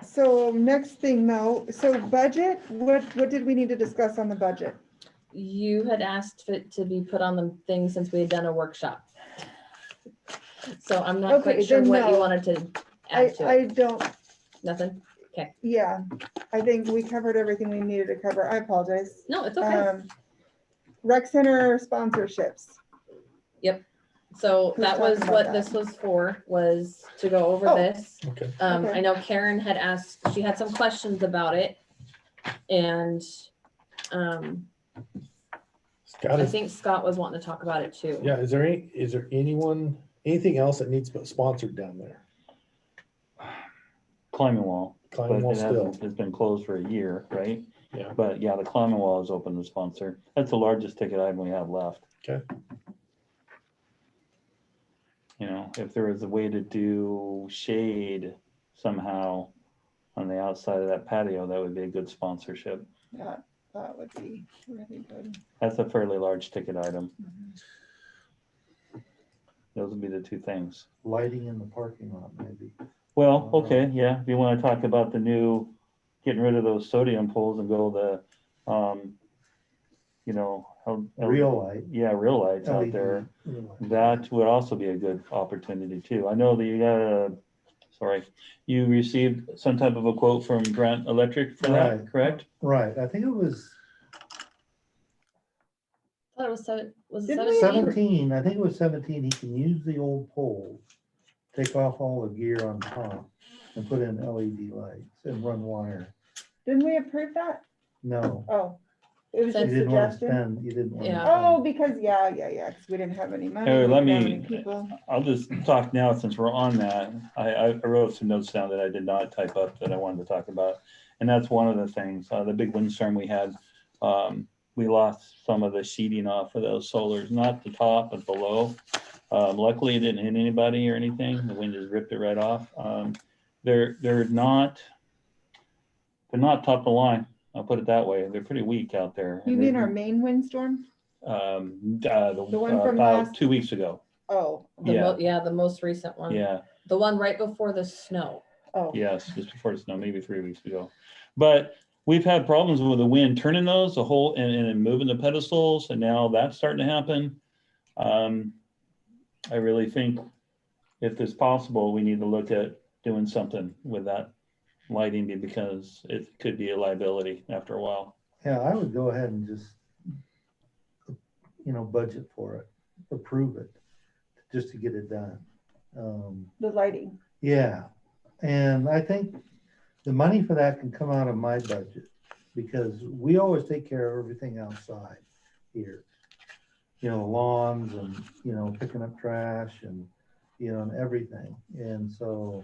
So next thing though, so budget, what did we need to discuss on the budget?
You had asked it to be put on the thing since we had done a workshop. So I'm not
Okay,
quite sure
then
what you
no.
wanted to add to
I
it.
don't,
Nothing?
yeah, I think we covered everything we needed to cover. I apologize.
No, it's okay.
Rec center sponsorships.
So
Who's
that was
talking
what
about
this was for, was to go over
Oh.
this.
Okay.
Okay.
I know Karen had asked, she had some questions about it. And
Scott,
I think Scott was wanting to talk about it too.
yeah, is there anything else that needs sponsored down there?
Climbing wall, but
Climbing
it
wall still.
hasn't, it's been closed for a year, right?
Yeah.
But yeah, the climbing wall is open to sponsor. That's the largest ticket item we have left.
Okay.
You know, if there was a way to do shade somehow, on the outside of that patio, that would be a good sponsorship.
That would be really good.
That's a fairly large ticket item.
Mhm.
Those would be the two things.
Lighting in the parking lot, maybe.
Well, okay, yeah, if you want to talk about the new, getting rid of those sodium poles and go the, you know,
Real light.
Yeah, real lights out there. That would also be a good opportunity too. I know that you got you received some type of a quote from Grant Electric for that,
Right.
correct?
Right, I think it was
I thought it was was it
Didn't we-
17, I think it was 17, he can use the old poles, take off all the gear on top and put in LED lights and run wire.
Didn't we approve that?
No,
Oh, it was
You
you
just
didn't want to
suggestion.
spend, you didn't want to.
Yeah.
Oh, because, yeah, because we didn't have any money.
Hey,
we
let
didn't have
me-
any people.
I'll just talk now since we're on that. I wrote some notes down that I did not type up that I wanted to talk about. And that's one of the things, the big windstorm we had, we lost some of the sheeting off of those solars, not the top, but below. Luckily, it didn't hit anybody or anything. The wind just ripped it right off. They're not top of the line. I'll put it that way. They're pretty weak out there.
You mean our main windstorm?
The
one from
about
last-
2 weeks ago.
Oh,
The most recent one.
Yeah.
The one right before the snow.
oh.
Yes, just before the snow, maybe 3 weeks ago. But we've had problems with the wind turning those, the whole, and moving the pedestals, and now that's starting to happen. I really think if it's possible, we need to look at doing something with that lighting because it could be a liability after a while.
Yeah, I would go ahead and just, budget for it, approve it, just to get it done.
The lighting.
Yeah, and I think the money for that can come out of my budget because we always take care of everything outside here. Lawns and, picking up trash and, and everything. And so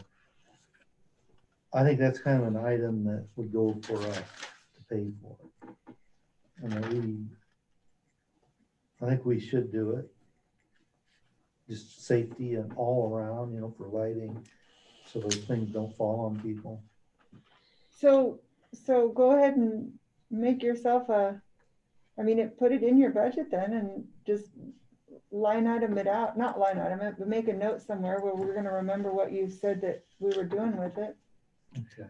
I think that's kind of an item that would go for us to pay for it. And I think we should do it. Just safety and all around, for lighting, so those things don't fall on people.
So go ahead and make yourself put it in your budget then and just line item it out, not line item it, but make a note somewhere where we're gonna remember what you said that we were doing with it.
Okay.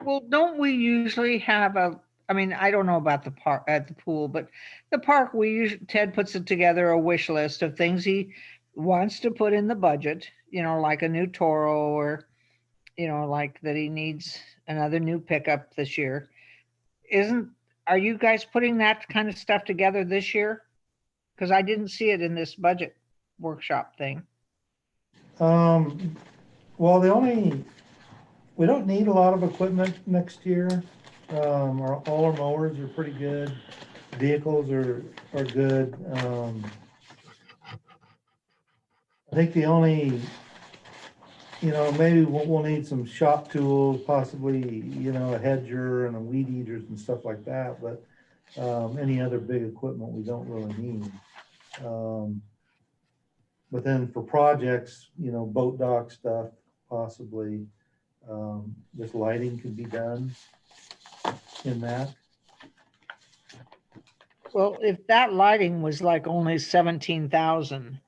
Well, don't we usually have I don't know about the park at the pool, but the park, Ted puts it together a wish list of things he wants to put in the budget, like a new Toro or, like that he needs another new pickup this year. Are you guys putting that kind of stuff together this year? Because I didn't see it in this budget workshop thing.
Well, we don't need a lot of equipment next year. All our mowers are pretty good. Vehicles are good. I think the only, maybe we'll need some shop tools, possibly, a hedger and a weed eaters and stuff like that, but any other big equipment we don't really need. But then for projects, boat dock stuff, possibly, this lighting could be done in that.
Well, if that lighting was like only 17,000,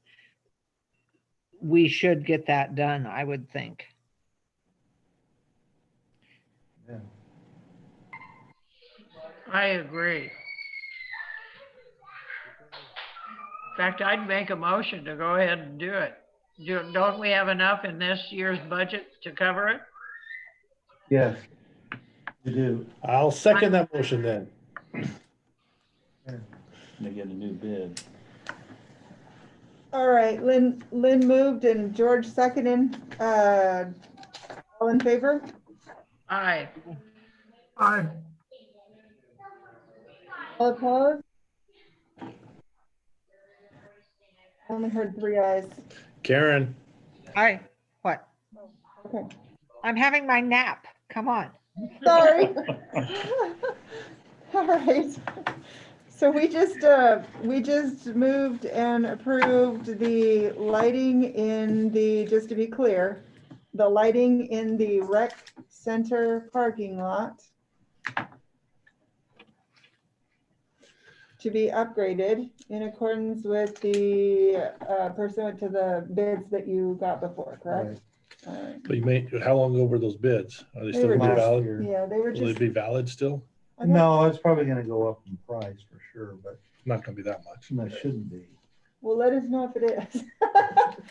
we should get that done, I would think.
Yeah.
I agree. In fact, I'd make a motion to go ahead and do it. Don't we have enough in this year's budget to cover it?
Yes, we do.
I'll second that motion then.
They get a new bid.
All right, Lynn moved and George seconded. All in favor?
Aye.
Aye.
All opposed? I only heard 3 ayes.
Karen,
What?
Okay,
I'm having my nap. Come on.
sorry. All right. So we just moved and approved the lighting in the, just to be clear, the lighting in the rec Center parking lot to be upgraded in accordance with the pursuant to the bids that you got before, correct? All right.
But how long ago were those bids? Are they
They
still
were
gonna be
last
valid?
year.
Yeah, they were
Will they
just.
be valid still?
I don't-
No, it's probably gonna go up in price for sure, but
Not gonna be that much.
it shouldn't be.
Well, let us know if it is.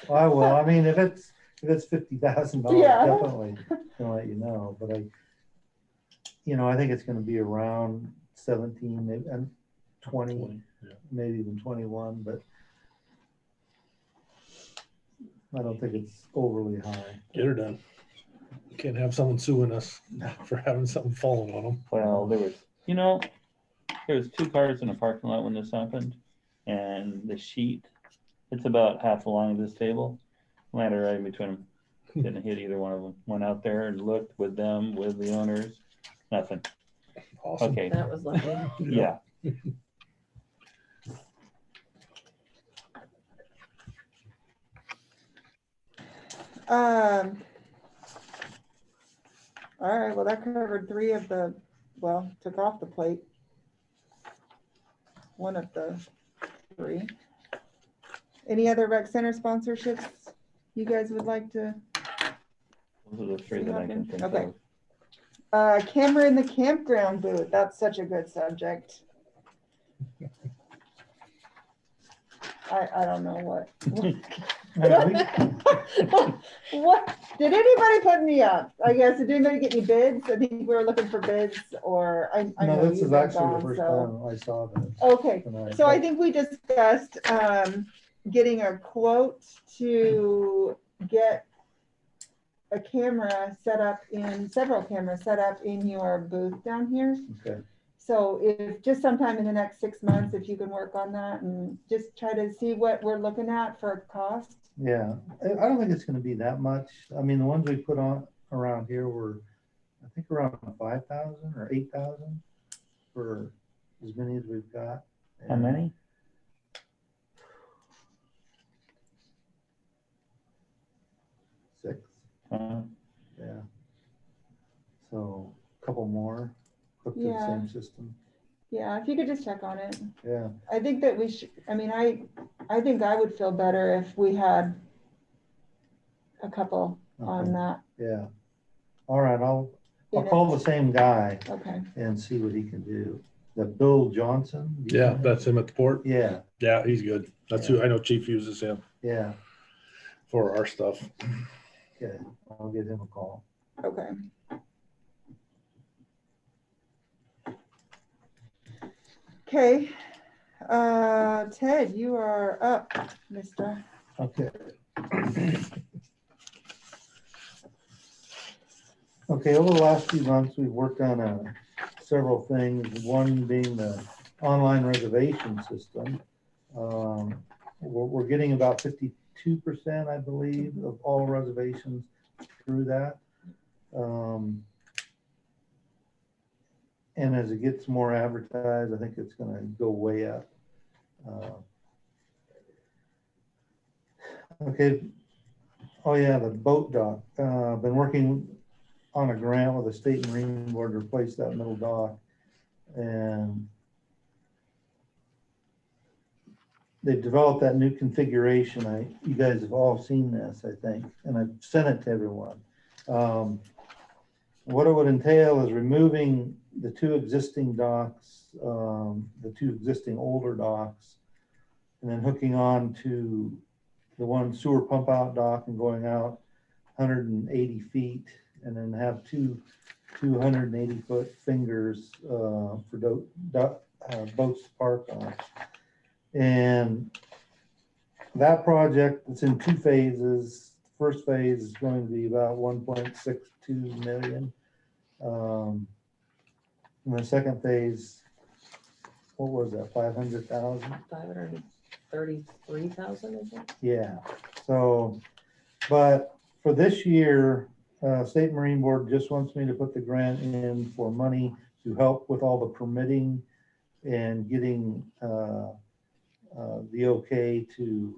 I will, I mean, if it's $50,000,
Yeah.
definitely gonna let you know, but I think it's gonna be around 17, maybe, and 20,
Yeah.
maybe even 21, but I don't think it's overly high.
Get her done. Can't have someone suing us for having something falling on them.
Well, there was 2 cars in a parking lot when this happened, and the sheet, it's about half along this table, landed right in between them. Didn't hit either one of them. Went out there and looked with them, with the owners, nothing.
Awesome.
Okay,
That was lucky.
yeah.
All right, well, that covered 3 of the, took off the plate. 1 of the 3. Any other rec center sponsorships you guys would like to?
Those are the 3 that I can think
Okay.
of.
Camera in the campground booth, that's such a good subject. I don't know what. What, did anybody put me up? I guess, did anybody get any bids? I think we were looking for bids, or I know
No, this
you've
is
been
actually the
gone,
first
so.
time I saw this
Okay,
tonight.
so I think we discussed getting a quote to get a camera set up several cameras set up in your booth down here.
Okay.
So if just sometime in the next 6 months, if you can work on that and just try to see what we're looking at for cost.
Yeah, I don't think it's gonna be that much. I mean, the ones we put on around here were, I think, around 5,000 or 8,000 for as many as we've got.
How many?
6,
Uh,
yeah. So a couple more hooked to the
Yeah.
same system.
Yeah, if you could just check on it.
Yeah,
I think that we should, I mean, I think I would feel better if we had a couple on
Okay.
that.
yeah. All right, I'll
in it.
call the same guy
Okay,
and see what he can do. The Bill Johnson? Do you
Yeah,
know him?
that's him at the port.
Yeah,
Yeah, he's good. That's who I know. Chief uses him
yeah,
for our stuff.
yeah. I'll give him a call.
okay. Okay, Ted, you are up, mister.
Okay. Okay, over the last few months, we've worked on several things, one being the online reservation system. We're getting about 52%, I believe, of all reservations through that. And as it gets more advertised, I think it's gonna go way up. Okay. Oh yeah, the boat dock. Been working on a grant with the State Marine Board to replace that middle dock. And they've developed that new configuration. You guys have all seen this, I think, and I've sent it to everyone. What it would entail is removing the 2 existing docks, the 2 existing older docks, and then hooking on to the one sewer pump out dock and going out 180 feet, and then have 2 280-foot fingers for boats to park on. And that project, it's in 2 phases. The first phase is going to be about 1.62 million. And the second phase, what was that, 500,000?
533,000, is it?
Yeah, so, but for this year, State Marine Board just wants me to put the grant in for money to help with all the permitting and getting the okay to,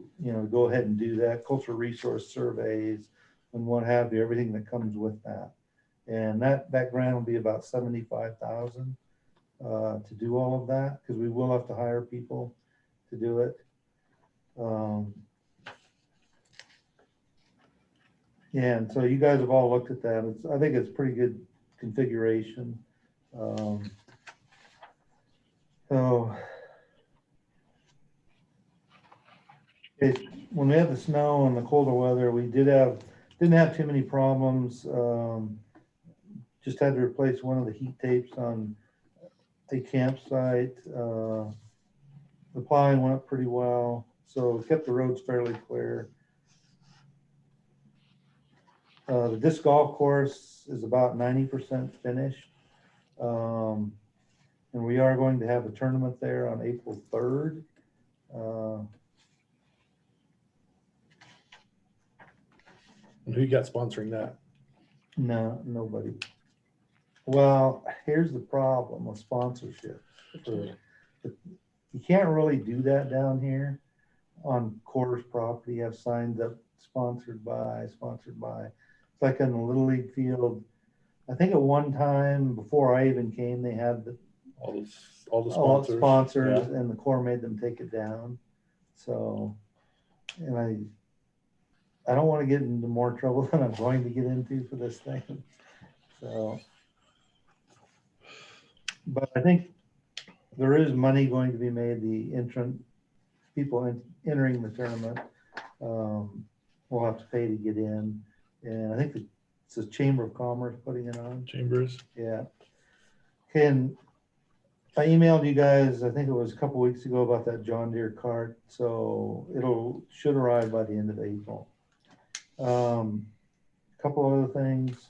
go ahead and do that, cultural resource surveys and what have you, everything that comes with that. And that grant will be about 75,000 to do all of that, because we will have to hire people to do it. Yeah, and so you guys have all looked at that. I think it's pretty good configuration. So when we had the snow and the colder weather, we didn't have too many problems. Just had to replace one of the heat tapes on a campsite. The plowing went pretty well, so it kept the roads fairly clear. The disc golf course is about 90% finished. And we are going to have a tournament there on April 3rd.
And who you got sponsoring that?
No, nobody. Well, here's the problem with sponsorship. You can't really do that down here on Coors property. You have signs up sponsored by. It's like in the Little League field. I think at one time before I even came, they had
All the
sponsors,
yeah.
and the Corps made them take it down. So, and I don't want to get into more trouble than I'm going to get into for this thing. So, but I think there is money going to be made. The people entering the tournament will have to pay to get in, and I think it's the Chamber of Commerce putting it on.
Chambers.
Yeah. And I emailed you guys, I think it was a couple weeks ago, about that John Deere cart. So should arrive by the end of April. A couple other things.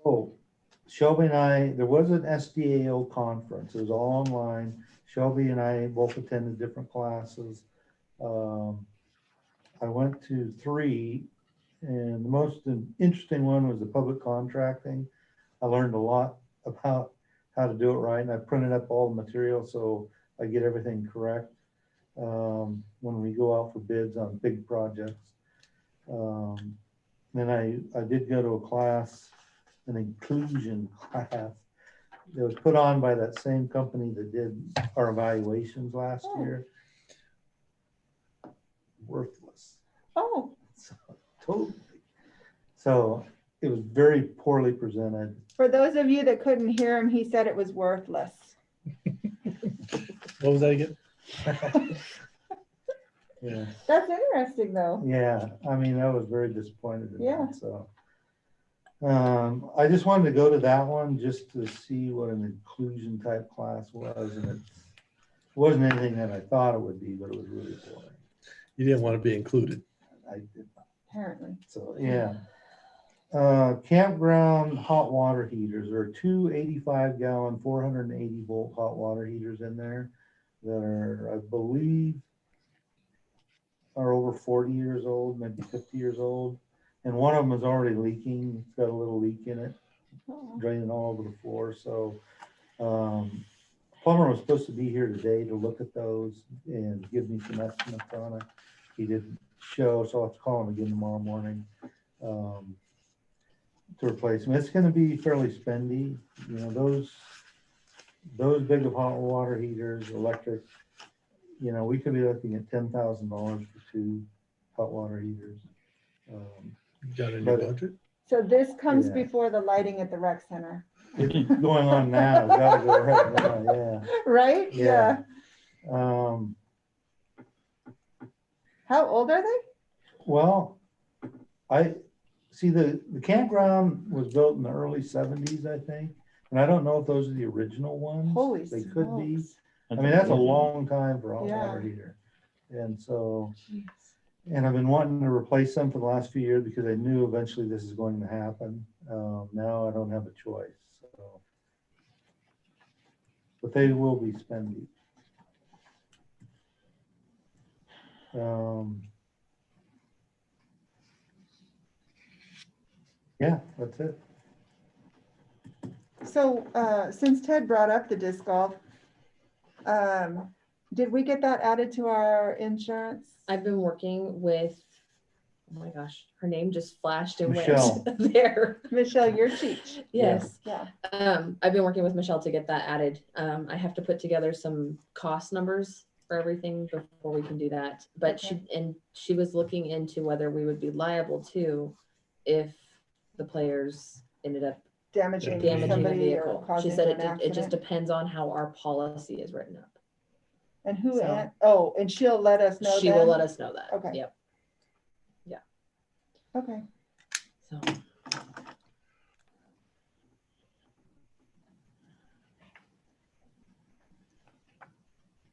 Oh, Shelby and I, there was an SDAO conference. It was all online. Shelby and I both attended different classes. I went to 3, and the most interesting one was the public contracting. I learned a lot about how to do it right, and I printed up all the material so I get everything correct when we go out for bids on big projects. Then I did go to a class, an inclusion class that was put on by that same company that did our evaluations last year. Worthless.
Oh,
So, totally. So it was very poorly presented.
for those of you that couldn't hear him, he said it was worthless.
What was that again?
Yeah.
That's interesting though.
Yeah, I mean, I was very disappointed in
Yeah.
that, so. I just wanted to go to that one just to see what an inclusion type class was, and it wasn't anything that I thought it would be, but it was really boring.
You didn't want to be included.
I did not.
Apparently.
So, yeah. Campground hot water heaters. There are 2 85-gallon, 480-volt hot water heaters in there that are, I believe, are over 40 years old, maybe 50 years old. And one of them is already leaking. It's got a little leak in it, draining all over the floor. So plumber was supposed to be here today to look at those and give me some estimates on it. He didn't show, so I'll have to call him again tomorrow morning to replace them. It's going to be fairly spendy. You know, those big of hot water heaters, electric, you know, we could be looking at $10,000 for 2 hot water heaters.
Got in your
But-
budget?
So this comes
Yeah.
before the lighting at the rec center,
It's going on now. It's gotta go right now, yeah.
right?
Yeah.
How old are they?
Well, I see the campground was built in the early 70s, I think. And I don't know if those are the original ones.
Holy
They could be.
smokes.
I mean, that's a long time for a hot water
Yeah.
heater. And so,
Jeez.
and I've been wanting to replace them for the last few years because I knew eventually this is going to happen. Now I don't have a choice. So, but they will be spendy. Yeah, that's it.
So since Ted brought up the disc golf, did we get that added to our insurance?
I've been working with oh my gosh, her name just flashed and
Michelle.
went there.
Michelle, you're cheap.
Yes.
Yeah.
I've been working with Michelle to get that added. I have to put together some cost numbers for everything before we can do that. But she was looking into whether we would be liable too if the players ended up
Damaging
damaging the
somebody or
vehicle. She
causing
said
an
it just
accident.
depends on how our policy is written up.
And who,
So-
oh, and she'll let us know
She will
then?
let us know that.
Okay.
Yep.
Okay.
So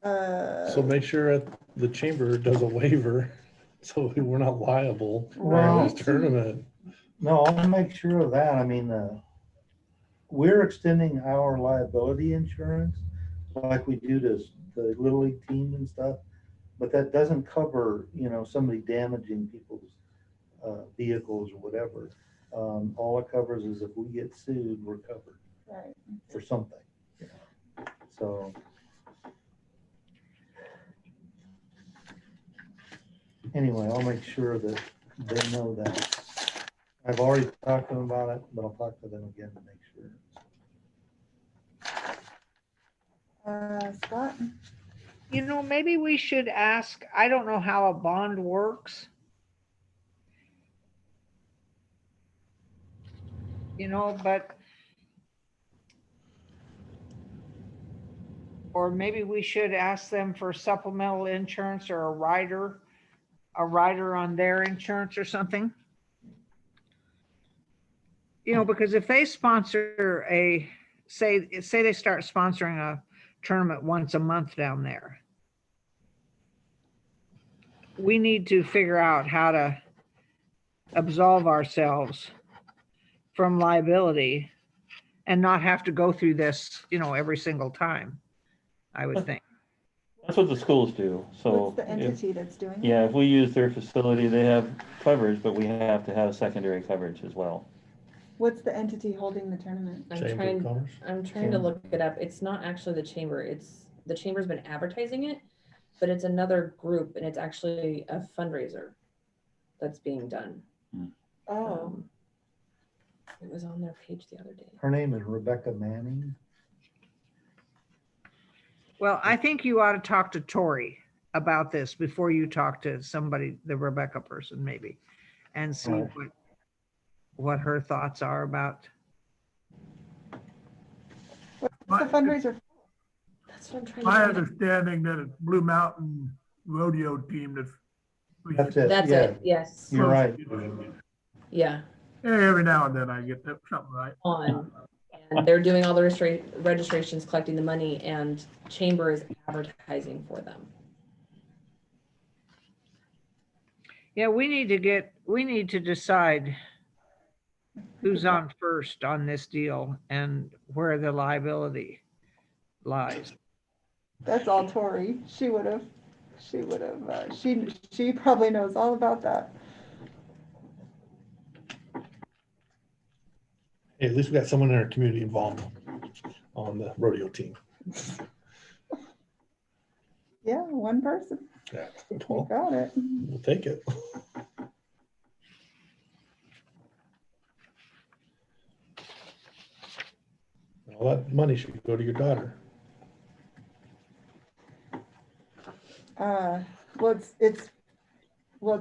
So make sure the chamber does a waiver, so we're not liable for
Well-
this tournament.
No, I'll make sure of that. I mean, we're extending our liability insurance like we do to the Little League teams and stuff. But that doesn't cover, somebody damaging people's vehicles or whatever. All it covers is if we get sued, we're covered
Right.
for something. So. Anyway, I'll make sure that they know that. I've already talked to them about it, but I'll talk to them again to make sure.
Scott?
Maybe we should ask, I don't know how a bond works. But or maybe we should ask them for supplemental insurance or a rider on their insurance or something. Because if they sponsor say they start sponsoring a tournament once a month down there, we need to figure out how to absolve ourselves from liability and not have to go through this, every single time, I would think.
That's what the schools do, so.
What's the
if-
entity that's doing it?
Yeah, if we use their facility, they have coverage, but we have to have secondary coverage as well.
What's the entity holding the tournament?
I'm trying to look it up. It's not actually the chamber. The chamber's been advertising it, but it's another group and it's actually a fundraiser that's being done.
Oh,
It was on their page the other day.
Her name is Rebecca Manning.
Well, I think you ought to talk to Tori about this before you talk to somebody, the Rebecca person maybe, and see
Right.
what her thoughts are about.
what's the fundraiser?
That's what I'm trying to
My
find.
understanding that it's Blue Mountain Rodeo Team that's.
That's it.
That's
yeah,
it, yes.
You're right.
Yeah,
Every now and then I get something right.
on. And they're doing all the registrations, collecting the money, and chamber is advertising for them.
Yeah, we need to decide who's on first on this deal and where the liability lies.
That's all Tori. She probably knows all about that.
Hey, at least we got someone in our community involved on the rodeo team.
Yeah, one person.
Yeah,
You
well,
got it.
we'll take it. All that money should go to your daughter.
Well, it's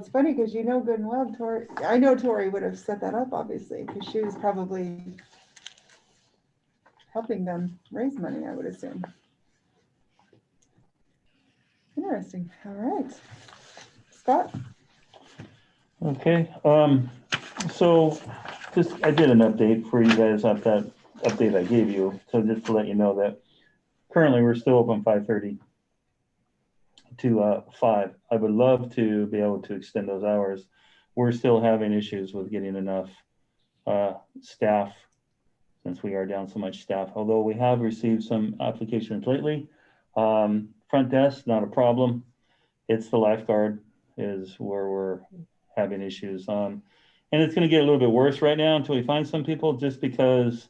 funny because good and well, Tori, I know Tori would have set that up, obviously, because she was probably helping them raise money, I would assume. Interesting. All right. Scott?
Okay, so just, I did an update for you guys on that update I gave you. So just to let you know that currently we're still open 5:30 to 5. I would love to be able to extend those hours. We're still having issues with getting enough staff since we are down so much staff, although we have received some applications lately. Front desk, not a problem. It's the lifeguard is where we're having issues. And it's going to get a little bit worse right now until we find some people, just because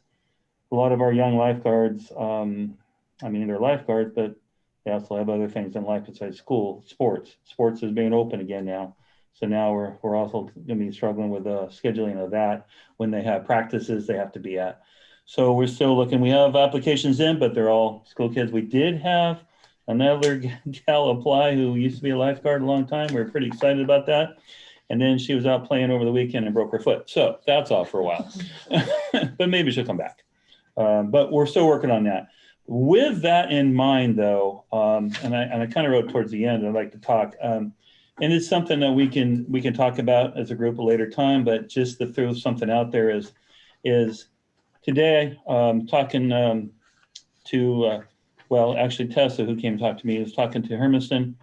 a lot of our young lifeguards, they're lifeguards, but they also have other things in life besides school. Sports is being open again now. So now we're also gonna be struggling with the scheduling of that. When they have practices they have to be at. So we're still looking, we have applications in, but they're all school kids. We did have another gal apply who used to be a lifeguard a long time. We were pretty excited about that. And then she was out playing over the weekend and broke her foot. So that's off for a while, but maybe she'll come back. But we're still working on that. With that in mind though, and I kind of wrote towards the end, I'd like to talk, and it's something that we can talk about as a group a later time, but just to throw something out there is today, talking to, well, actually Tessa, who came to talk to me, is talking to Hermiston,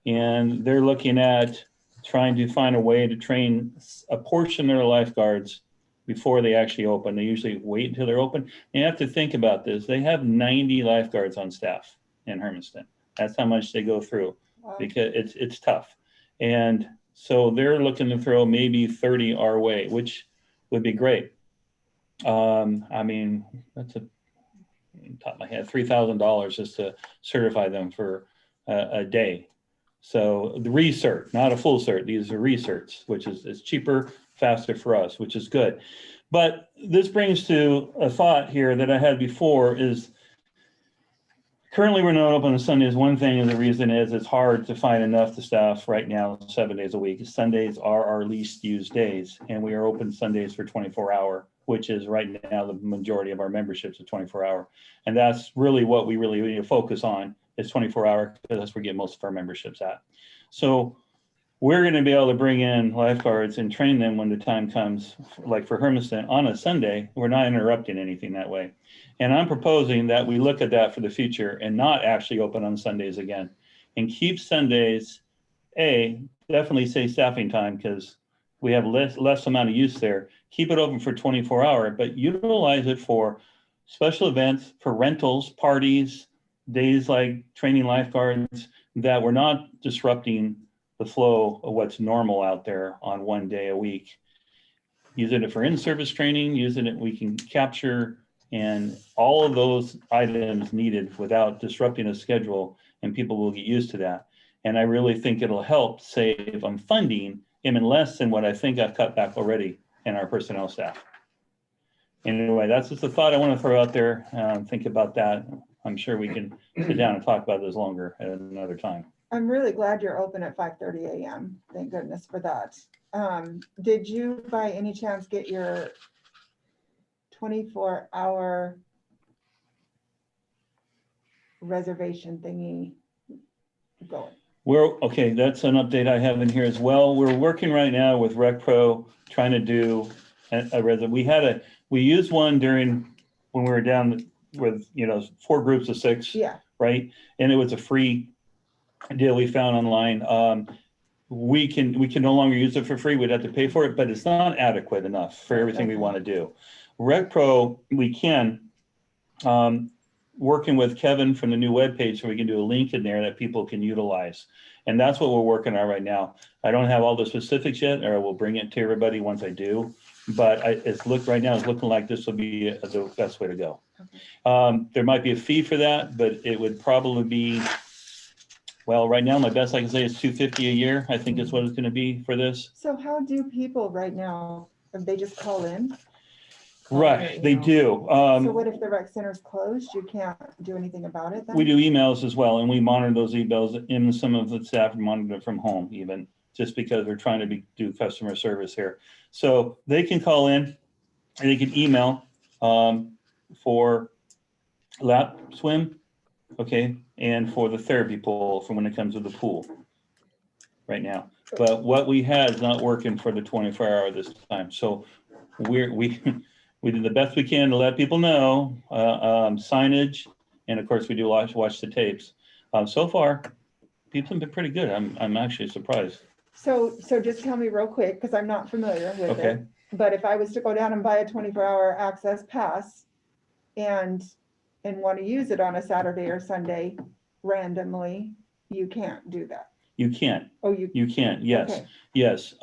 and they're looking at trying to find a way to train a portion of their lifeguards before they actually open. They usually wait until they're open. You have to think about this. They have 90 lifeguards on staff in Hermiston. That's how much they go through.
Wow.
Because it's tough. And so they're looking to throw maybe 30 our way, which would be great. I mean, that's top of my head, $3,000 just to certify them for a day. So the recert, not a full cert, these are recerts, which is cheaper, faster for us, which is good. But this brings to a thought here that I had before is currently we're not open on Sundays. One thing, and the reason is it's hard to find enough to staff right now 7 days a week. Sundays are our least used days, and we are open Sundays for 24-hour, which is right now the majority of our memberships are 24-hour. And that's really what we really need to focus on is 24-hour, because that's where we get most of our memberships at. So we're going to be able to bring in lifeguards and train them when the time comes, like for Hermiston on a Sunday. We're not interrupting anything that way. And I'm proposing that we look at that for the future and not actually open on Sundays again and keep Sundays, definitely say staffing time, because we have less amount of use there. Keep it open for 24-hour, but utilize it for special events, for rentals, parties, days like training lifeguards, that we're not disrupting the flow of what's normal out there on one day a week. Using it for in-service training, using it, we can capture and all of those items needed without disrupting a schedule, and people will get used to that. And I really think it'll help save on funding even less than what I think I've cut back already in our personnel staff. Anyway, that's just a thought I want to throw out there. Think about that. I'm sure we can sit down and talk about this longer at another time.
I'm really glad you're open at 5:30 a.m. Thank goodness for that. Did you by any chance get your 24-hour reservation thingy going?
Okay, that's an update I have in here as well. We're working right now with RecPro, trying to do we used one during when we were down with 4 groups of 6,
Yeah.
right? And it was a free deal we found online. We can no longer use it for free. We'd have to pay for it, but it's not adequate enough for everything we want to do. RecPro, we can, working with Kevin from the new webpage, so we can do a link in there that people can utilize. And that's what we're working on right now. I don't have all the specifics yet, or I will bring it to everybody once I do. But right now it's looking like this will be the best way to go. Okay. There might be a fee for that, but it would probably be, well, right now my best I can say is $250 a year. I think is what it's going to be for this.
So how do people right now? They just call in?
Right, they do.
So what if the rec center's closed? You can't do anything about it then?
We do emails as well, and we monitor those emails, and some of the staff monitor from home even, just because we're trying to do customer service here. So they can call in, and they can email for lap swim, okay, and for the therapy pool for when it comes to the pool right now. But what we had is not working for the 24-hour this time. So we did the best we can to let people know, signage, and of course we do watch the tapes. So far, people have been pretty good. I'm actually surprised.
So just tell me real quick, because I'm not familiar with
Okay.
it. But if I was to go down and buy a 24-hour access pass and want to use it on a Saturday or Sunday randomly, you can't do that.
You can't.
Oh,
You can't. Yes.
Okay.
Yes.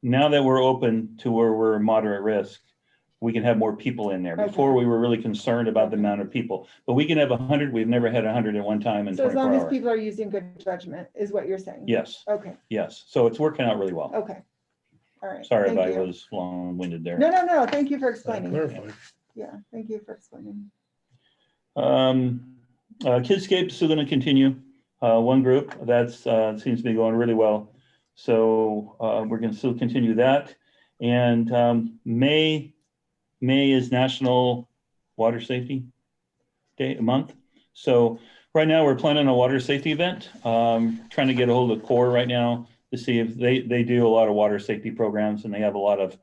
Now that we're open to where we're moderate risk, we can have more people in there.
Okay.
Before, we were really concerned about the amount of people, but we can have 100. We've never had 100 at one time in
So as
24
long as
hours.
people are using good judgment is what you're saying?
Yes,
Okay,
yes. So it's working out really well.
okay. All right.
Sorry if
thank
I
you.
was long-winded there.
No, thank you for explaining.
Clarify.
Yeah, thank you for explaining.
Kidscape is still going to continue. One group that's seems to be going really well. So we're going to still continue that. And May is National Water Safety Day month. So right now we're planning a water safety event. Trying to get a hold of CORE right now to see if they do a lot of water safety programs, and they have a lot of,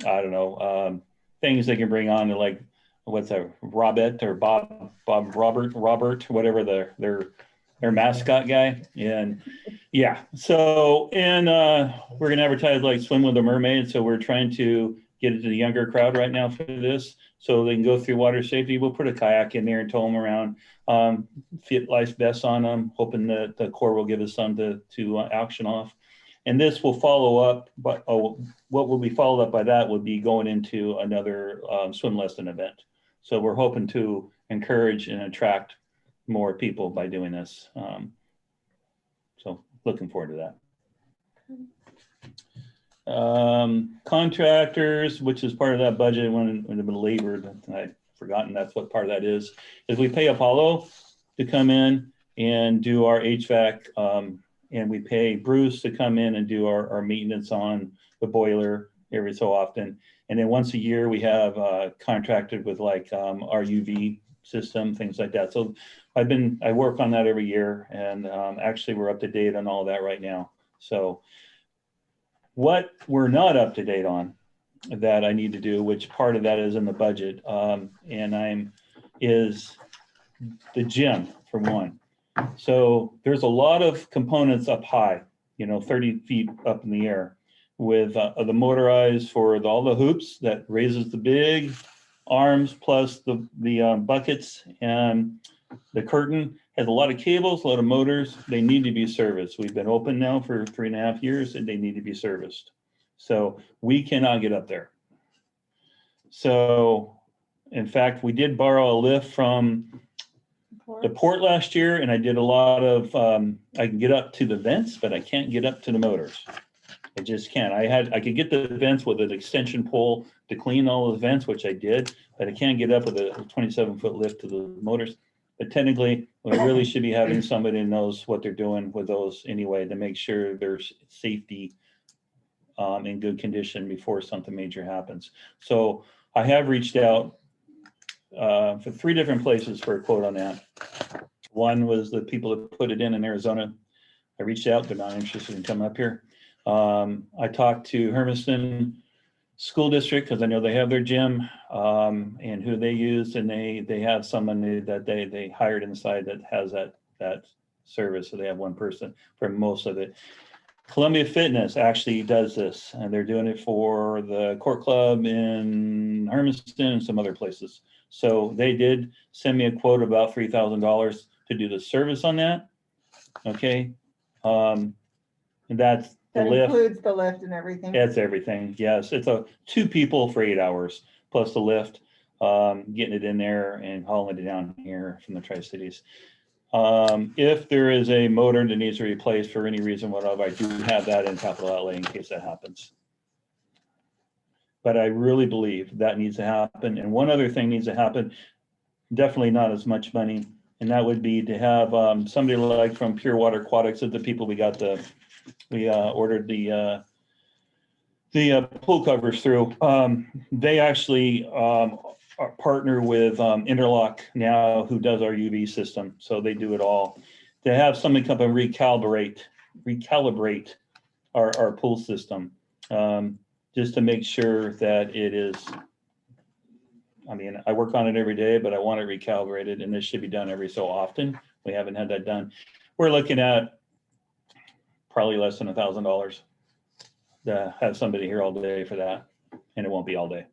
I don't know, things they can bring on to, like, what's that, Robert, whatever their mascot guy. And yeah, so, and we're gonna advertise like Swim with a Mermaid. So we're trying to get it to the younger crowd right now for this, so they can go through water safety. We'll put a kayak in there and tow them around, fit life vests on them, hoping that the CORE will give us some to auction off. And this will follow up, but what will be followed up by that would be going into another swim lesson event. So we're hoping to encourage and attract more people by doing this. So looking forward to that. Contractors, which is part of that budget, when I've been labored, I've forgotten that's what part of that is we pay Apollo to come in and do our HVAC, and we pay Bruce to come in and do our maintenance on the boiler every so often. And then once a year we have contracted with like our UV system, things like that. So I work on that every year, and actually we're up to date on all that right now. So what we're not up to date on that I need to do, which part of that is in the budget, is the gym, for one. So there's a lot of components up high, 30 feet up in the air, with the motorized for all the hoops that raises the big arms, plus the buckets, and the curtain has a lot of cables, a lot of motors. They need to be serviced. We've been open now for 3.5 years, and they need to be serviced. So we cannot get up there. So in fact, we did borrow a lift from the port last year, and I did a lot of, I can get up to the vents, but I can't get up to the motors. I just can't. I could get the vents with an extension pole to clean all the vents, which I did, but I can't get up with a 27-foot lift to the motors. But technically, we really should be having somebody who knows what they're doing with those anyway, to make sure there's safety in good condition before something major happens. So I have reached out for 3 different places for a quote on that. One was the people that put it in Arizona. I reached out, they're not interested in coming up here. I talked to Hermiston School District, because I know they have their gym, and who they use, and they have someone that they hired inside that has that service. So they have one person for most of it. Columbia Fitness actually does this, and they're doing it for the Court Club in Hermiston and some other places. So they did send me a quote about $3,000 to do the service on that. Okay. And that's the
That
lift.
includes the lift and everything.
That's everything. Yes. It's 2 people for 8 hours plus the lift, getting it in there and hauling it down here from the Tri-Cities. If there is a motor that needs to be replaced for any reason, whatever, I do have that in capital outlay in case that happens. But I really believe that needs to happen. And one other thing needs to happen, definitely not as much money, and that would be to have somebody like from Pure Water Aquatics, of the people we ordered the pool covers through. They actually partner with Interlock now, who does our UV system. So they do it all. To have somebody come and recalibrate our pool system, just to make sure that it is, I mean, I work on it every day, but I want it recalibrated, and this should be done every so often. We haven't had that done. We're looking at probably less than $1,000 to have somebody here all day for that, and it won't be all day.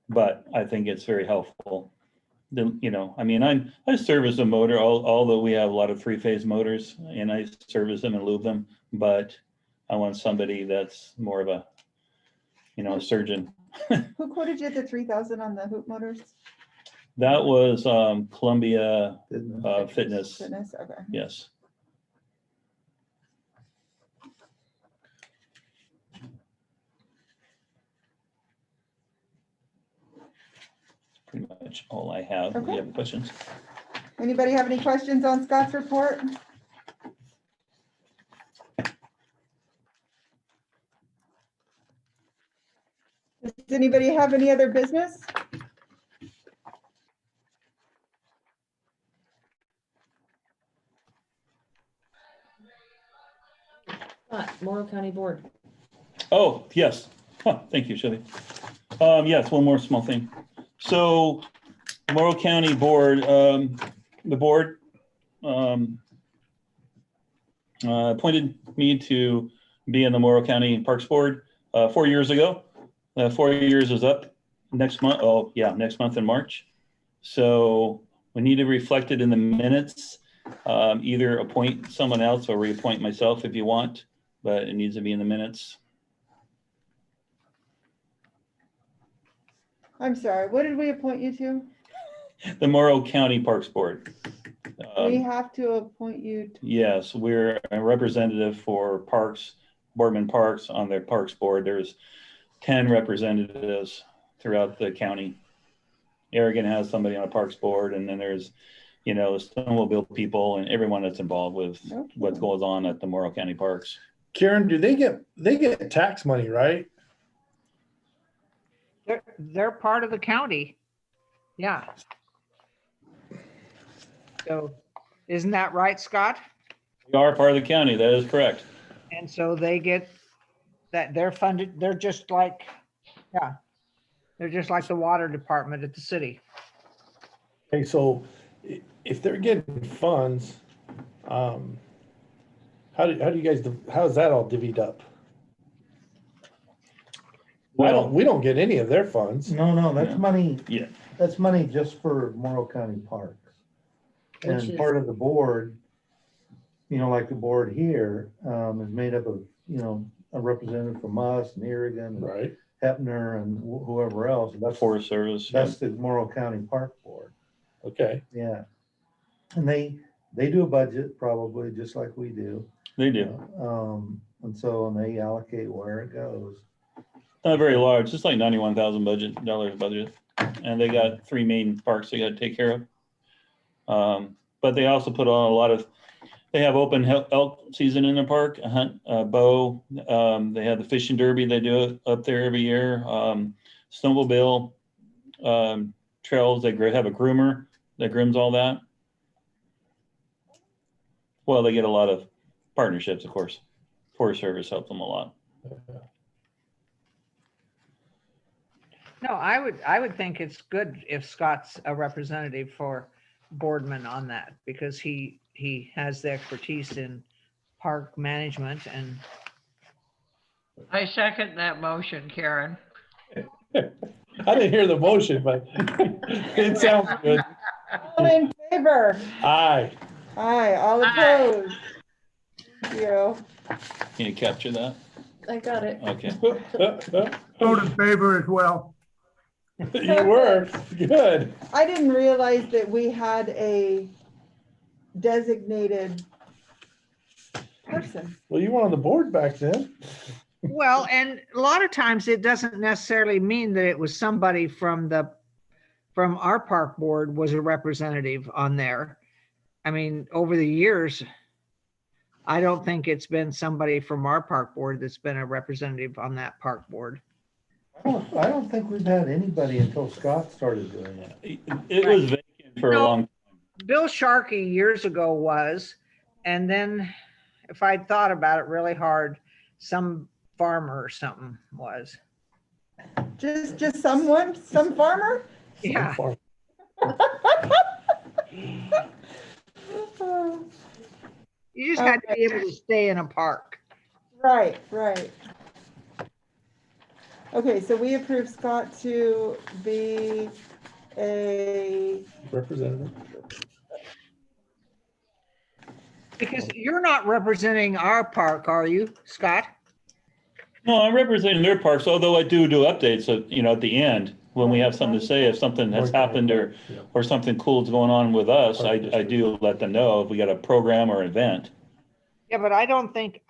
But I think it's very helpful. I mean, I service a motor, although we have a lot of 3-phase motors, and I service them and lube them, but I want somebody that's more of you know, a surgeon.
Who quoted you the 3,000 on the hoop motors?
That was Columbia
Didn't-
Fitness,
Fitness, okay.
yes. Pretty much all I have. Do
Okay.
you have questions?
Anybody have any questions on Scott's report? Does anybody have any other business?
Morrow County Board.
Oh, yes. Huh, thank you, Shelley. Yes, one more small thing. So Morrow County Board, the board appointed me to be in the Morrow County Parks Board 4 years ago. 4 years is up next month. Oh, yeah, next month in March. So we need to reflect it in the minutes. Either appoint someone else or reappoint myself if you want, but it needs to be in the minutes.
I'm sorry, what did we appoint you to?
The Morrow County Parks Board.
We have to appoint you to,
Yes, we're a representative for Parks, Boardman Parks on their Parks Board. There's 10 representatives throughout the county. Aragon has somebody on a Parks Board, and then there's, you know, the snowmobile people and everyone that's involved with
Okay.
what goes on at the Morrow County Parks.
Karen, do they get tax money, right?
They're part of the county. Yeah. So isn't that right, Scott?
We are part of the county, that is correct.
And so they get that, they're funded, they're just like, yeah. They're just like the water department at the city.
Okay, so if they're getting funds, how do you guys, how's that all divvied up? We don't get any of their funds.
No, that's
Yeah.
money,
Yeah,
that's money just for Morrow County Parks.
Which
And
is-
part of the board, you know, like the board here, is made up of, you know, a representative from us and Aragon, and
Right.
Hepner and whoever else. That's,
Forest Service.
that's the Morrow County Park Board,
Okay.
yeah. And they do a budget probably just like we do.
They do.
And so, and they allocate where it goes.
Not very large, just like $91,000 budget. And they got 3 main parks they got to take care of. But they also put on a lot of, they have open elk season in the park, a hunt, bow. They have the fishing derby, they do it up there every year. Snowmobile trails, they have a groomer that grooms all that. Well, they get a lot of partnerships, of course. Forest Service helps them a lot.
No, I would think it's good if Scott's a representative for Boardman on that, because he has the expertise in park management and
I second that motion, Karen.
I didn't hear the motion, but it sounds good.
all in favor?
Aye.
Aye, all
Aye.
opposed? Thank you.
Can you capture that?
I got it.
Okay.
Vote in favor as well.
You were, good.
I didn't realize that we had a designated person.
Well, you were on the board back then.
well, and a lot of times it doesn't necessarily mean that it was somebody from our park board was a representative on there. I mean, over the years, I don't think it's been somebody from our park board that's been a representative on that park board.
I don't think we've had anybody until Scott started doing it.
It was vacant for a
No.
long time.
Bill Sharkey years ago was, and then if I'd thought about it really hard, some farmer or something was.
Just someone, some farmer?
Yeah. You just had to be able to stay in a park.
Right. Okay, so we approve Scott to be a,
Representative.
Because you're not representing our park, are you, Scott?
No, I'm representing their parks, although I do updates at, at the end, when we have something to say, if something has happened or something cool's going on with us, I do let them know if we got a program or event.
Yeah, but I don't think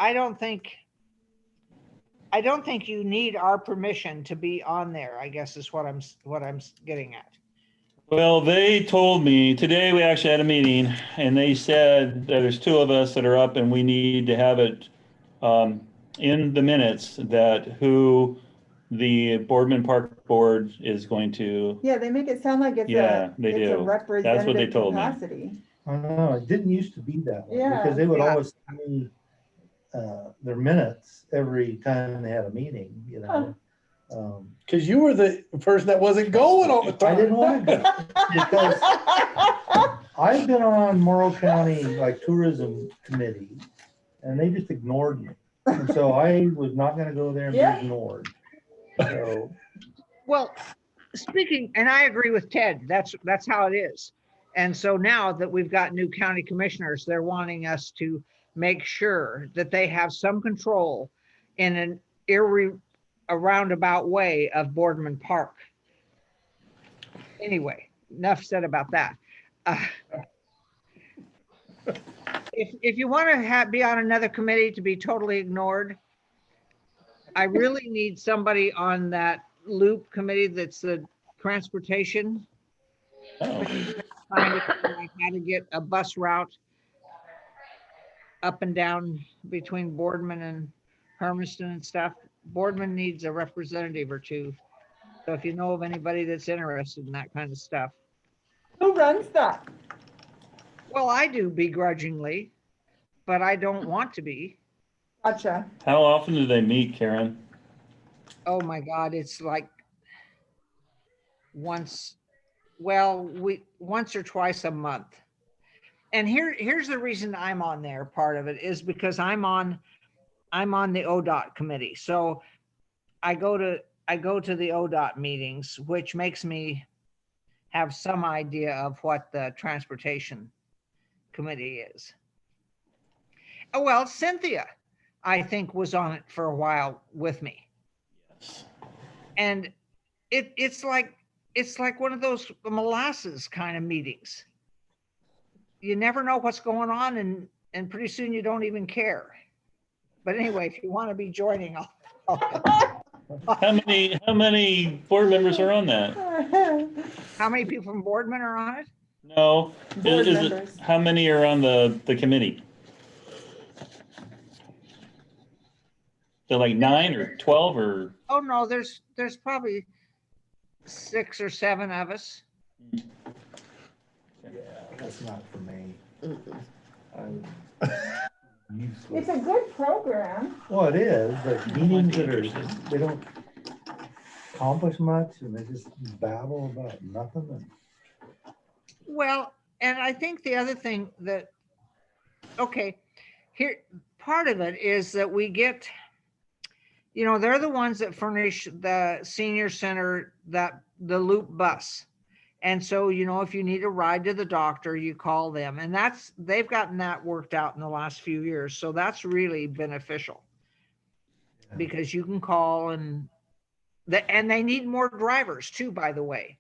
you need our permission to be on there, I guess is what I'm getting at.
Well, they told me, today we actually had a meeting, and they said that there's two of us that are up and we need to have it in the minutes that who the Boardman Park Board is going to,
Yeah, they make it sound like it's
Yeah, they
it's a
do. That's what they
representative
told me.
capacity.
I know, it didn't used to be that way,
Yeah.
because they would
Yeah.
always send me their minutes every time they had a meeting,
Because you were the person that wasn't going all the time.
I didn't want to go, because I've been on Morrow County, like, tourism committee, and they just ignored me. And so I was not gonna go there and be
Yeah.
ignored. So,
Well, speaking, and I agree with Ted, that's how it is. And so now that we've got new county commissioners, they're wanting us to make sure that they have some control in a roundabout way of Boardman Park. Anyway, enough said about that. If you want to be on another committee to be totally ignored, I really need somebody on that loop committee that's the transportation.
Oh,
Trying to figure out how to get a bus route up and down between Boardman and Hermiston and stuff. Boardman needs a representative or two. So if you know of anybody that's interested in that kind of stuff.
Who runs that?
Well, I do begrudgingly, but I don't want to be.
Gotcha.
how often do they meet, Karen?
Oh my God, it's like once or twice a month. And here's the reason I'm on there. Part of it is because I'm on the ODOT committee. So I go to the ODOT meetings, which makes me have some idea of what the transportation committee is. Oh, well, Cynthia, I think, was on it for a while with me. And it's like one of those molasses kind of meetings. You never know what's going on, and pretty soon you don't even care. But anyway, if you want to be joining,
How many board members are on that?
How many people from Boardman are on it?
No,
Board
is
members.
it, how many are on the committee? They're like 9 or 12 or?
Oh no, there's probably 6 or 7 of us.
yeah, that's not for me. I'm useless.
It's a good program.
Well, it is, but meetings they don't accomplish much, and they just babble about nothing.
Well, and I think the other thing that, okay, here, part of it is that we get, they're the ones that furnish the senior center, the loop bus. And so, if you need a ride to the doctor, you call them, and they've gotten that worked out in the last few years. So that's really beneficial because you can call and they need more drivers too, by the way.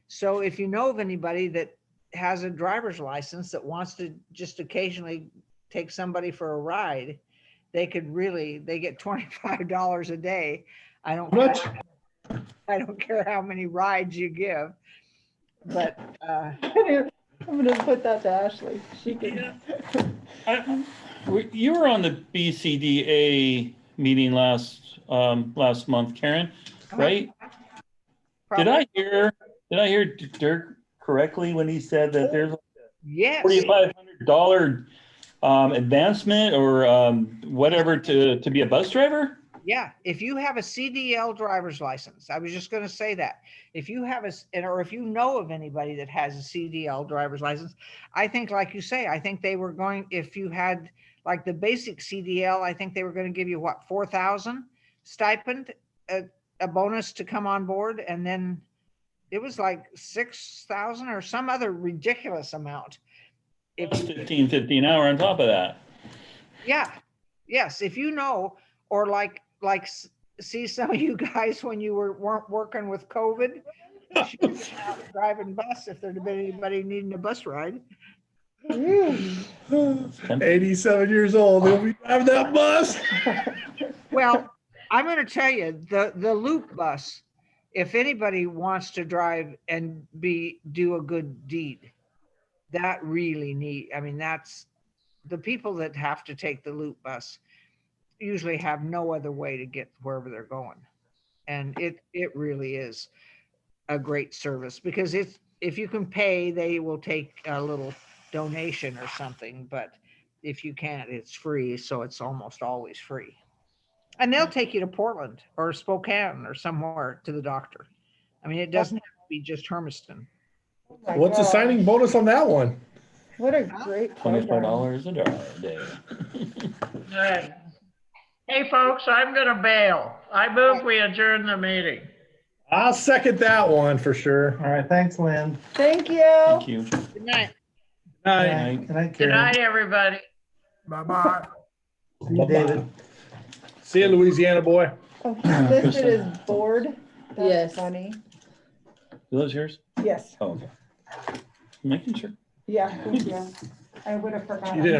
So if you know of anybody that has a driver's license that wants to just occasionally take somebody for a ride, they get $25 a day. I don't care how many rides you give, but
I'm gonna put that to Ashley. She can.
You were on the BCDA meeting last month, Karen, right? Did I hear Dirk correctly when he said that there's
yes,
$4,500 advancement or whatever to be a bus driver?
yeah. If you have a CDL driver's license, I was just going to say that. If you have or if you know of anybody that has a CDL driver's license, I think, like you say, I think they were going, if you had like the basic CDL, I think they were going to give you what, 4,000 stipend, a bonus to come on board, and then it was like 6,000 or some other ridiculous amount.
Plus $15.50 an hour on top of that.
Yeah. Yes. If you know, or like like see some of you guys when you weren't working with COVID. She was out driving bus if there'd have been anybody needing a bus ride.
87 years old, he'll be driving that bus.
Well, I'm going to tell you, the loop bus, if anybody wants to drive and do a good deed, that really neat. I mean, that's the people that have to take the loop bus usually have no other way to get wherever they're going. And it really is a great service because if you can pay, they will take a little donation or something, but if you can't, it's free. So it's almost always free. And they'll take you to Portland or Spokane or somewhere to the doctor. I mean, it doesn't have to be just Hermiston.
Oh my
What's the
gosh,
signing bonus on that one?
What a great program.
$25 a day.
Good. Hey, folks, I'm gonna bail. I move we adjourn the meeting.
I'll second that one for sure.
All right, thanks, Lynn.
Thank you.
Thank you.
Good night.
Aye.
Good night,
Good
Karen.
night, everybody.
Bye-bye.
See you, David.
See you, Louisiana boy.
Oh, he's listed as board. That's
Yes.
funny.
Are those yours?
Yes,
Oh, okay. Making sure.
yeah, thank you. I would have forgotten.
You didn't